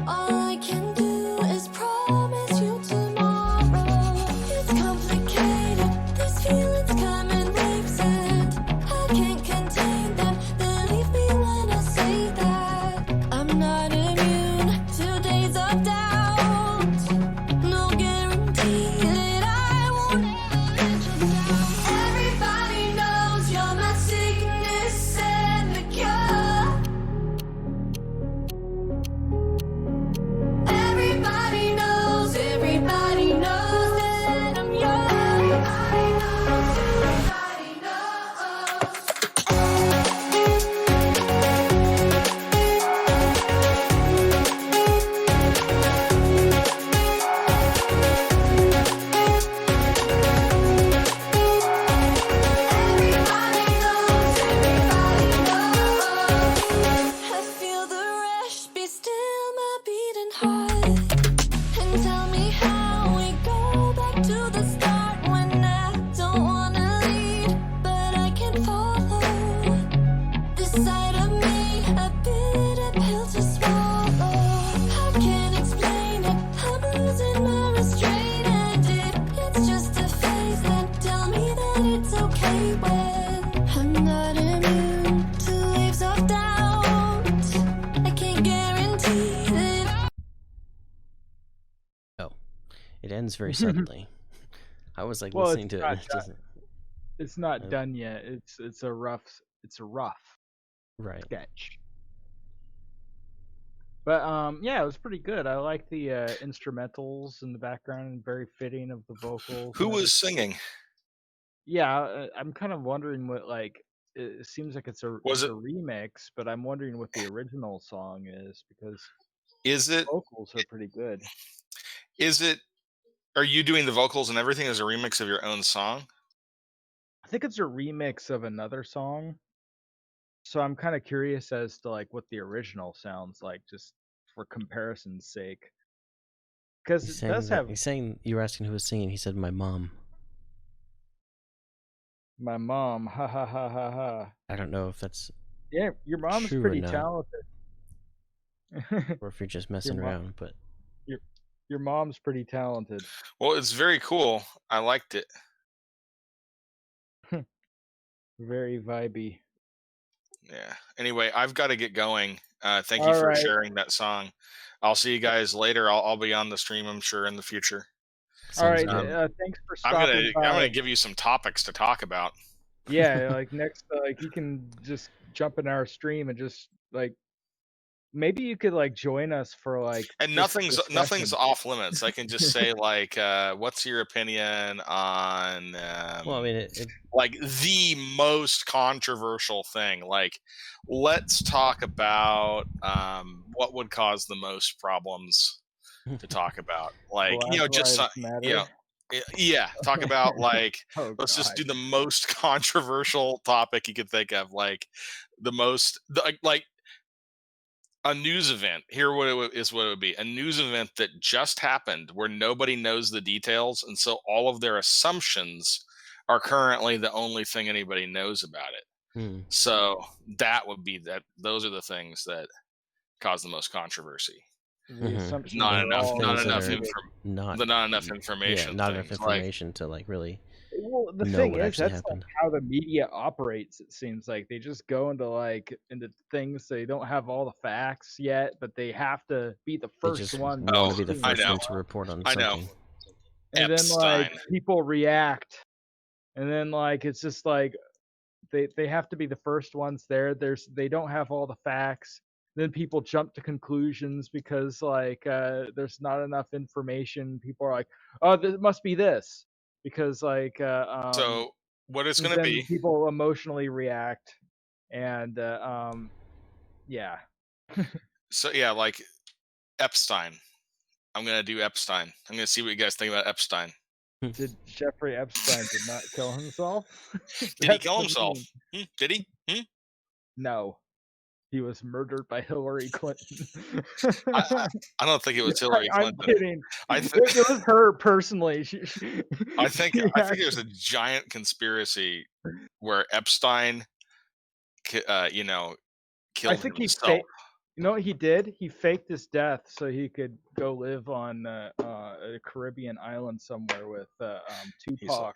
All I can do is promise you tomorrow. It's complicated, these feelings come in waves and I can't contain them. Believe me when I say that I'm not immune to days of doubt. ends very suddenly. I was like Well, listening it's to it. not And it done. doesn't. It's not done yet. It's a rough Right. sketch. But yeah, it was pretty good. I like the instrumentals in the background, very fitting of the vocals. Who and was everything. singing? Yeah, I'm kind of wondering what like it seems like it's a Was it's it? a remix, but I'm wondering what the original song is because Is the it? vocals are pretty good. Is it? Are you doing the vocals and everything as a remix of your own song? I think it's a remix of another song. So I'm kind of curious as to like what the original sounds like, just for comparison's sake. Because He's it does saying, have he's saying you were asking who was singing. He said my mom. my mom, ha ha ha ha ha. I don't know if that's Yeah, your mom's true or pretty not, talented. or if you're just Your messing mom, around. But your mom's pretty talented. Well, it's very cool. I liked it. Very vibey. Yeah. Anyway, I've got to get going. Thank you All for right. sharing that song. I'll see you guys later. I'll be on the stream, I'm sure, in the future. All right. good. Thanks for I'm stopping gonna by. give you some topics to talk about. Yeah, like next, like you can just jump in our stream and just like maybe you could like join us for like And just nothing's discussion. off limits. I can just say like, what's your opinion on well, I mean, it like the most controversial thing? Like, let's talk about what would cause the most problems to talk about. Like, Black just Lives Matter. yeah, talk about like Oh let's just God. do the most controversial topic you could think of, like the most like a news event. Here what it would be: a news event that just happened where nobody knows the details, and so all of their assumptions are currently the only thing anybody knows about it. So that would be that. Those are the things that cause the most controversy. The assumptions Not are enough, all not enough, related. not enough information. Yeah, not enough things, like- information to like really Well, the know thing what is, actually that's happened. like how the media operates. It seems like they just go into things they don't have all the facts yet, but they have to be the They first just one. want to be the I first know. one to report on I know. something. And then like Epstein. people react, and then like it's just like they have to be the first ones there. They don't have all the facts. Then people jump to conclusions because like there's not enough information. People are like, oh, this must be this because like So what it's going to then be? people emotionally react, and yeah. So yeah, like Epstein. I'm going to do Epstein. I'm going to see what you guys think about Epstein. Did Jeffrey Epstein did not kill himself? Did he That's kill the himself? meme. Did he? No, he was murdered by Hillary Clinton. I don't think it was Hillary I'm Clinton. kidding. I It think was her personally. I think she there's a giant conspiracy where Epstein, killed I think he himself. faked. You know what he did? He faked his death so he could go live on a Caribbean island somewhere with Tupac.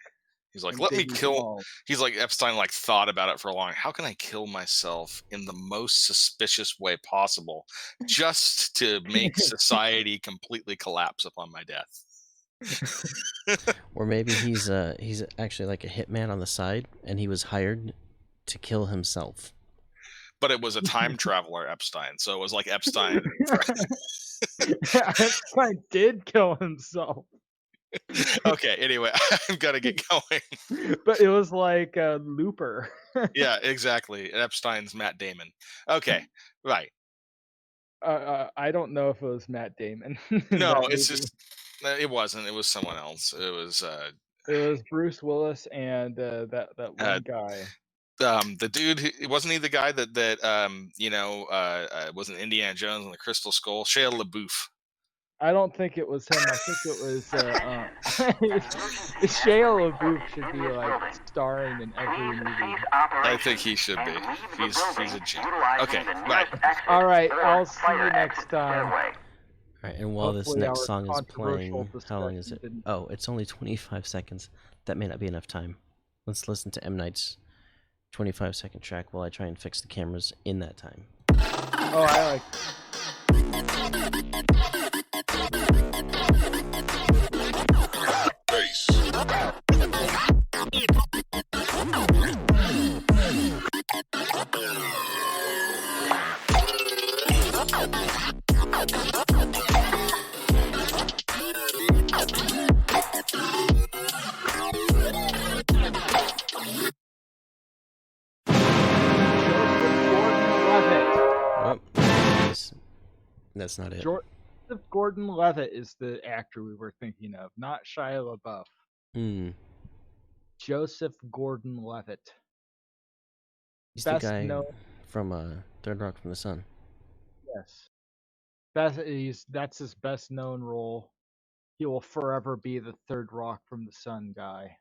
He's like, and let me Biggie kill. Smalls. He's like, Epstein like thought about it for a long. How can I kill myself in the most suspicious way possible, just to make society completely collapse upon my death? Or maybe he's actually like a hitman on the side, and he was hired to kill himself. But it was a time traveler, Epstein. So it was like Epstein. Epstein did kill himself. Okay. Anyway, I've got to get going. But it was like Looper. Yeah, exactly. Epstein's Matt Damon. Okay. Right. I don't know if it was Matt Damon. No, That it's movie. just. It wasn't. It was someone else. It was. It was Bruce Willis and that one guy. The dude, wasn't he the guy that was in Indiana Jones and the Crystal Skull? Shia LaBeouf. I don't think it was him. I think it was Shia LaBeouf should be like starring in every movie. I think he should be. He's a G. Okay, right. All right, I'll see you next time. All right, and while this Hopefully next our song is controversial playing, how long is it? discussion didn't- Oh, it's only 25 seconds. That may not be enough time. Let's listen to M. Night's 25-second track while I try and fix the cameras in that time. Oh, I like. That's not it. Joseph Gordon-Levitt is the actor we were thinking of, not Shia LaBeouf. Hmm. Joseph Gordon-Levitt. He's Best the guy known- from Third Rock from the Sun. Yes. That's his best known role. He will forever be the Third Rock from the Sun guy.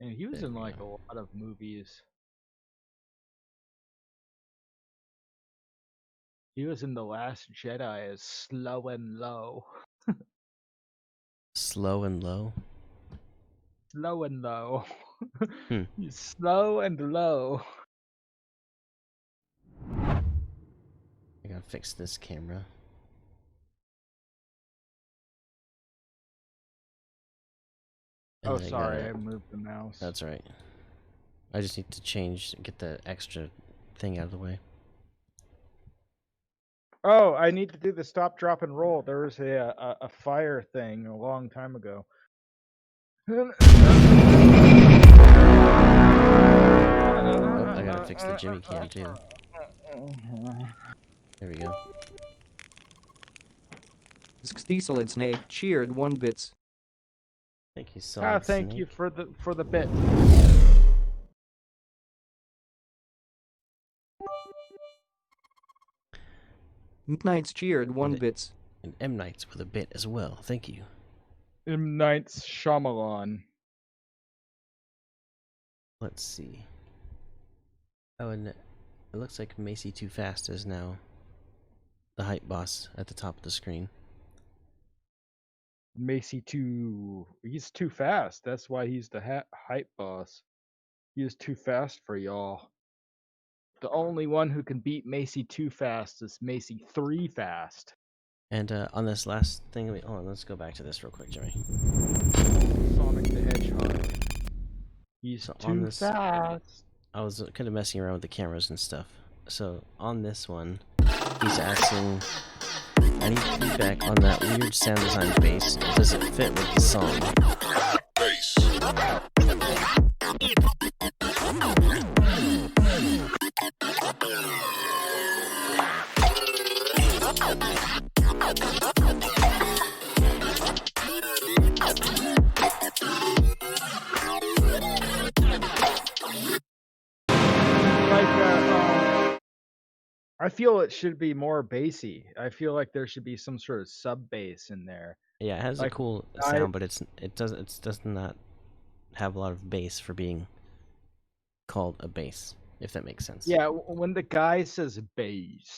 And he was There in we like go. a lot of movies. He was in The Last Jedi as Slow and Low. Slow and Low. Slow and Low. Hmm. He's slow and low. I gotta fix this camera. And Oh, then sorry, I gotta- moved the mouse. That's right. I just need to get the extra thing out of the way. Oh, I need to do the stop, drop, and roll. There was a fire thing a long time ago. Oh, I gotta fix the Jimmy Cam too. There we go. Diesel and Snake cheered 1 bits. Thank you so Ah, much. thank you for the bit. Knights cheered 1 bits. And M Nights with a bit as well. Thank you. M. Night's Shyamalan. Let's see. Oh, and it looks like Macy Too Fast is now the hype boss at the top of the screen. He's too fast. That's why he's the hype boss. He is too fast for y'all. The only one who can beat Macy Too Fast is Macy 3 Fast. And on this last thing, hold on, let's go back to this real quick, Jimmy. Sonic the Hedgehog. He's So on too this- fast. I was kind of messing around with the cameras and stuff. So on this one, he's asking, I need feedback on that weird sound design bass. Does it fit with the song? I feel it should be more bassy. I feel like there should be some sort of sub bass in there. Yeah, it has Like, a cool sound, but it does not have a lot of bass for being called a bass, if that makes sense. Yeah, when the guy says bass,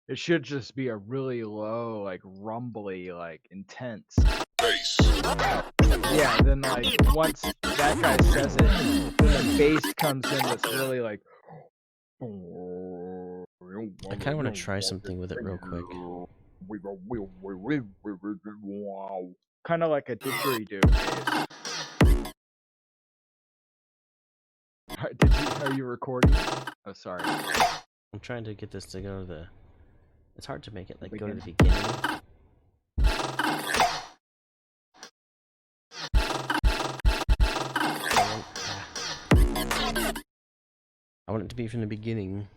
it should just be a really low, like rumbly, like intense bass. Yeah, then like once that guy says it, then the bass comes in that's really like. I kind of want to try something with it real quick. Kind of like a didgeridoo. Are you recording? Oh, sorry. I'm trying to get this to go to the... It's hard to make it like go to the beginning. I want it to be from the beginning,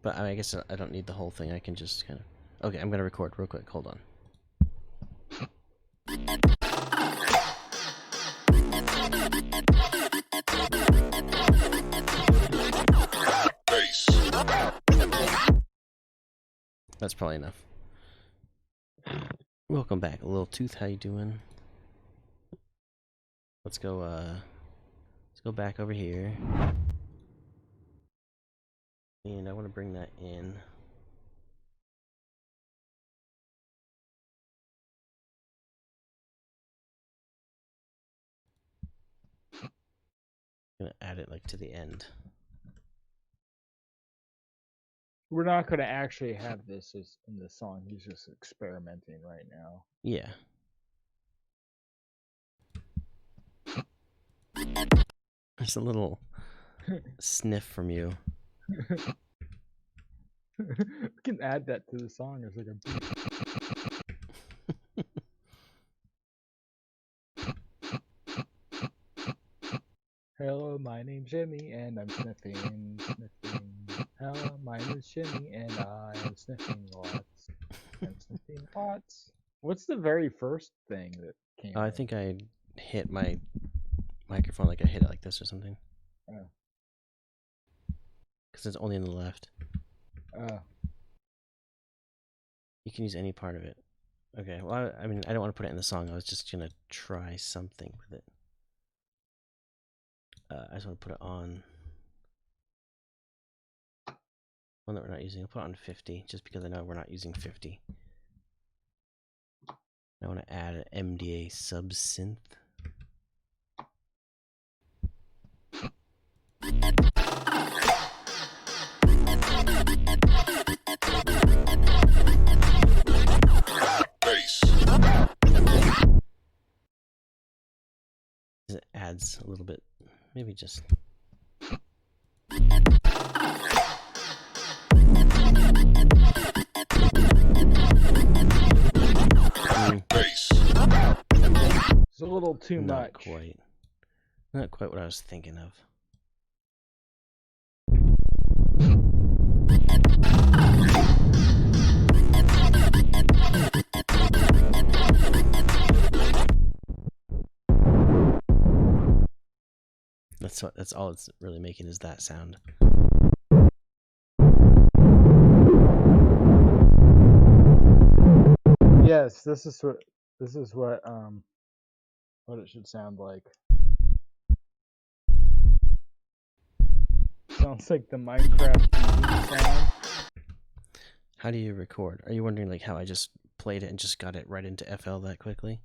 but I guess I don't need the whole thing. I can just kind of... Okay, I'm going to record real quick. Hold on. That's probably enough. Welcome back, Little Tooth. How you doing? Let's go back over here. And I want to bring that in. I'm gonna add it like to the end. We're not going to actually have this as in the song. He's just experimenting right now. Yeah. There's a little sniff from you. We can add that to the song as like a. Hello, my name's Jimmy, and I'm sniffing. Mine is shimmy, and I am sniffing lots. I'm sniffing lots. What's the very first thing that came? I think I hit my microphone like I hit it like this or something. Oh. Because it's only on the left. Oh. You can use any part of it. Okay, well, I mean, I don't want to put it in the song. I was just going to try something with it. I just want to put it on one that we're not using. I'll put it on 50, just because I know we're not using 50. I want to add an MDA sub-synth. It adds a little bit, maybe just. It's a little too much. Not quite what I was thinking of. That's all it's really making is that sound. Yes, this is what it should sound like. Sounds like the Minecraft sound. How do you record? Are you wondering like how I just played it and just got it right into FL that quickly?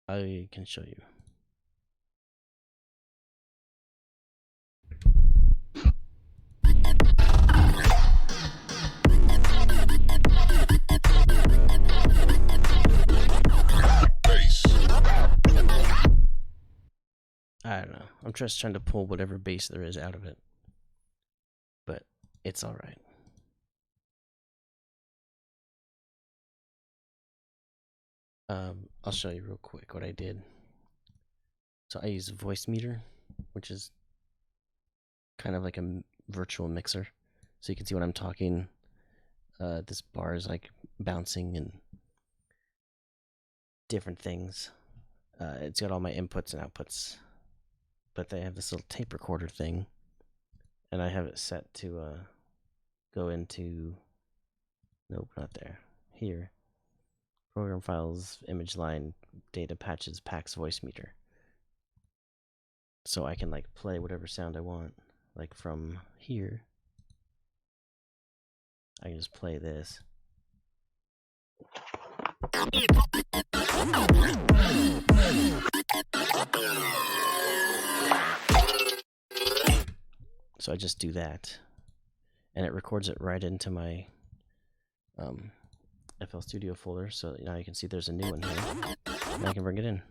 I can show you. I don't know. I'm just trying to pull whatever bass there is out of it. But it's alright. I'll show you real quick what I did. So I use Voicemeeter, which is kind of like a virtual mixer. So you can see when I'm talking, this bar is like bouncing and different things. It's got all my inputs and outputs. But they have this little tape recorder thing, and I have it set to go into, nope, not there, here, program files, image line, data patches, packs, Voicemeeter. So I can like play whatever sound I want, like from here. I can just play this. So I just do that, and it records it right into my FL Studio folder. So now you can see there's a new one here, and I can bring it in.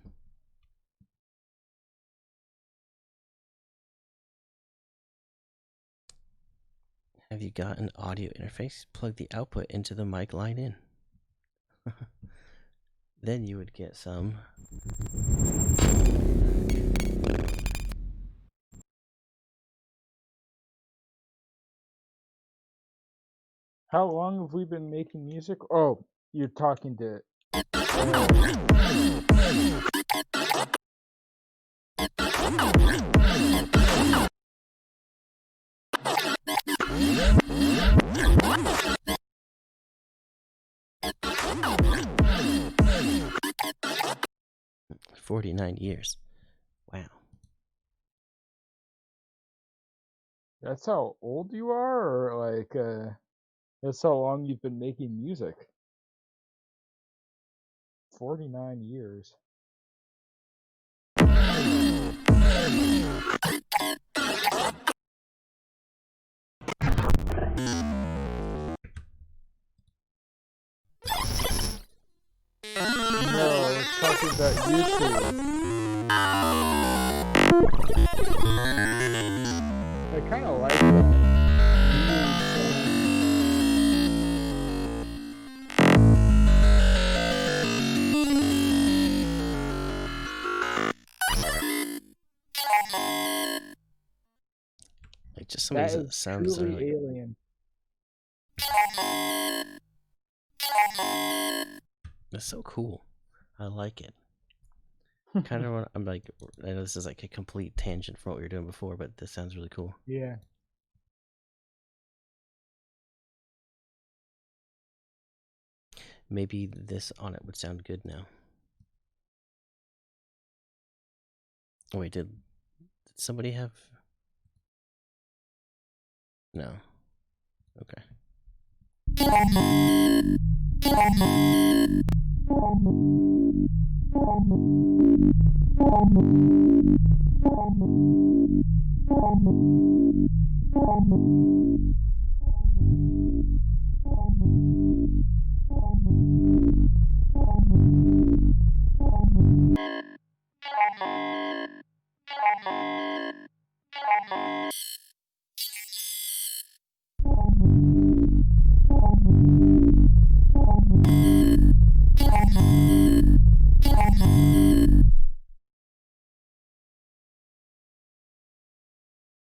Have you got an audio interface? Plug the output into the mic line in. Then you would get some. How long have we been making music? Oh, you're talking to. 49 years. Wow. That's how old you are, or like, that's how long you've been making music? 49 years. No, it's talking about YouTube. I kind of like that. Just some of That these is sounds are truly like, alien. it's so cool. I like it. Kind of, I'm like, I know this is like a complete tangent from what we were doing before, but this sounds really cool. Yeah. Maybe this on it would sound good now. Oh wait, did somebody have? No. Okay.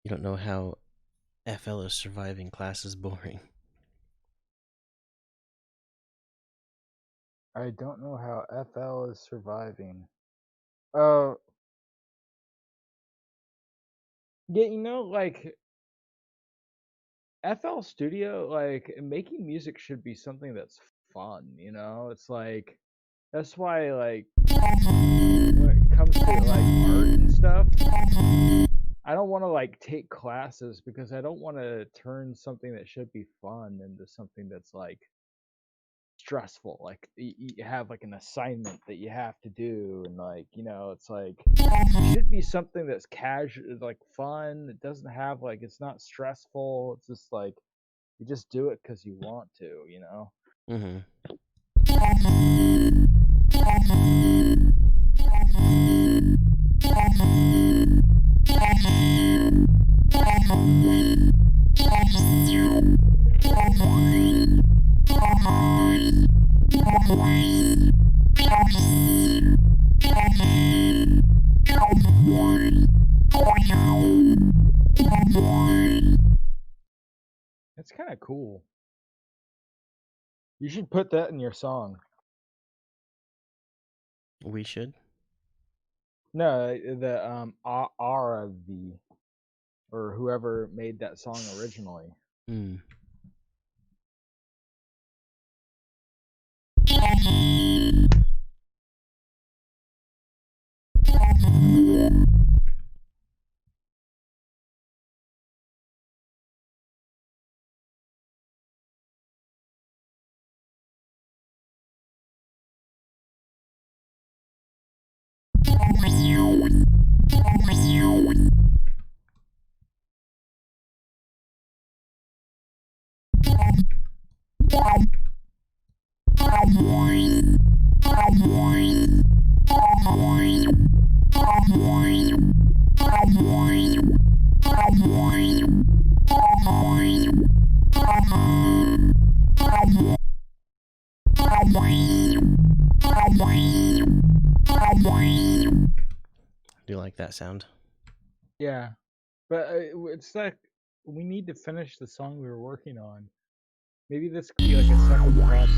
You don't know how FL is surviving class is boring. I don't know how FL is surviving. Yeah, you know, like FL Studio, like making music should be something that's fun, you know? It's like that's why like when it comes to like art and stuff, I don't want to like take classes because I don't want to turn something that should be fun into something that's like stressful. Like you have like an assignment that you have to do, and like, you know, it's like it should be something that's casual, like fun. It doesn't have like, it's not stressful. It's just like you just do it because you want to, you know. Mm-hmm. That's kind of cool. You should put that in your song. We should. No, the RV or whoever made that song originally. Hmm. Do you like that sound? Yeah, but it's like we need to finish the song we were working on. Maybe this could be like a second project.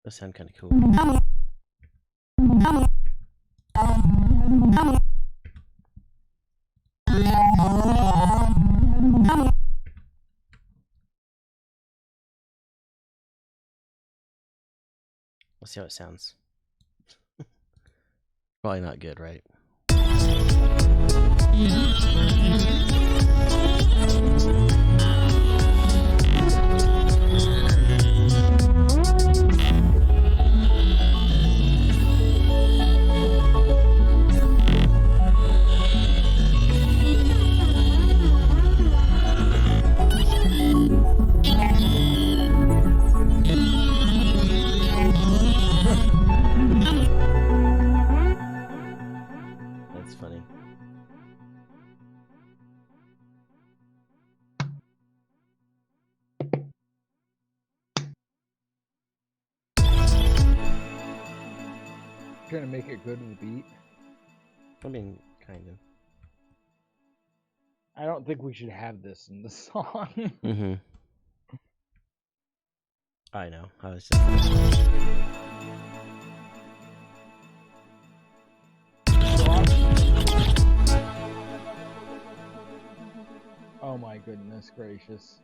That sound kind of cool. Let's see how it sounds. Probably not good, right? Trying to make it good with the beat. I mean, kind of. I don't think we should have this in the song. Mm-hmm. I know. I was just. Oh my goodness gracious.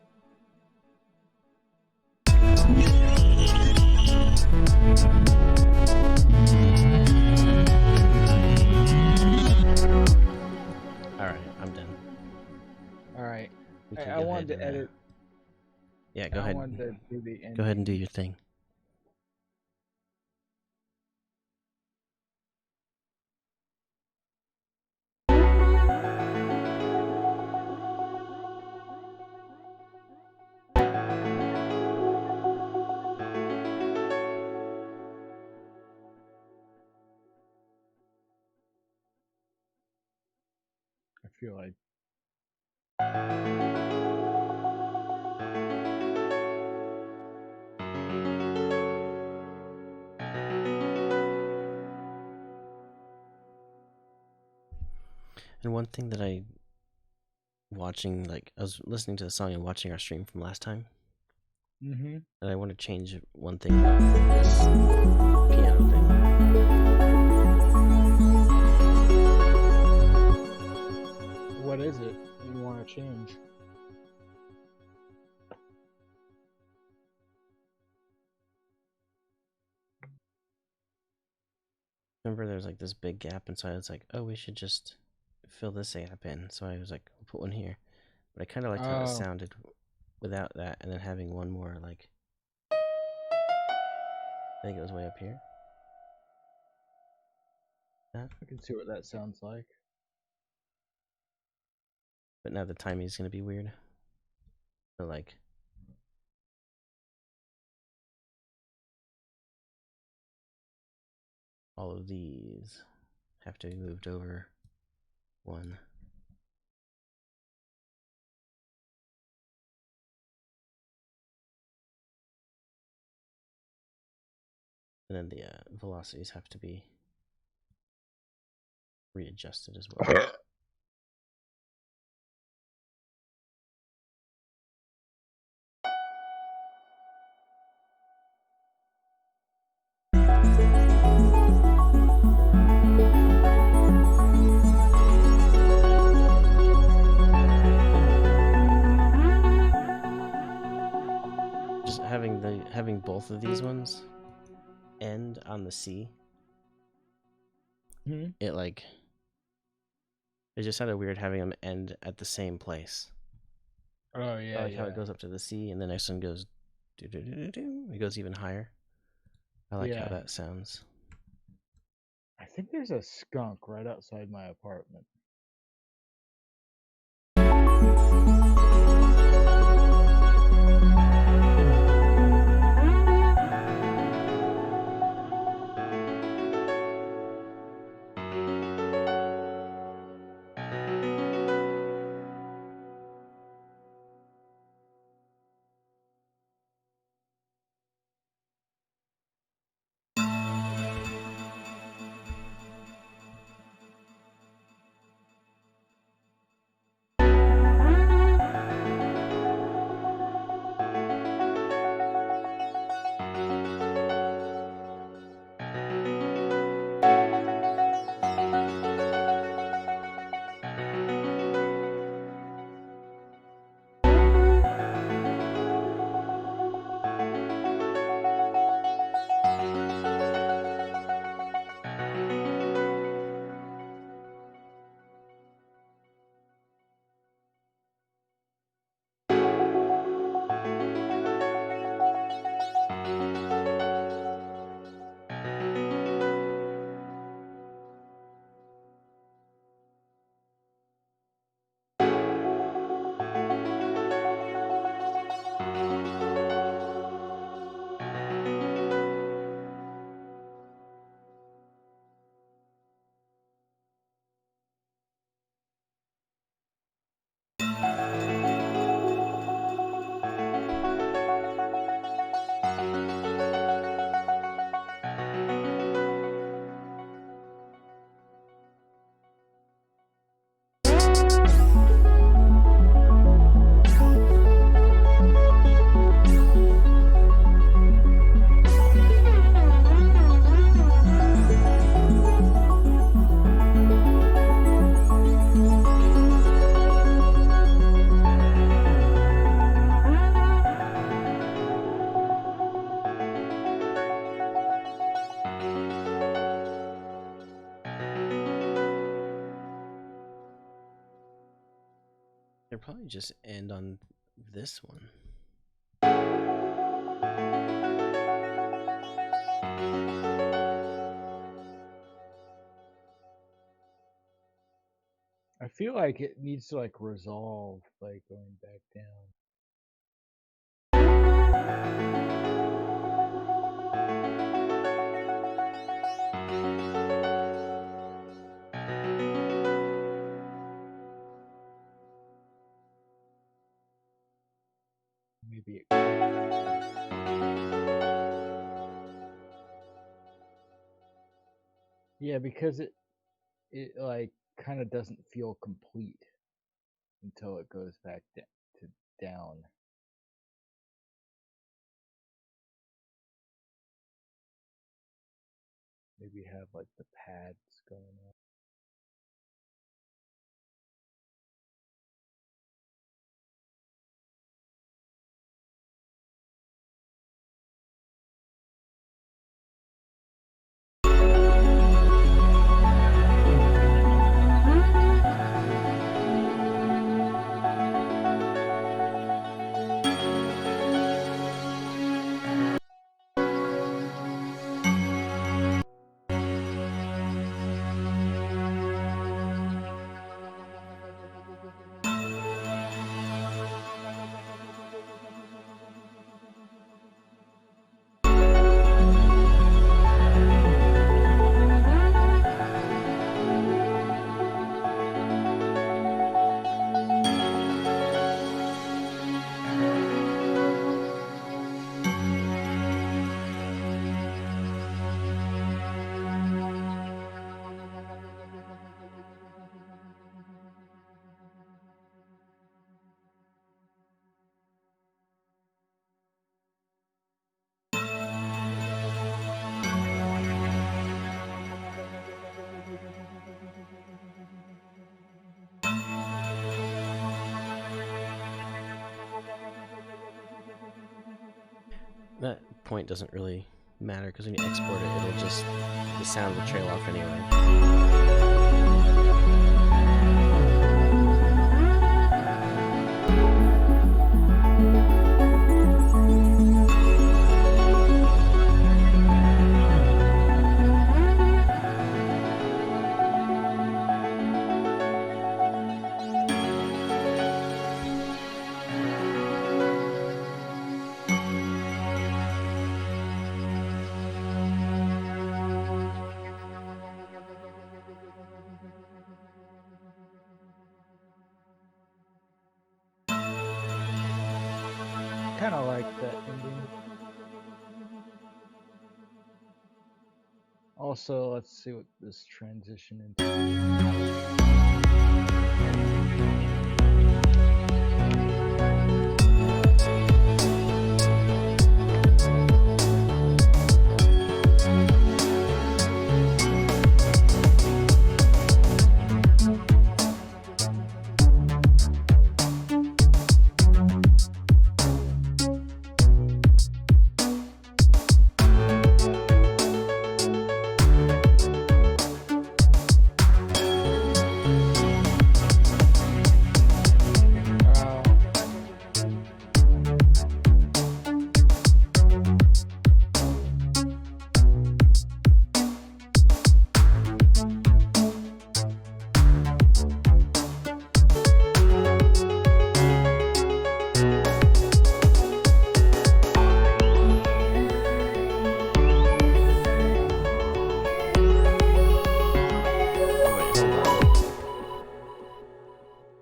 Alright, I'm done. Alright. We can I go wanted ahead to and, edit. Yeah, go I ahead. wanted to do the ending. Go ahead and do your thing. I feel like. And one thing that I was listening to the song and watching our stream from last time. Mm-hmm. And I want to change one thing about this piano thing. What is it you want to change? Remember there's like this big gap, and so I was like, oh, we should just fill this gap in. So I was like, I'll put one here. But I kind of liked how it sounded without that, and then having one more, like, I think it was way up here. That. I can see what that sounds like. But now the timing is going to be weird. So like, all of these have to be moved over one. And then the velocities have to be readjusted as well. Just having both of these ones end on the C. Mm-hmm. It just sounded weird having them end at the same place. Oh yeah. I like how it goes up to the C and the next one goes do-do-do-do-do. It goes even higher. I like how that sounds. I think there's a skunk right outside my apartment. probably just end on this one. I feel like it needs to like resolve by going back down. Maybe it. Yeah, because it like kind of doesn't feel complete until it goes back to down. Maybe have like the pads going on. That point doesn't really matter because when you export it, it'll just, the sound will trail off anyway. Kind of like that ending. Also, let's see what this transition into.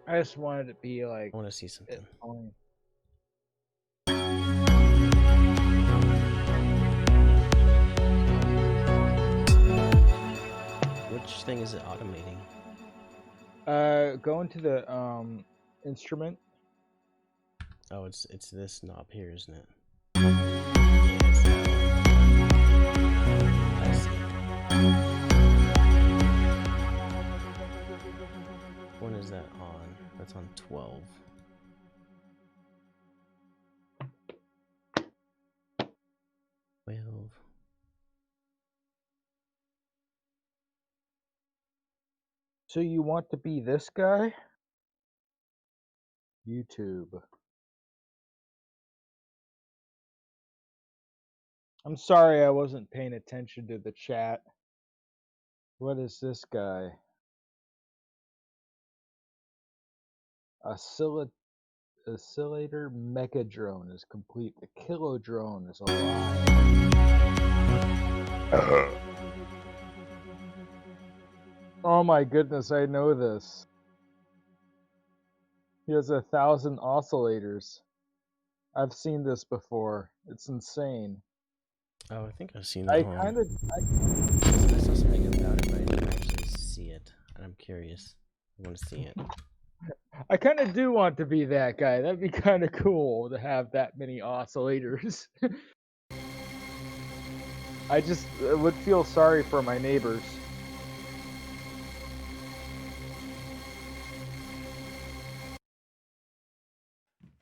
I just wanted to be like. I want to see something. Which thing is it automating? Go into the instrument. Oh, it's this knob here, isn't it? I see. When is that on? That's on 12. So you want to be this guy? YouTube. I'm sorry I wasn't paying attention to the chat. What is this guy? Oscillator Megadrone is complete. The Kilodrone is alive. Oh my goodness, I know this. He has 1,000 oscillators. I've seen this before. It's insane. Oh, I think I've seen that I one. kind of. I saw something about it, but I didn't actually see it. And I'm curious. I want to see it. I kind of do want to be that guy. That'd be kind of cool to have that many oscillators. I just would feel sorry for my neighbors.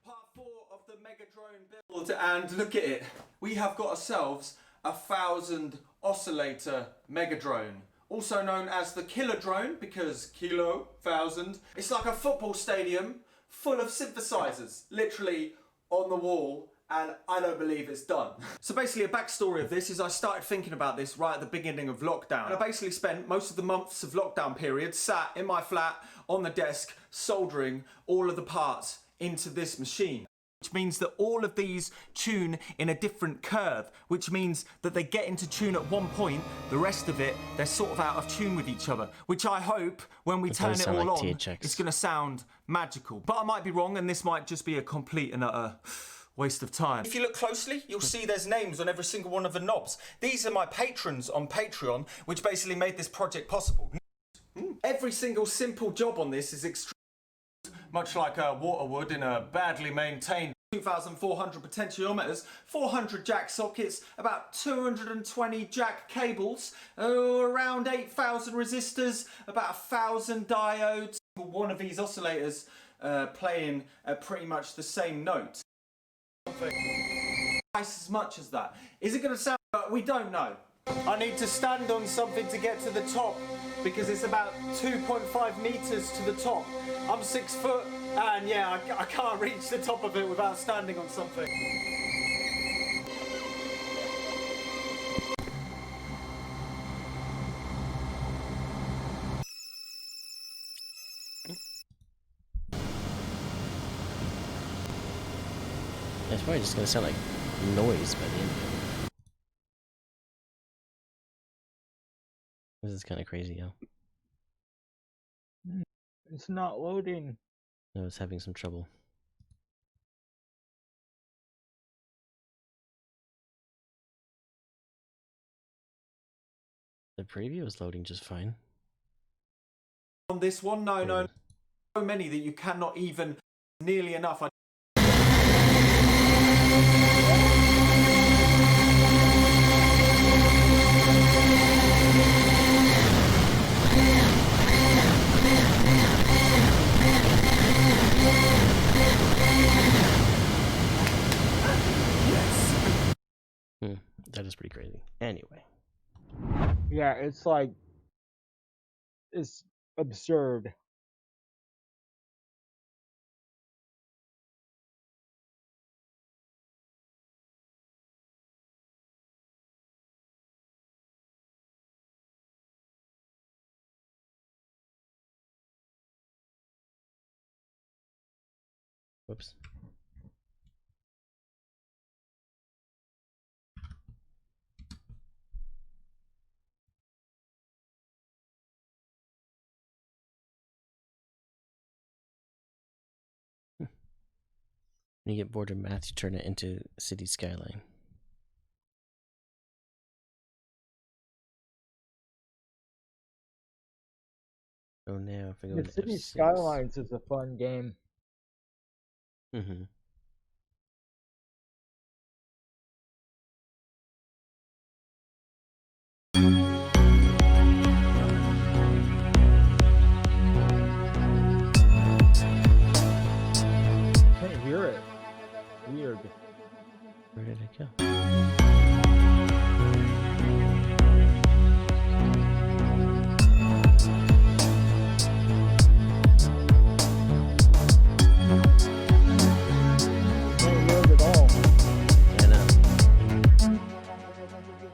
Part 4 of the Megadrone build, and look at it. We have got ourselves a 1,000 oscillator Megadrone. Also known as the Kilodrone, because kilo, 1,000. It's like a football stadium full of synthesizers, literally on the wall, and I don't believe it's done. So basically a backstory of this is I started thinking about this right at the beginning of lockdown. And I basically spent most of the months of lockdown period sat in my flat on the desk soldering all of the parts into this machine. Which means that all of these tune in a different curve, which means that they get into tune at one point, the rest of it, they're sort of out of tune with each other, which I hope when we turn it all like on, THX. it's gonna sound magical. But I might be wrong, and this might just be a complete and utter waste of time. If you look closely, you'll see there's names on every single one of the knobs. These are my patrons on Patreon, which basically made this project possible. Every single simple job on this is extremely much like a water would in a badly maintained 2,400 potentiometers, 400 jack sockets, about 220 jack cables, around 8,000 resistors, about 1,000 diodes. One of these oscillators playing pretty much the same note. Twice as much as that. Is it going to sound? We don't know. I need to stand on something to get to the top because it's about 2.5 meters to the top. I'm 6 foot and yeah, I can't reach the top of it without standing on something. It's probably just gonna sound like noise by the end of it. This is kind of crazy, yo. It's not loading. No, it's having some trouble. The preview is loading just fine. On this one, no. So many that you cannot even nearly enough. That is pretty crazy. Anyway. Yeah, it's like, it's absurd. Whoops. When you get bored of math, you turn it into City Skyline. Oh, now if I go The to City F6. Skylines is a fun game. Mm-hmm. Can't hear it. Weird. Where did it go?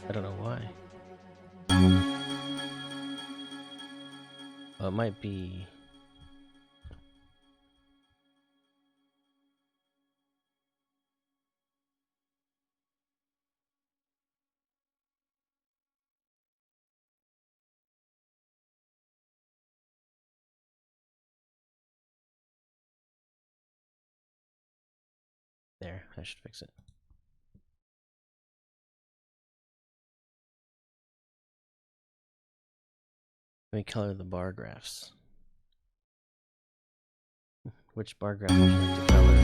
I don't know why. Oh, it might be... There, I should fix it. Let me color the bar graphs. Which bar graph would you like to color?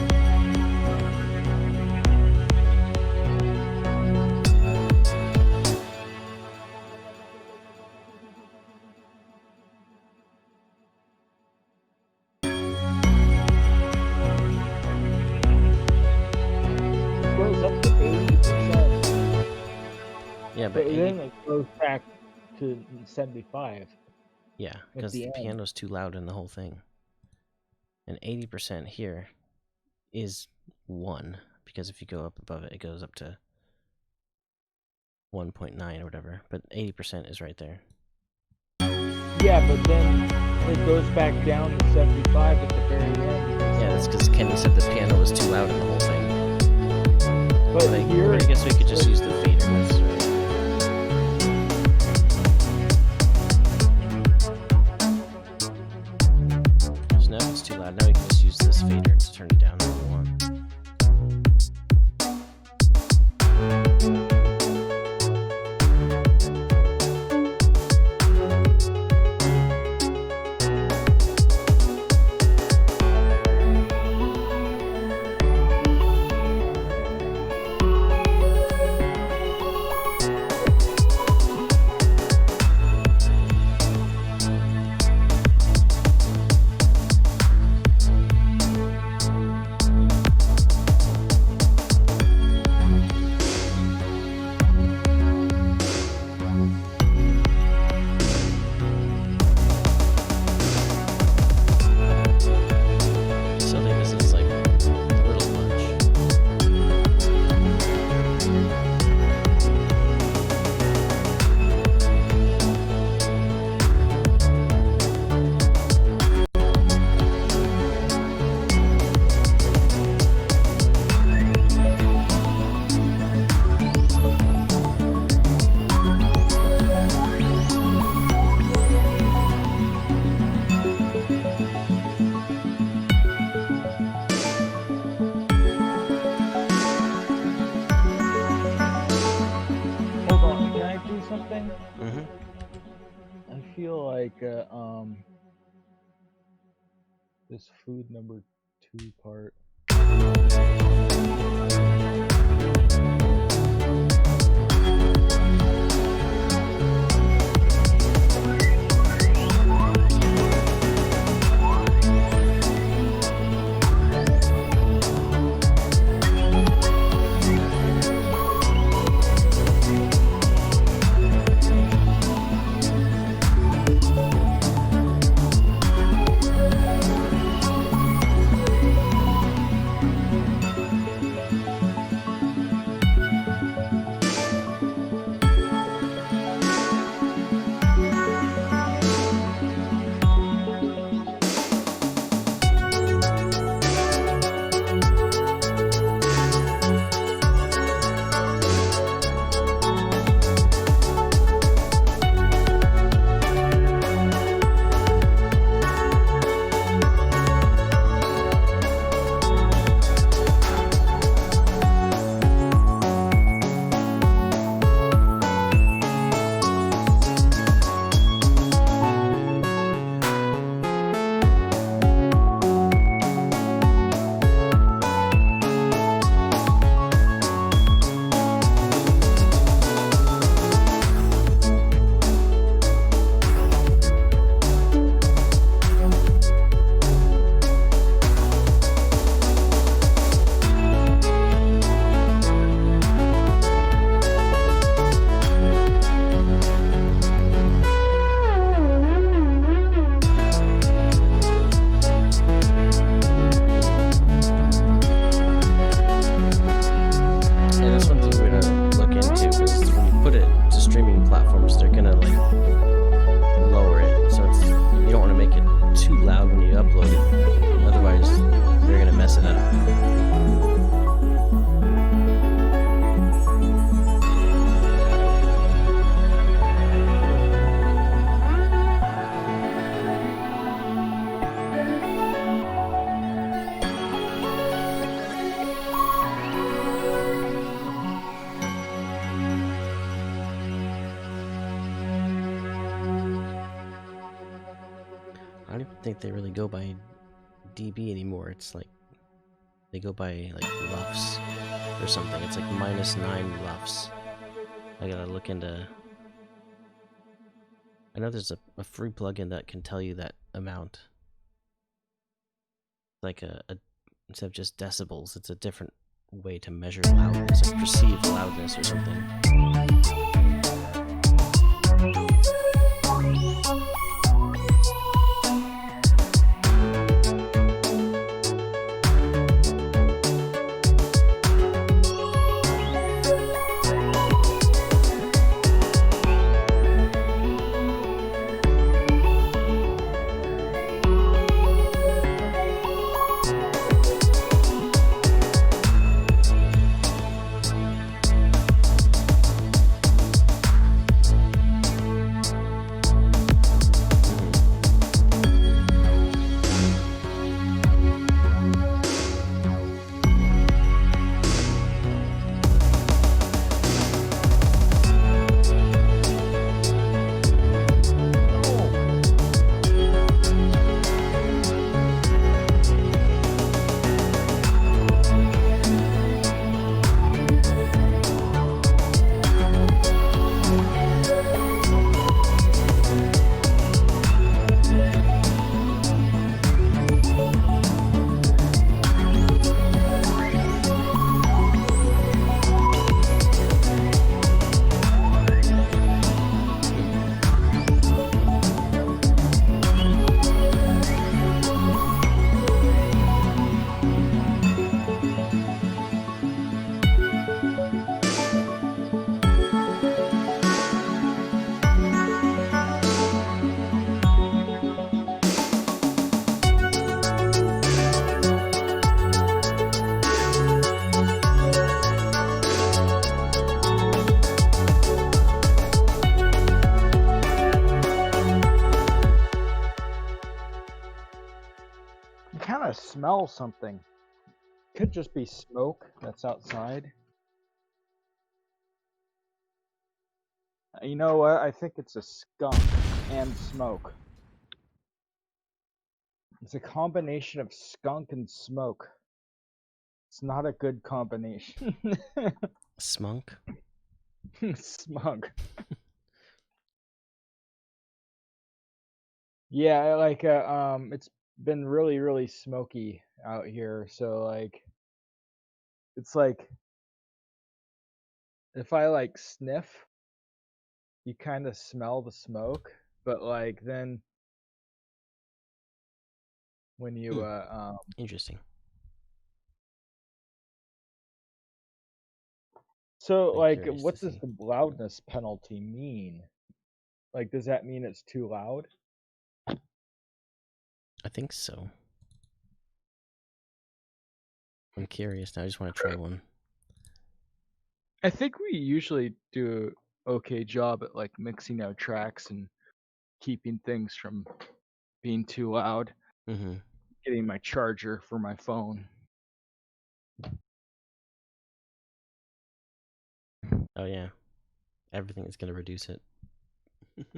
It goes up to 80%. Yeah, but then it goes back to 75. Yeah, at because the the end. piano's too loud in the whole thing. And 80% here is 1, because if you go up above it, it goes up to 1.9 or whatever. But 80% is right there. Yeah, but then it goes back down to 75 at the very end. Yeah, that's because Kenny said the piano was too loud in the whole thing. But I guess we could just use the fader. That's right. So now it's too loud. Now we can just use this fader to turn it down if we want. Still think this is like a little much. Hold on, can I do something? Mm-hmm. I feel like this food number 2 part. think they really go by dB anymore. It's like they go by like LUFS or something. It's like -9 LUFS. I gotta look into. I know there's a free plugin that can tell you that amount. Like instead of just decibels, it's a different way to measure loudness, like perceived loudness or something. Smell something. Could just be smoke that's outside. You know what? I think it's a skunk and smoke. It's a combination of skunk and smoke. It's not a good combination. Smunk? Smug. Yeah, like it's been really smoky out here, so like it's like if I like sniff, you kind of smell the smoke, but like then when you Interesting. So I'm like curious what to does see. the loudness penalty mean? Like does that mean it's too loud? I think so. I'm curious now. I just want to try one. I think we usually do an okay job at like mixing our tracks and keeping things from being too loud. Mm-hmm. Getting my charger for my phone. Oh yeah. Everything is gonna reduce it.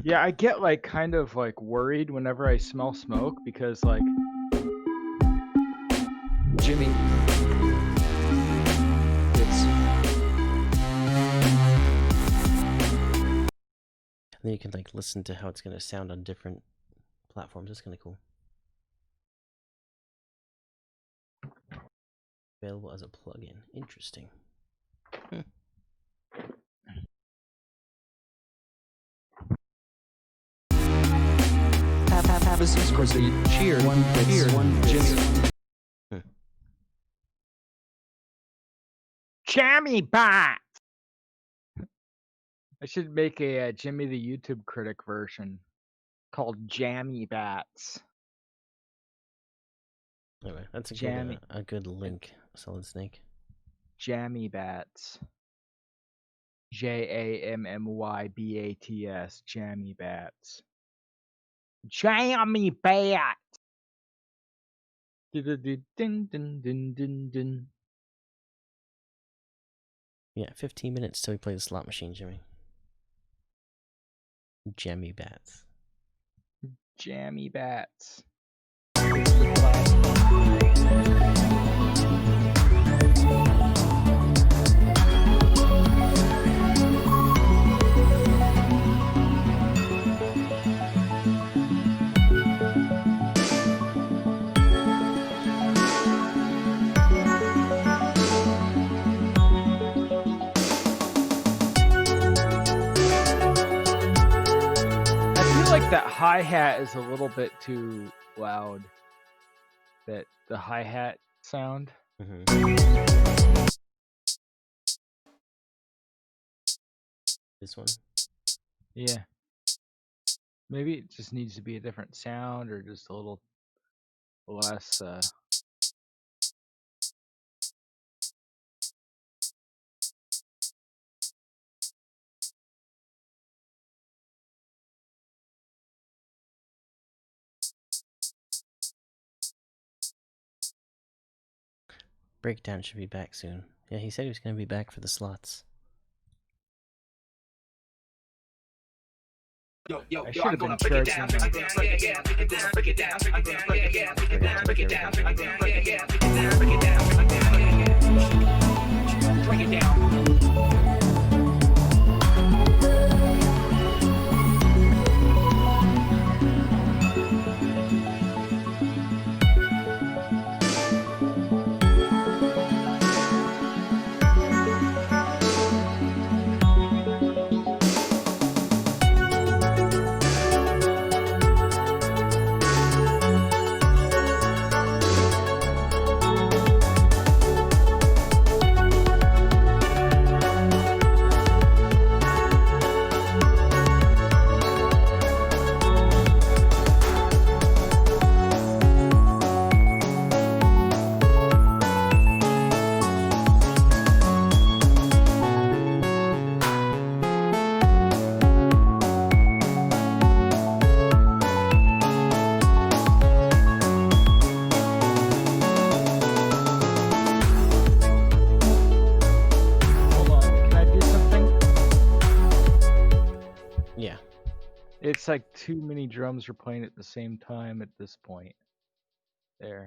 Yeah, I get like kind of like worried whenever I smell smoke because like Jimmy. It's And then you can like listen to how it's gonna sound on different platforms. That's kind of cool. Available as a plugin. Interesting. proceed. Cheers. Jimmy. Jammy Bats! I should make a Jimmy the YouTube critic version called Jammy Bats. Anyway, that's Jammy. a good link, Solid Snake. Jammy Bats. JAMMYBATS. Jammy Bats. Jammy Bats! Dun. Yeah, 15 minutes till we play the slot machine, Jimmy. Jammy Bats. Jammy Bats. That hi-hat is a little bit too loud. That the hi-hat sound. This one? Yeah. Maybe it just needs to be a different sound or just a little less Breakdown should be back soon. Yeah, he said he was going to be back for the slots. Yo, yo, I yo, should I'm have gonna been break it charging down, them. break it down, break it down, break it down, break it down, break it down, break it down, break it down, break it down, break it down, break it down, break it down, break it down. It's like too many drums are playing at the same time at this point. There.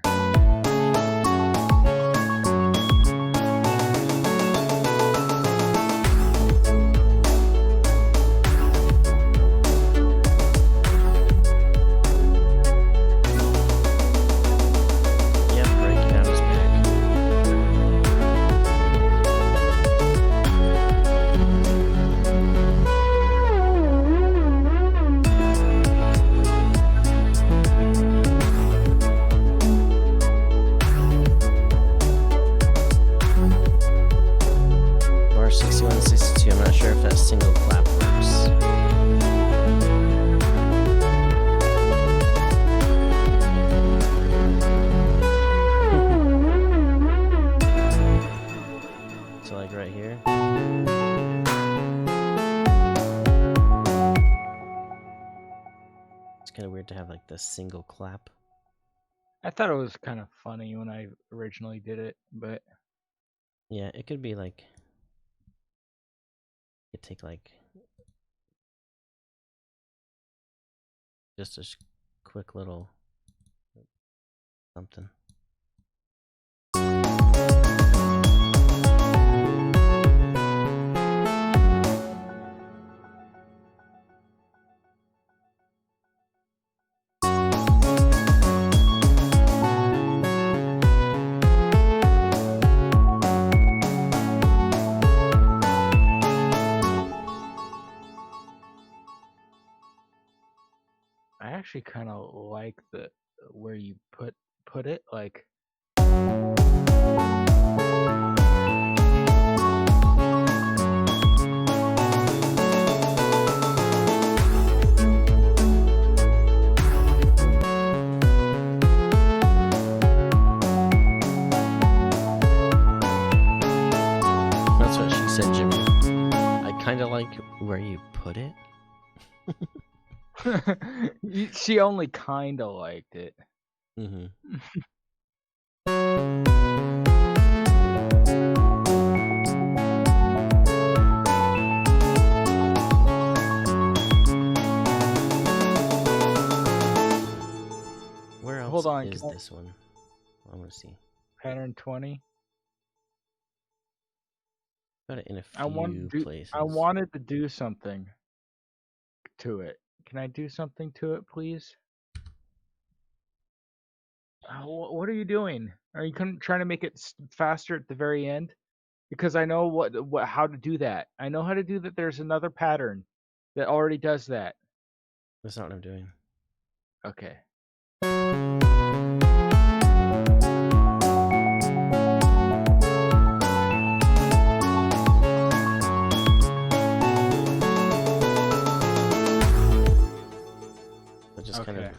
Single clap works. So like right here. It's kind of weird to have like the single clap. I thought it was kind of funny when I originally did it, but yeah, it could be like take like just a quick little something. I actually kind of like the where you put it, like. That's what she said, Jimmy. I kind of like where you put it. She only kind of liked it. Mm-hmm. Where else Hold on, is this one? I want to see. Pattern 20. Got it in a I few places. wanted to do something to it. Can I do something to it, please? What are you doing? Are you trying to make it faster at the very end? Because I know how to do that. I know how to do that. There's another pattern that already does that. That's not what I'm doing. Okay. It just kind of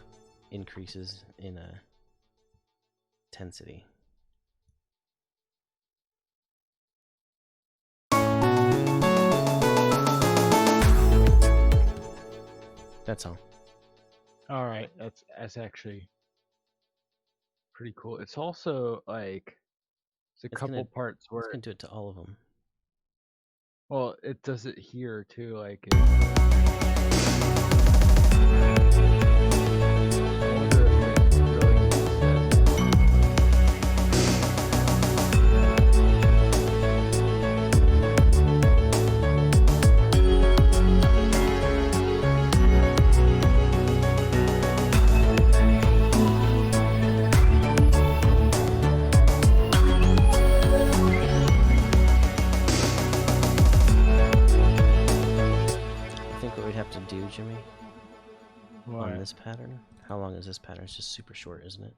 increases in intensity. That's all. All right, that's actually pretty cool. It's also like it's a couple parts where it's gonna do it to all of them. Well, it does it here too, like. Jimmy? What? On this pattern? How long is this pattern? It's just super short, isn't it?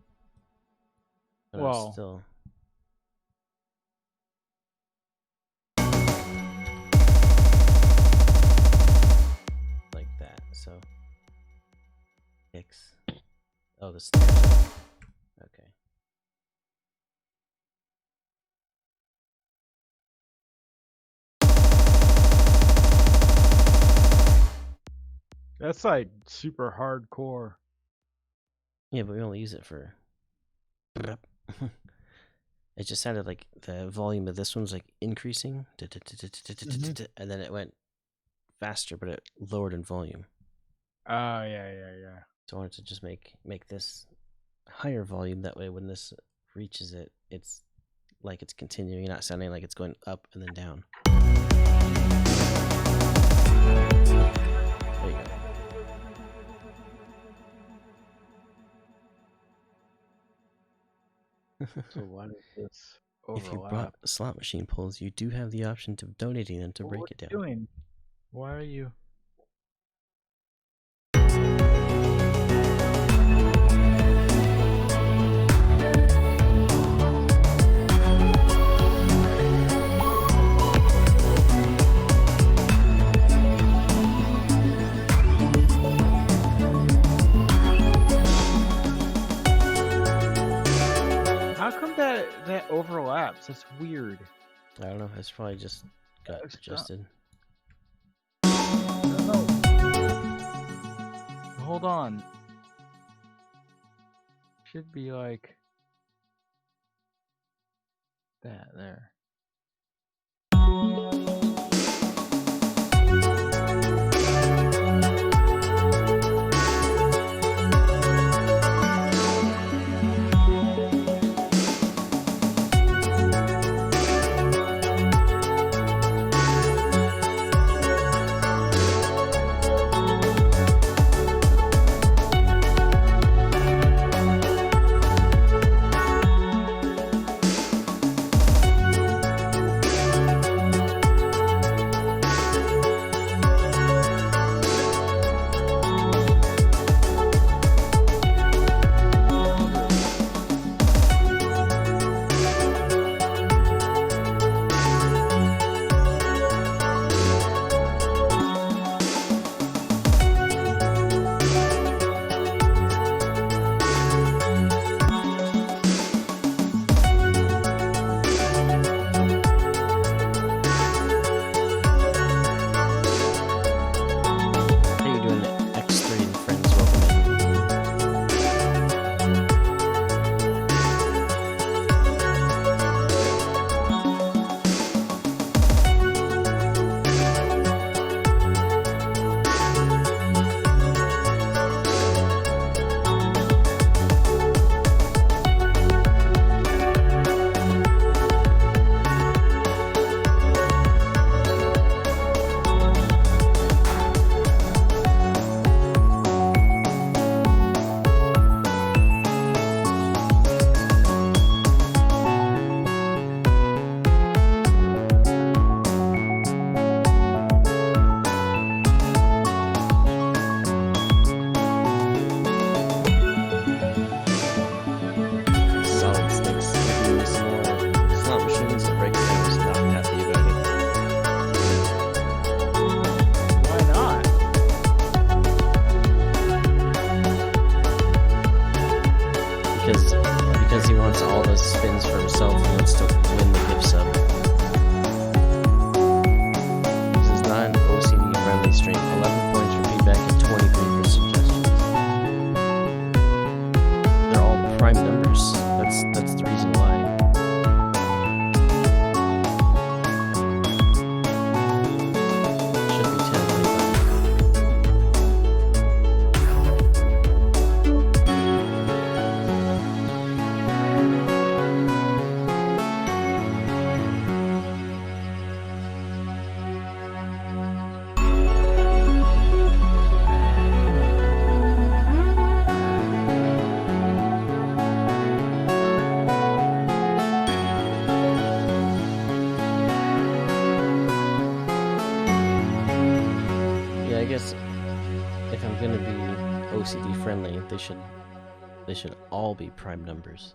But well, still. Like that, so. X. Oh, this. Okay. That's like super hardcore. Yeah, but we only use it for. It just sounded like the volume of this one's like increasing, and then it went faster, but it lowered in volume. Oh yeah. So I wanted to just make this higher volume. That way, when this reaches it, it's like it's continuing, not sounding like it's going up and then down. There you go. So why does this overlap? If you brought slot machine pulls, you do have the option of donating them to break it down. What are you doing? Why are you? How come that overlaps? That's weird. I don't know. It's probably just got adjusted. No. Hold on. Should be like that there. does all the spins for himself and wants to win the gift sub. This is not an OCD friendly stream. 11 points for feedback and 23 for suggestions. They're all prime numbers. That's the reason why. Should be 10. Yeah, I guess if I'm gonna be OCD friendly, they should all be prime numbers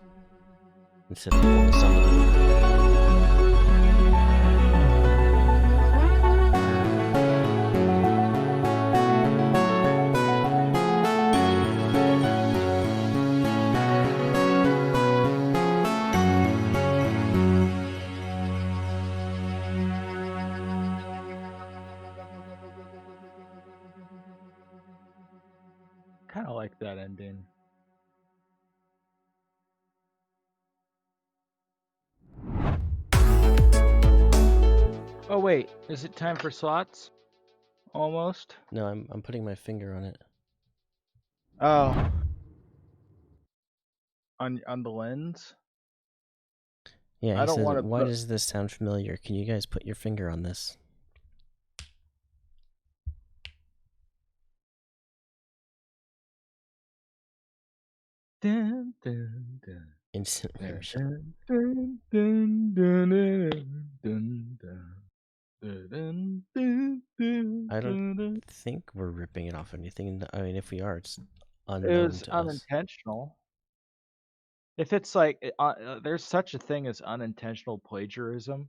instead of only some of them. Kind of like that ending. Oh wait, is it time for slots? Almost. No, I'm putting my finger on it. Oh. On the lens. Yeah, I he don't says, wanna why put- does this sound familiar? Can you guys put your finger on this? Dun, dun, dun. Instant Dun, membership. dun, dun, dun, dun, dun, dun, dun, dun, dun, I dun, dun. don't think we're ripping it off anything. I mean, if we are, it's It unknown was to us. unintentional. If it's like, there's such a thing as unintentional plagiarism,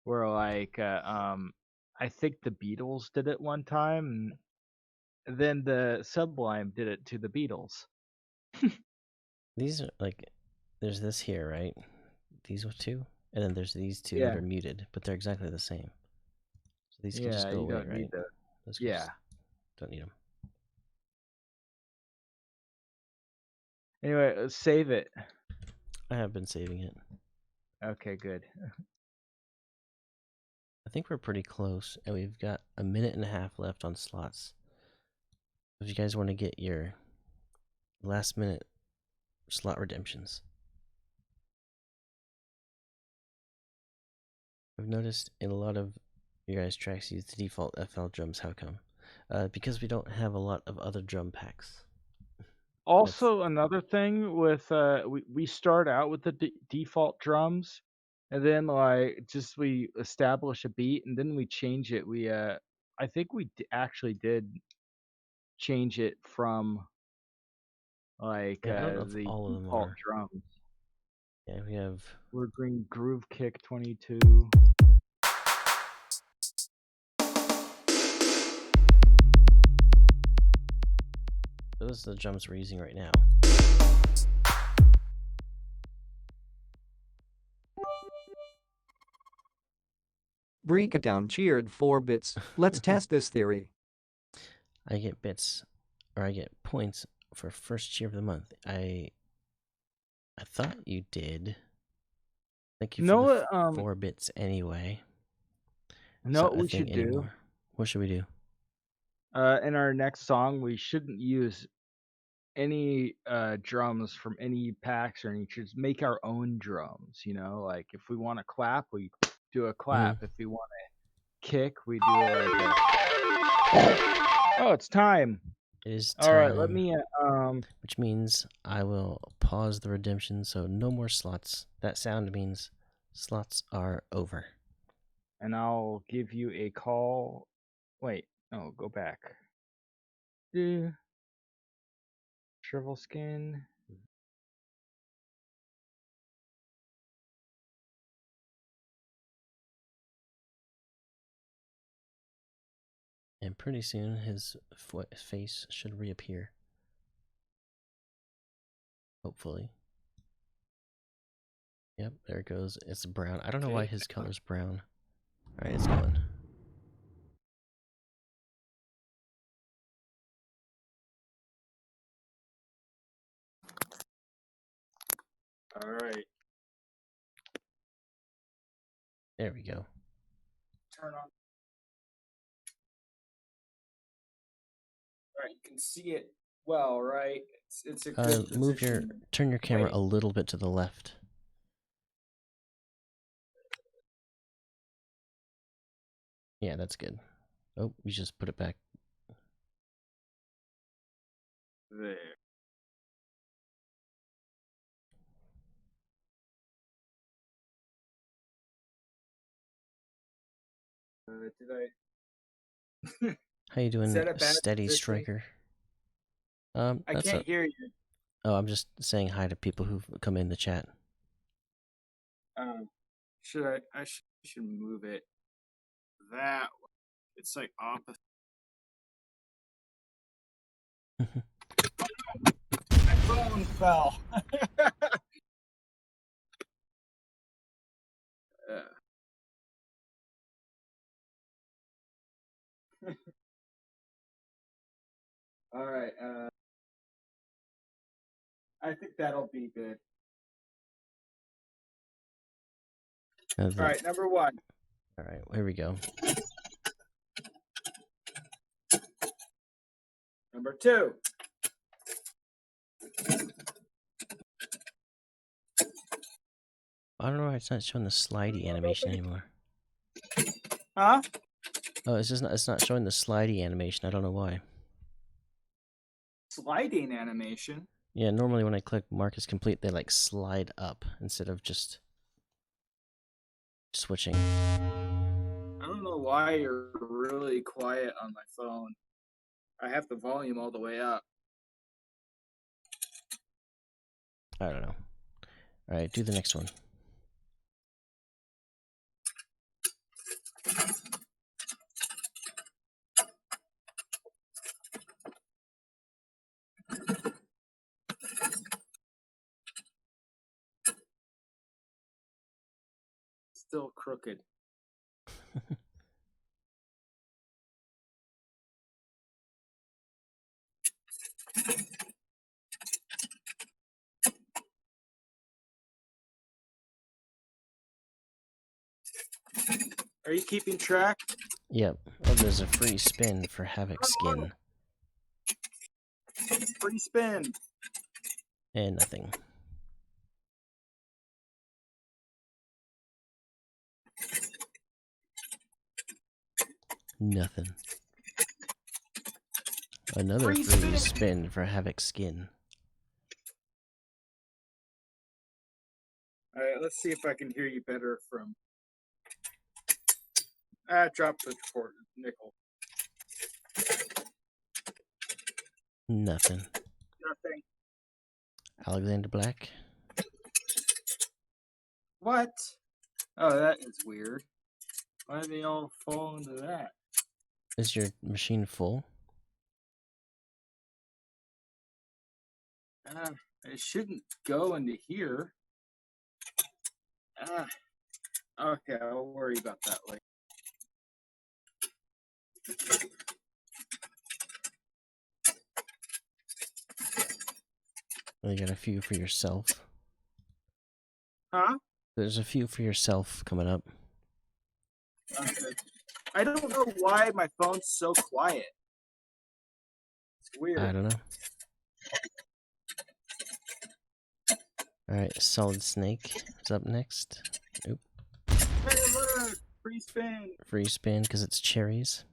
where like, I think the Beatles did it one time, and then the Sublime did it to the Beatles. These are like, there's this here, right? These two, and then there's these two Yeah. that are muted, but they're exactly the same. So these can just Yeah, go you away, don't right? need the. Those can Yeah. just- don't need them. Anyway, save it. I have been saving it. Okay, good. I think we're pretty close, and we've got a minute and a half left on slots. If you guys want to get your last minute slot redemptions. I've noticed in a lot of your guys' tracks use the default FL drums. How come? Because we don't have a lot of other drum packs. Also, another thing with we start out with the default drums, and then like just we establish a beat, and then we change it. We I think we actually did change it from like Yeah, I don't know if the all of them default are. drums. Yeah, we have. We're green Groove Kick 22. Those are the drums we're using right now. Breakdown cheered 4 bits. Let's test this theory. I get bits, or I get points for first cheer of the month. I thought you did. Thank you for No, the 4 bits anyway. No, So what I we think should do. anymore. What should we do? In our next song, we shouldn't use any drums from any packs or any. Just make our own drums. You know, like if we want to clap, we do a clap. If we want to kick, we do like a. Oh, it's time. It is All right, let time. me. Which means I will pause the redemption, so no more slots. That sound means slots are over. And I'll give you a call. Wait, no, go back. Shrivel skin. And pretty soon his face should reappear. Hopefully. Yep, there it goes. It's brown. I don't know why his color's brown. Alright, it's going. Alright. There we go. Turn on. Alright, you can see it well, right? It's a good Turn your camera Wait. a little bit to the left. Yeah, that's good. Oh, you just put it back. There. Did I? How you doing, Is that a bad Steady position? Striker? I That's can't hear you. Oh, I'm just saying hi to people who've come in the chat. Should I should move it that way. It's like opposite. My phone fell. All right. I think that'll be good. All right, number one. All right, here we go. Number two. I don't know why it's not showing the slidey animation anymore. Huh? Oh, it's not showing the slidey animation. I don't know why. Sliding animation. Yeah, normally when I click mark as complete, they like slide up instead of just switching. I don't know why you're really quiet on my phone. I have the volume all the way up. I don't know. All right, do the next one. Still crooked. Are you keeping track? Yep. Oh, there's a free spin for Havoc skin. Free spin. And nothing. Nothing. Another free spin for Havoc skin. All right, let's see if I can hear you better from. Drop the cord, nickel. Nothing. Nothing. Alexander Black. What? Oh, that is weird. Why do they all fall into that? Is your machine full? It shouldn't go into here. Okay, I'll worry about that later. Well, you got a few for yourself. Huh? There's a few for yourself coming up. Okay. I don't know why my phone's so quiet. It's weird. I don't know. Alright, Solid Snake is up next. Oop. Hey, look! Free spin! Free spin because it's cherries.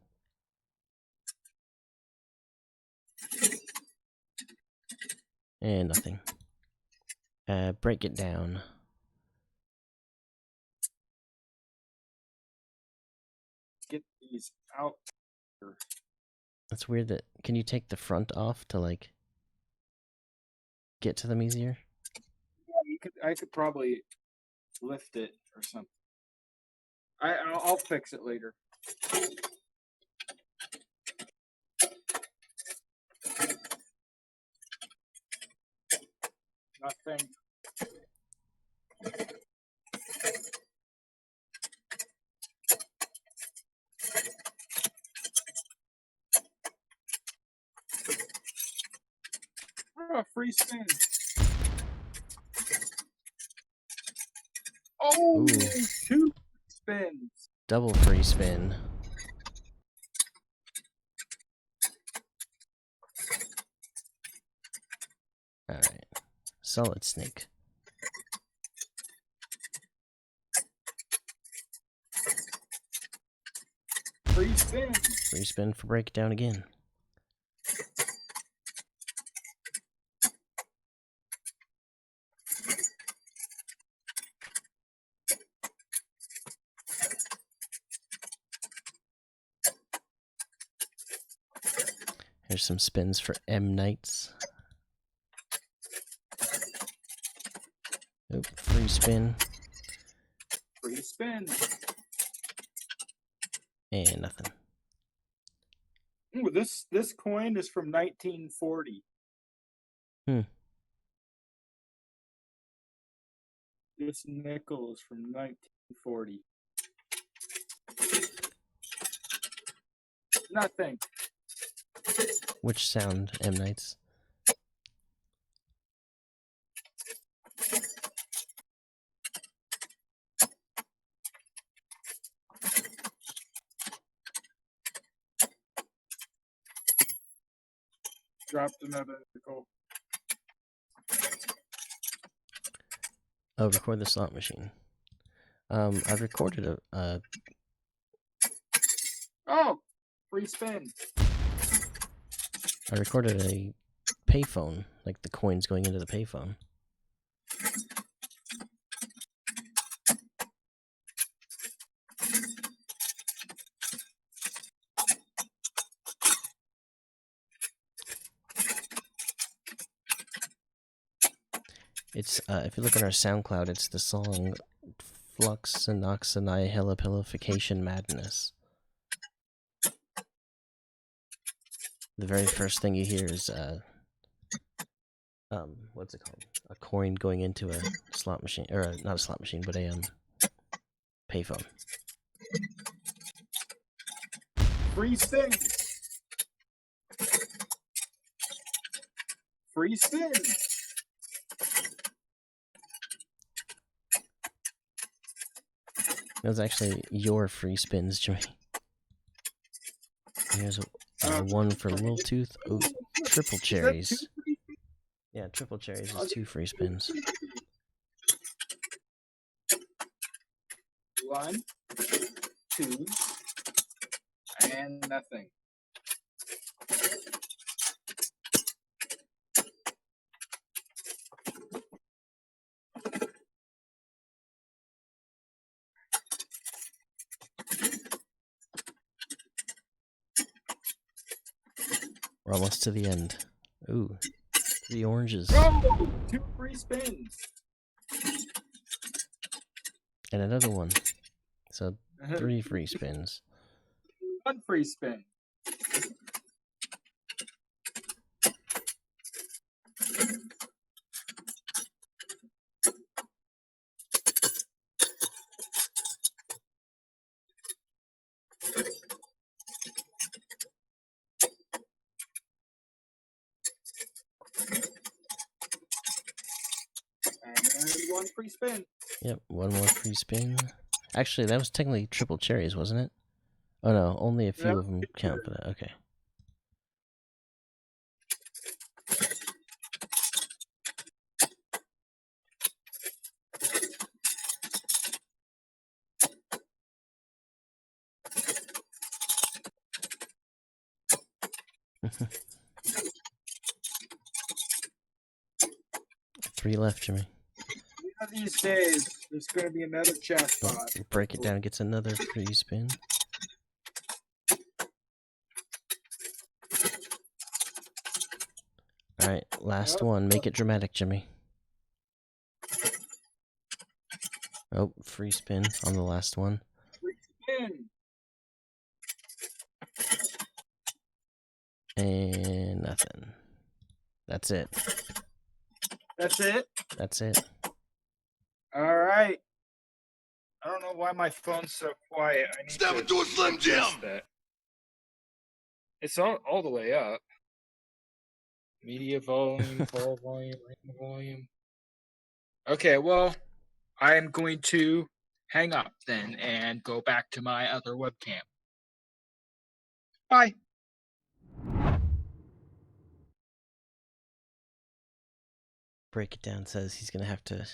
And nothing. Break it down. Get these out. That's weird that... Can you take the front off to, like, get to them easier? Yeah, I could probably lift it or something. I'll fix it later. Nothing. Oh, free spin. Oh, Ooh. 2 spins. Double free spin. Alright. Solid Snake. Free spin. Free spin for Breakdown again. Here's some spins for M Knights. Oop, free spin. Free spin. And nothing. Ooh, this coin is from 1940. Hmm. This nickel is from 1940. Nothing. Which sound, M Knights? Dropped another nickel. Oh, record the slot machine. I've recorded a Oh! Free spin. I recorded a payphone, like the coins going into the payphone. It's if you look on our SoundCloud, it's the song Flux and Oxanihilipilification Madness. The very first thing you hear is what's it called? A coin going into a slot machine, or not a slot machine, but a payphone. Free spin. Free spin. That was actually your free spins, Jimmy. Here's one for Little Tooth. Oh, triple cherries. Yeah, triple cherries is 2 free spins. 1, 2, and nothing. We're almost to the end. Ooh, 3 oranges. Oh, 2 free spins. And another one. So 3 free spins. 1 free spin. And 1 free spin. Yep, 1 more free spin. Actually, that was technically triple cherries, wasn't it? Oh no, only a few of them count for that. Okay. Three left, Jimmy. One of these days, there's going to be another chest Oh, spot. break it down, gets another free spin. Alright, last one. Make it dramatic, Jimmy. Oh, free spin on the last one. Free spin. And nothing. That's it. That's it? That's it. All right. I don't know why my phone's so quiet. I need Step into a Slim Jim! adjust that. It's all the way up. Media volume, full volume, random volume. Okay, well, I am going to hang up then and go back to my other webcam. Bye. Break It Down says he's gonna have to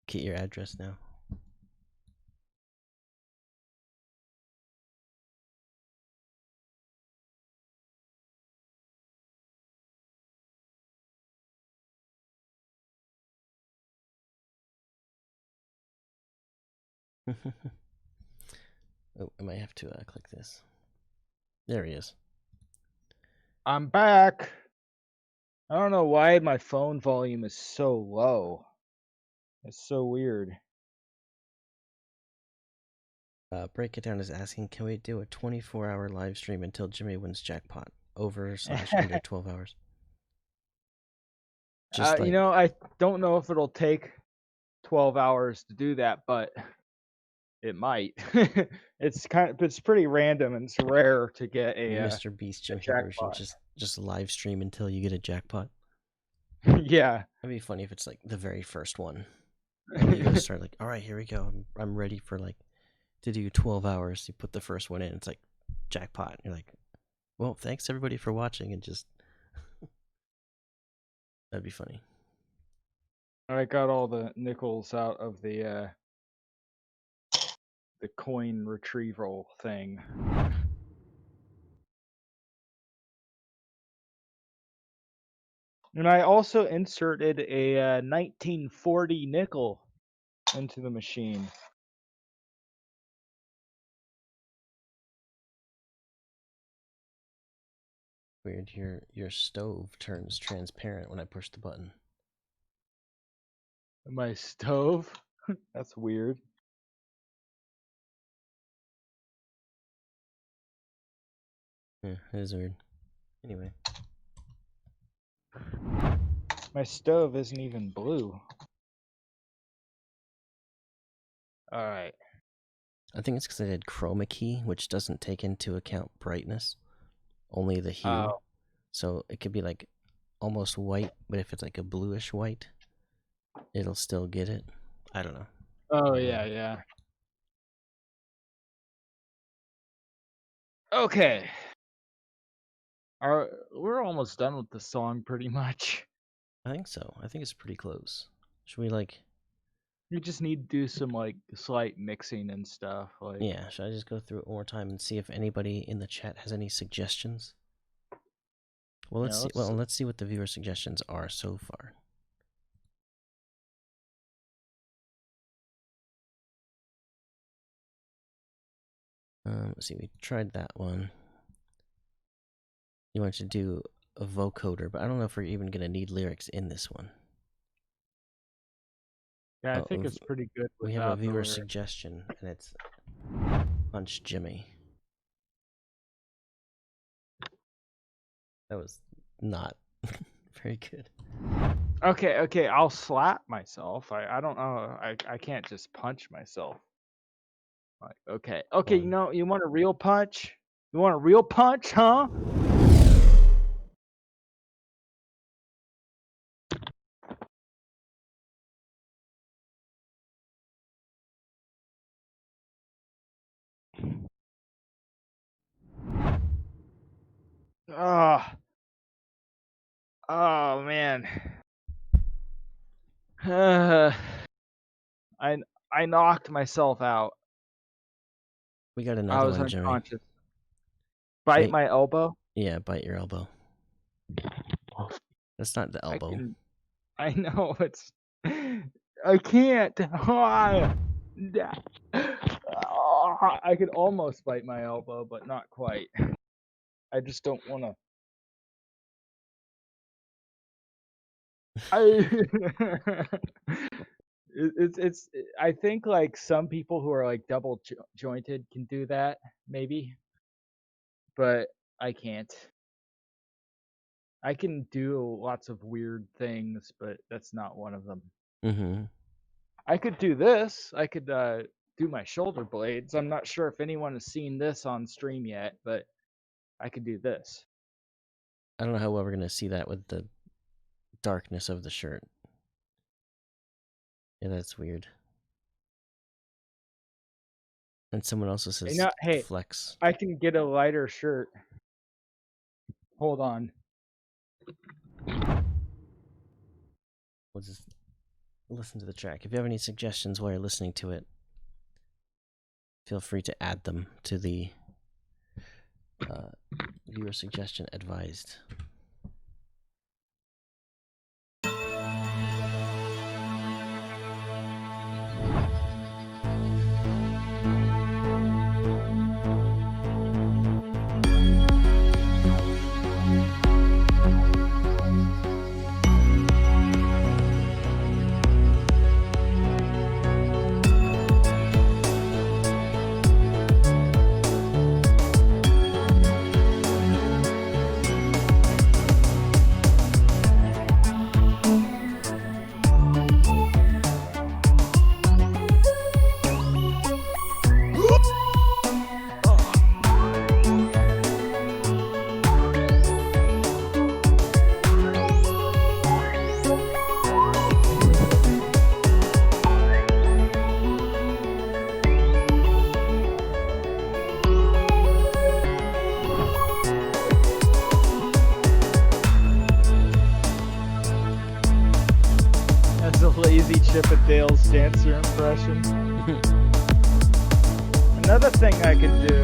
get your address now. Oh, I might have to click this. There he is. I'm back. I don't know why my phone volume is so low. It's so weird. Break It Down is asking, can we do a 24-hour live stream until Jimmy wins jackpot? Over/under 12 hours. Just like, You know, I don't know if it'll take 12 hours to do that, but it might. It's pretty random and it's rare to get a Mr. Beast Jimmy version. Just live stream until you get a jackpot. Yeah. That'd be funny if it's like the very first one. And you just start like, all right, here we go. I'm ready for like to do 12 hours. You put the first one in, it's like jackpot. You're like, well, thanks everybody for watching, and just that'd be funny. I got all the nickels out of the coin retrieval thing. And I also inserted a 1940 nickel into the machine. Weird, your stove turns transparent when I push the button. My stove? That's weird. Yeah, it is weird. Anyway. My stove isn't even blue. Alright. I think it's because I did chroma key, which doesn't take into account brightness, only the hue. Oh. So it could be like almost white, but if it's like a bluish white, it'll still get it. I don't know. Oh, yeah. Okay. We're almost done with the song pretty much. I think so. I think it's pretty close. Should we like... You just need to do some like slight mixing and stuff. Like, yeah, should I just go through it one more time and see if anybody in the chat has any suggestions? Well, let's see. Well, let's see what the viewer suggestions are so far. Let's see. We tried that one. You want to do a vocoder, but I don't know if we're even going to need lyrics in this one. Yeah, I think it's pretty good. We have a viewer suggestion, and it's Punch Jimmy. That was not very good. Okay, I'll slap myself. I don't know. I can't just punch myself. Like, okay, you know, you want a real punch? You want a real punch, huh? Oh man. I knocked myself out. We got another one, Jimmy. Unconscious. Bite my elbow? Yeah, bite your elbow. That's not the elbow. I know, it's... I can't. I could almost bite my elbow, but not quite. I just don't want to. I think like some people who are like double jointed can do that, maybe, but I can't. I can do lots of weird things, but that's not one of them. Mm-hmm. I could do this. I could do my shoulder blades. I'm not sure if anyone has seen this on stream yet, but I could do this. I don't know how well we're gonna see that with the darkness of the shirt. Yeah, that's weird. And someone also says Hey, flex. I can get a lighter shirt. Hold on. We'll just listen to the track. If you have any suggestions while you're listening to it, feel free to add them to the viewer suggestion advised. That's a lazy Chippendales dancer impression. Another thing I can do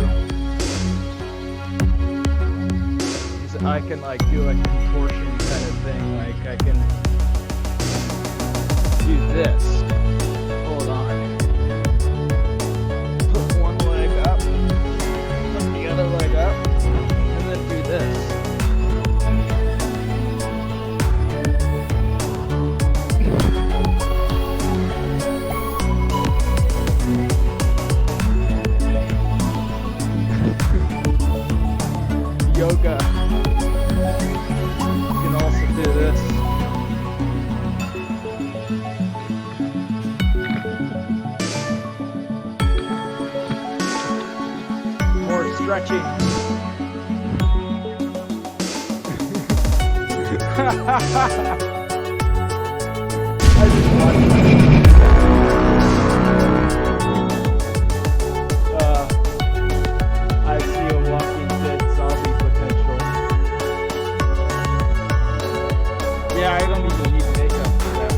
is I can like do a contortion kind of thing. Like I can do this. Hold on. Put one leg up, put the other leg up, and then do this. Yoga. You can also do this. More stretching. I just watched I see a Walking Dead zombie potential. Yeah, I don't even need makeup for that.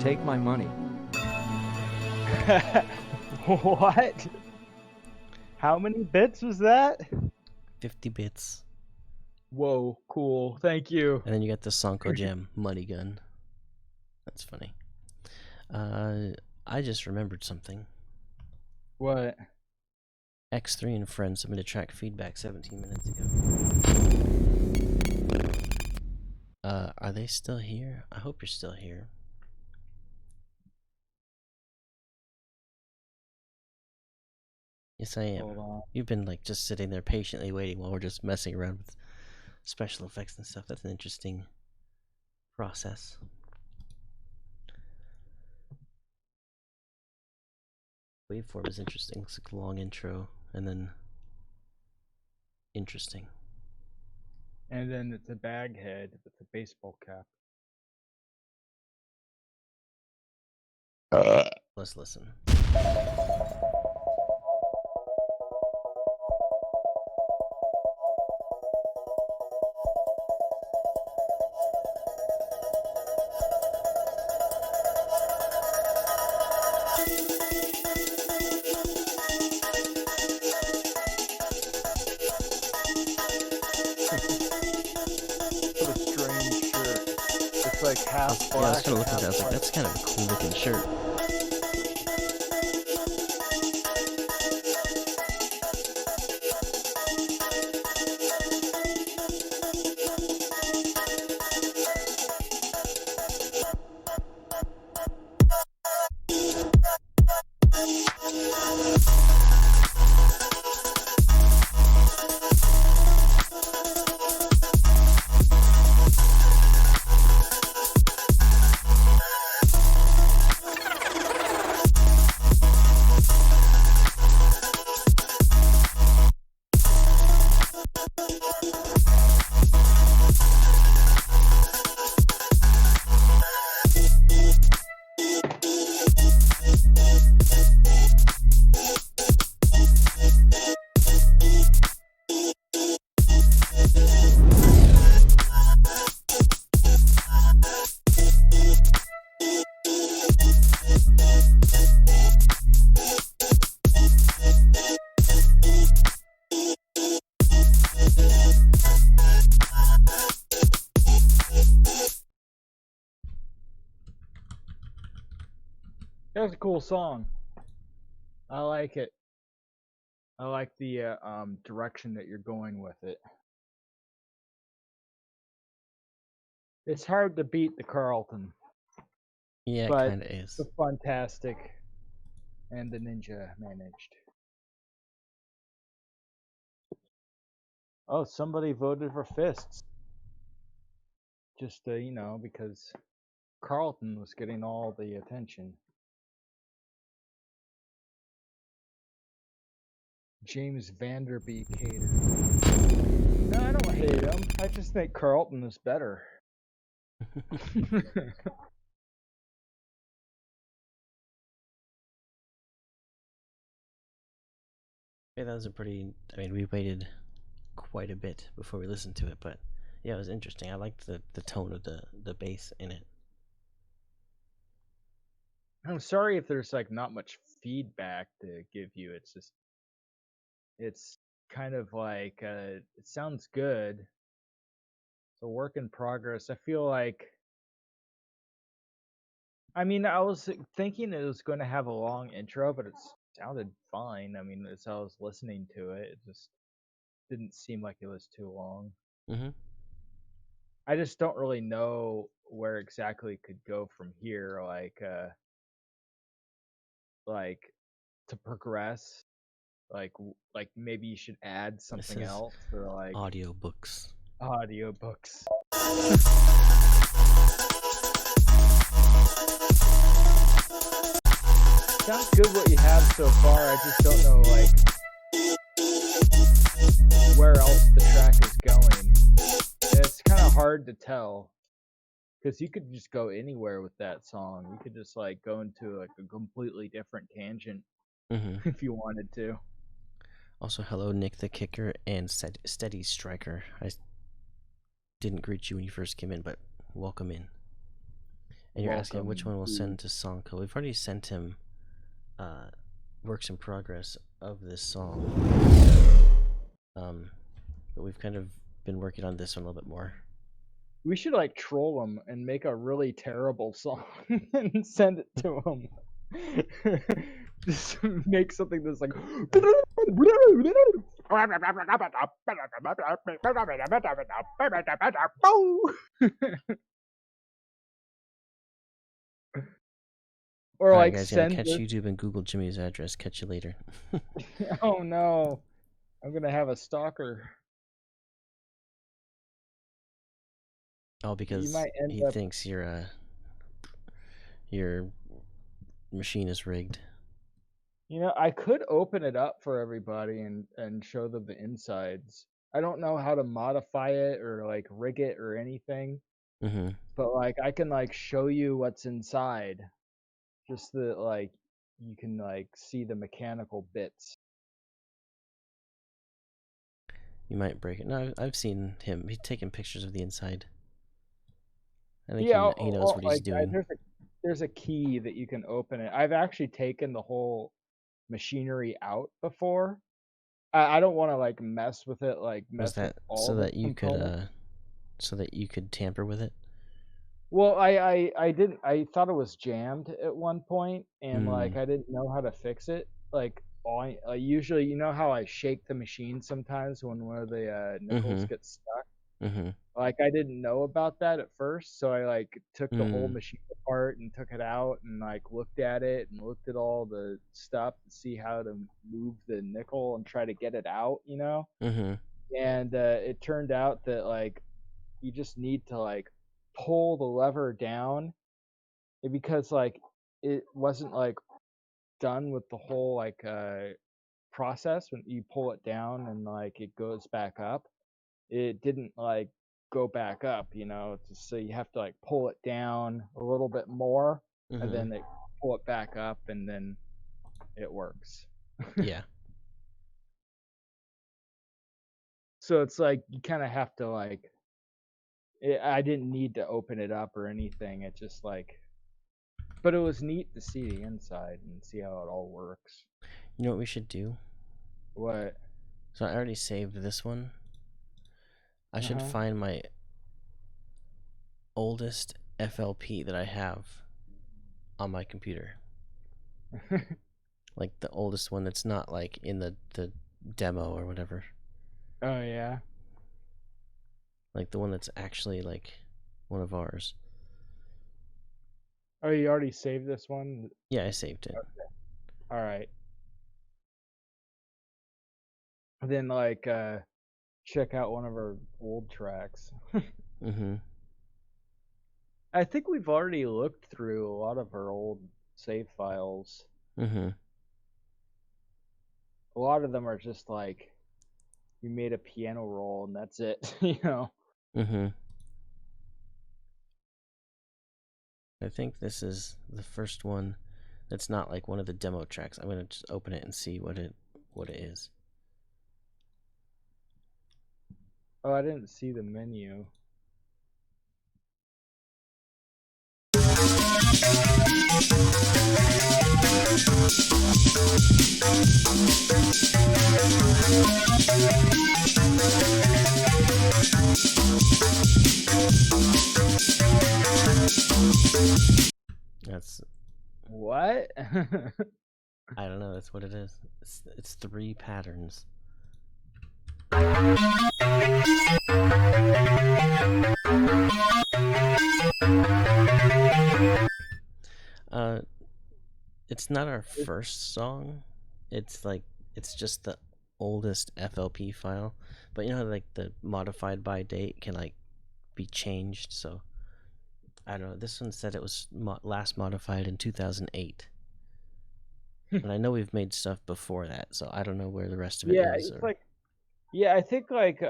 Take my money. What? How many bits was that? 50 bits. Whoa, cool. Thank you. And then you got the Sonko Jam Money Gun. That's funny. I just remembered something. What? X3 and friends submitted track feedback 17 minutes ago. Are they still here? I hope you're still here. Yes, I am. Hold on. You've been like just sitting there patiently waiting while we're just messing around with special effects and stuff. That's an interesting process. Waveform is interesting. Looks like a long intro and then interesting. And then it's a bag head with a baseball cap. Let's listen. like half Yeah, I was black. kind of looking at that. I was like, half that's kind of a cool looking shirt. That's a cool song. I like it. I like the direction that you're going with it. It's hard to beat the Carlton. Yeah, it but kind of is. the Fantastic and the Ninja managed. Oh, somebody voted for Fists. Just because Carlton was getting all the attention. James Vanderbeek hater. No, I don't hate him. I just think Carlton is better. Yeah, that was a pretty. I mean, we waited quite a bit before we listened to it, but yeah, it was interesting. I liked the tone of the bass in it. I'm sorry if there's like not much feedback to give you. It's kind of like it sounds good. It's a work in progress. I feel like. I mean, I was thinking it was going to have a long intro, but it sounded fine. I mean, as I was listening to it, it just didn't seem like it was too long. Mm-hmm. I just don't really know where exactly it could go from here, like to progress. Like maybe you should add something is else or like audiobooks. Audiobooks. Sounds good what you have so far. I just don't know like where else the track is going. It's kind of hard to tell because you could just go anywhere with that song. You could just like go into like a completely different tangent if you wanted to. Also, hello, Nick the Kicker and Steady Striker. I didn't greet you when you first came in, but welcome in. And you're asking which one we'll send to Songko. We've already sent him works in progress of this song. But we've kind of been working on this one a little bit more. We should like troll him and make a really terrible song and send it to him. Just make something that's like or all right, like guys, send catch YouTube and Google Jimmy's address. Catch you later. Oh no, I'm gonna have a stalker. Oh, because he thinks your machine is rigged. You know, I could open it up for everybody and show them the insides. I don't know how to modify it or like rig it or anything. Mm-hmm. But like I can like show you what's inside. Just that like you can like see the mechanical bits. You might break it. No, I've seen him. He's taking pictures of the inside. I think Yeah, he knows what he's doing. There's a key that you can open it. I've actually taken the whole machinery out before. I don't want to like mess with it, like mess with all so the that you components. could so that you could tamper with it? Well, I didn't. I thought it was jammed at one point, and like Mm. I didn't know how to fix it. Like I usually, you know how I shake the machine sometimes when one of the nickels Mhm. gets stuck. Mhm. Like I didn't know about that at first, so I like took the whole Mm. machine apart and took it out and like looked at it and looked at all the stuff to see how to move the nickel and try to get it out, you know. Mhm. And it turned out that like you just need to like pull the lever down because like it wasn't like done with the whole like process when you pull it down and like it goes back up. It didn't like go back up, you know. So you have to like pull it down a little bit more and Mhm. then it pull it back up and then it works. Yeah. So it's like you kind of have to like I didn't need to open it up or anything. It just like but it was neat to see the inside and see how it all works. You know what we should do? What? So I already saved this one. I should Uh-huh. find my oldest FLP that I have on my computer. Like the oldest one that's not like in the demo or whatever. Oh yeah. Like the one that's actually like one of ours. Oh, you already saved this one? Yeah, I saved it. Okay. All right. Then like check out one of our old tracks. Mhm. I think we've already looked through a lot of our old save files. Mhm. A lot of them are just like you made a piano roll and that's it, you know. Mhm. I think this is the first one that's not like one of the demo tracks. I'm gonna just open it and see what it is. Oh, I didn't see the menu. That's what? I don't know. That's what it is. It's 3 patterns. It's not our first song. It's like it's just the oldest FLP file. But you know how like the modified by date can like be changed. So I don't know. This one said it was last modified in 2008. And I know we've made stuff before that, so I don't know where the rest of it Yeah, is. it's like yeah, I think like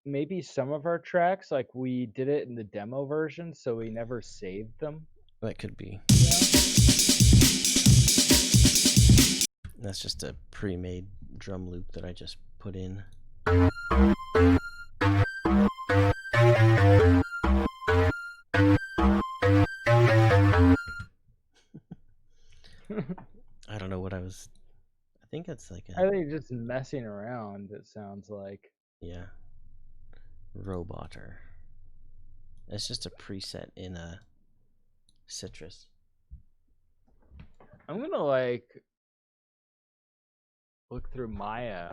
maybe some of our tracks like we did it in the demo version, so we never saved them. That could be. That's just a pre-made drum loop that I just put in. I don't know what I was. I think it's like I think just messing around. It sounds like. Yeah. Roboter. It's just a preset in a Citrus. I'm gonna like look through Maya.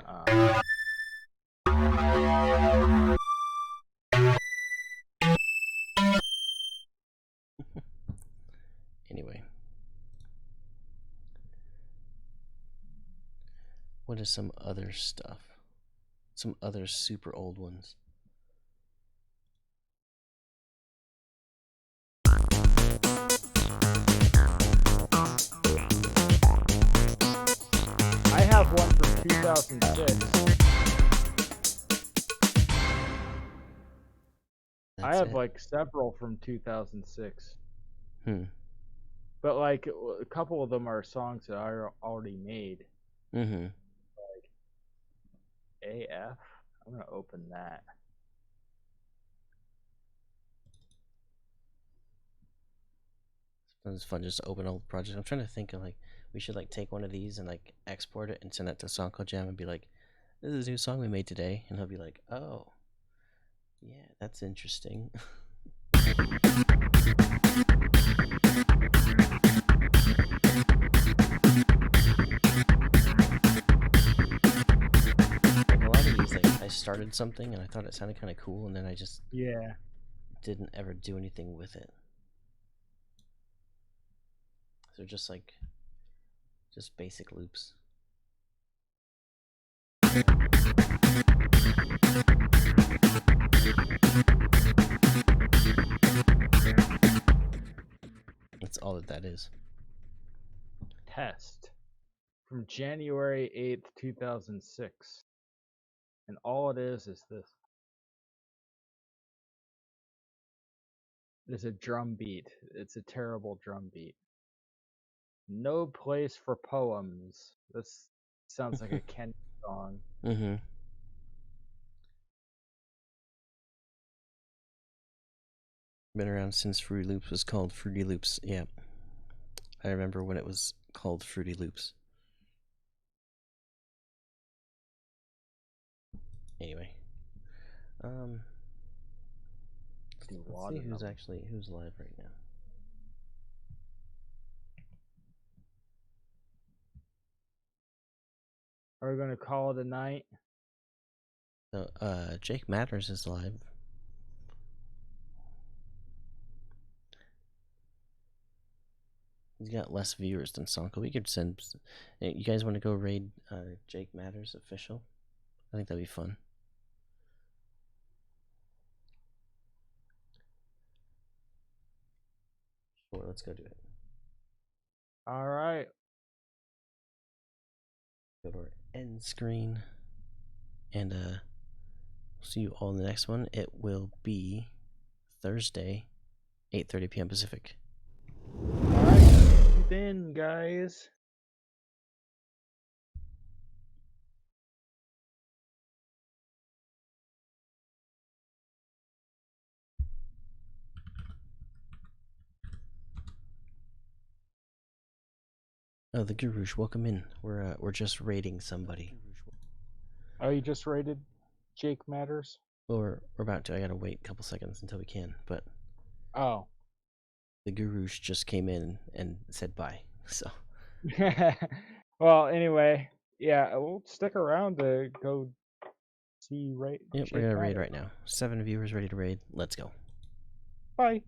Anyway. What is some other stuff? Some other super old ones. I have one from 2006. I have like several from 2006. But like a couple of them are songs that I already made. Mm-hmm. Like AF. I'm gonna open that. It's fun just to open old projects. I'm trying to think of like we should like take one of these and like export it and send it to Sonko Jam and be like, "This is a new song we made today," and he'll be like, "Oh, yeah, that's interesting." Like a lot of these, like, I started something and I thought it sounded kind of cool, and then I just didn't ever do anything with it. So just like, just basic loops. That's all that is. Test from January 8th, 2006. And all it is this. It's a drum beat. It's a terrible drum beat. No place for poems. This sounds like a Ken song. Mm-hmm. Been around since Fruity Loops was called Fruity Loops. Yeah. I remember when it was called Fruity Loops. Anyway. Let's see who's live right now. Are we gonna call it a night? So, Jake Matters is live. He's got less viewers than Sonko. We could send. You guys want to go raid Jake Matters official? I think that'd be fun. Sure, let's go do it. All right. Go to our end screen, and we'll see you all in the next one. It will be Thursday, 8:30 p.m. Pacific. All right, then, guys. Oh, the Gurush, welcome in. We're just raiding somebody. Oh, you just raided Jake Matters? Well, we're about to. I gotta wait a couple seconds until we can, but oh, the Gurush just came in and said bye. So. Well, anyway, yeah, we'll stick around to go see Yep, we're gonna raid right now. 7 viewers ready to raid. Let's go. Bye.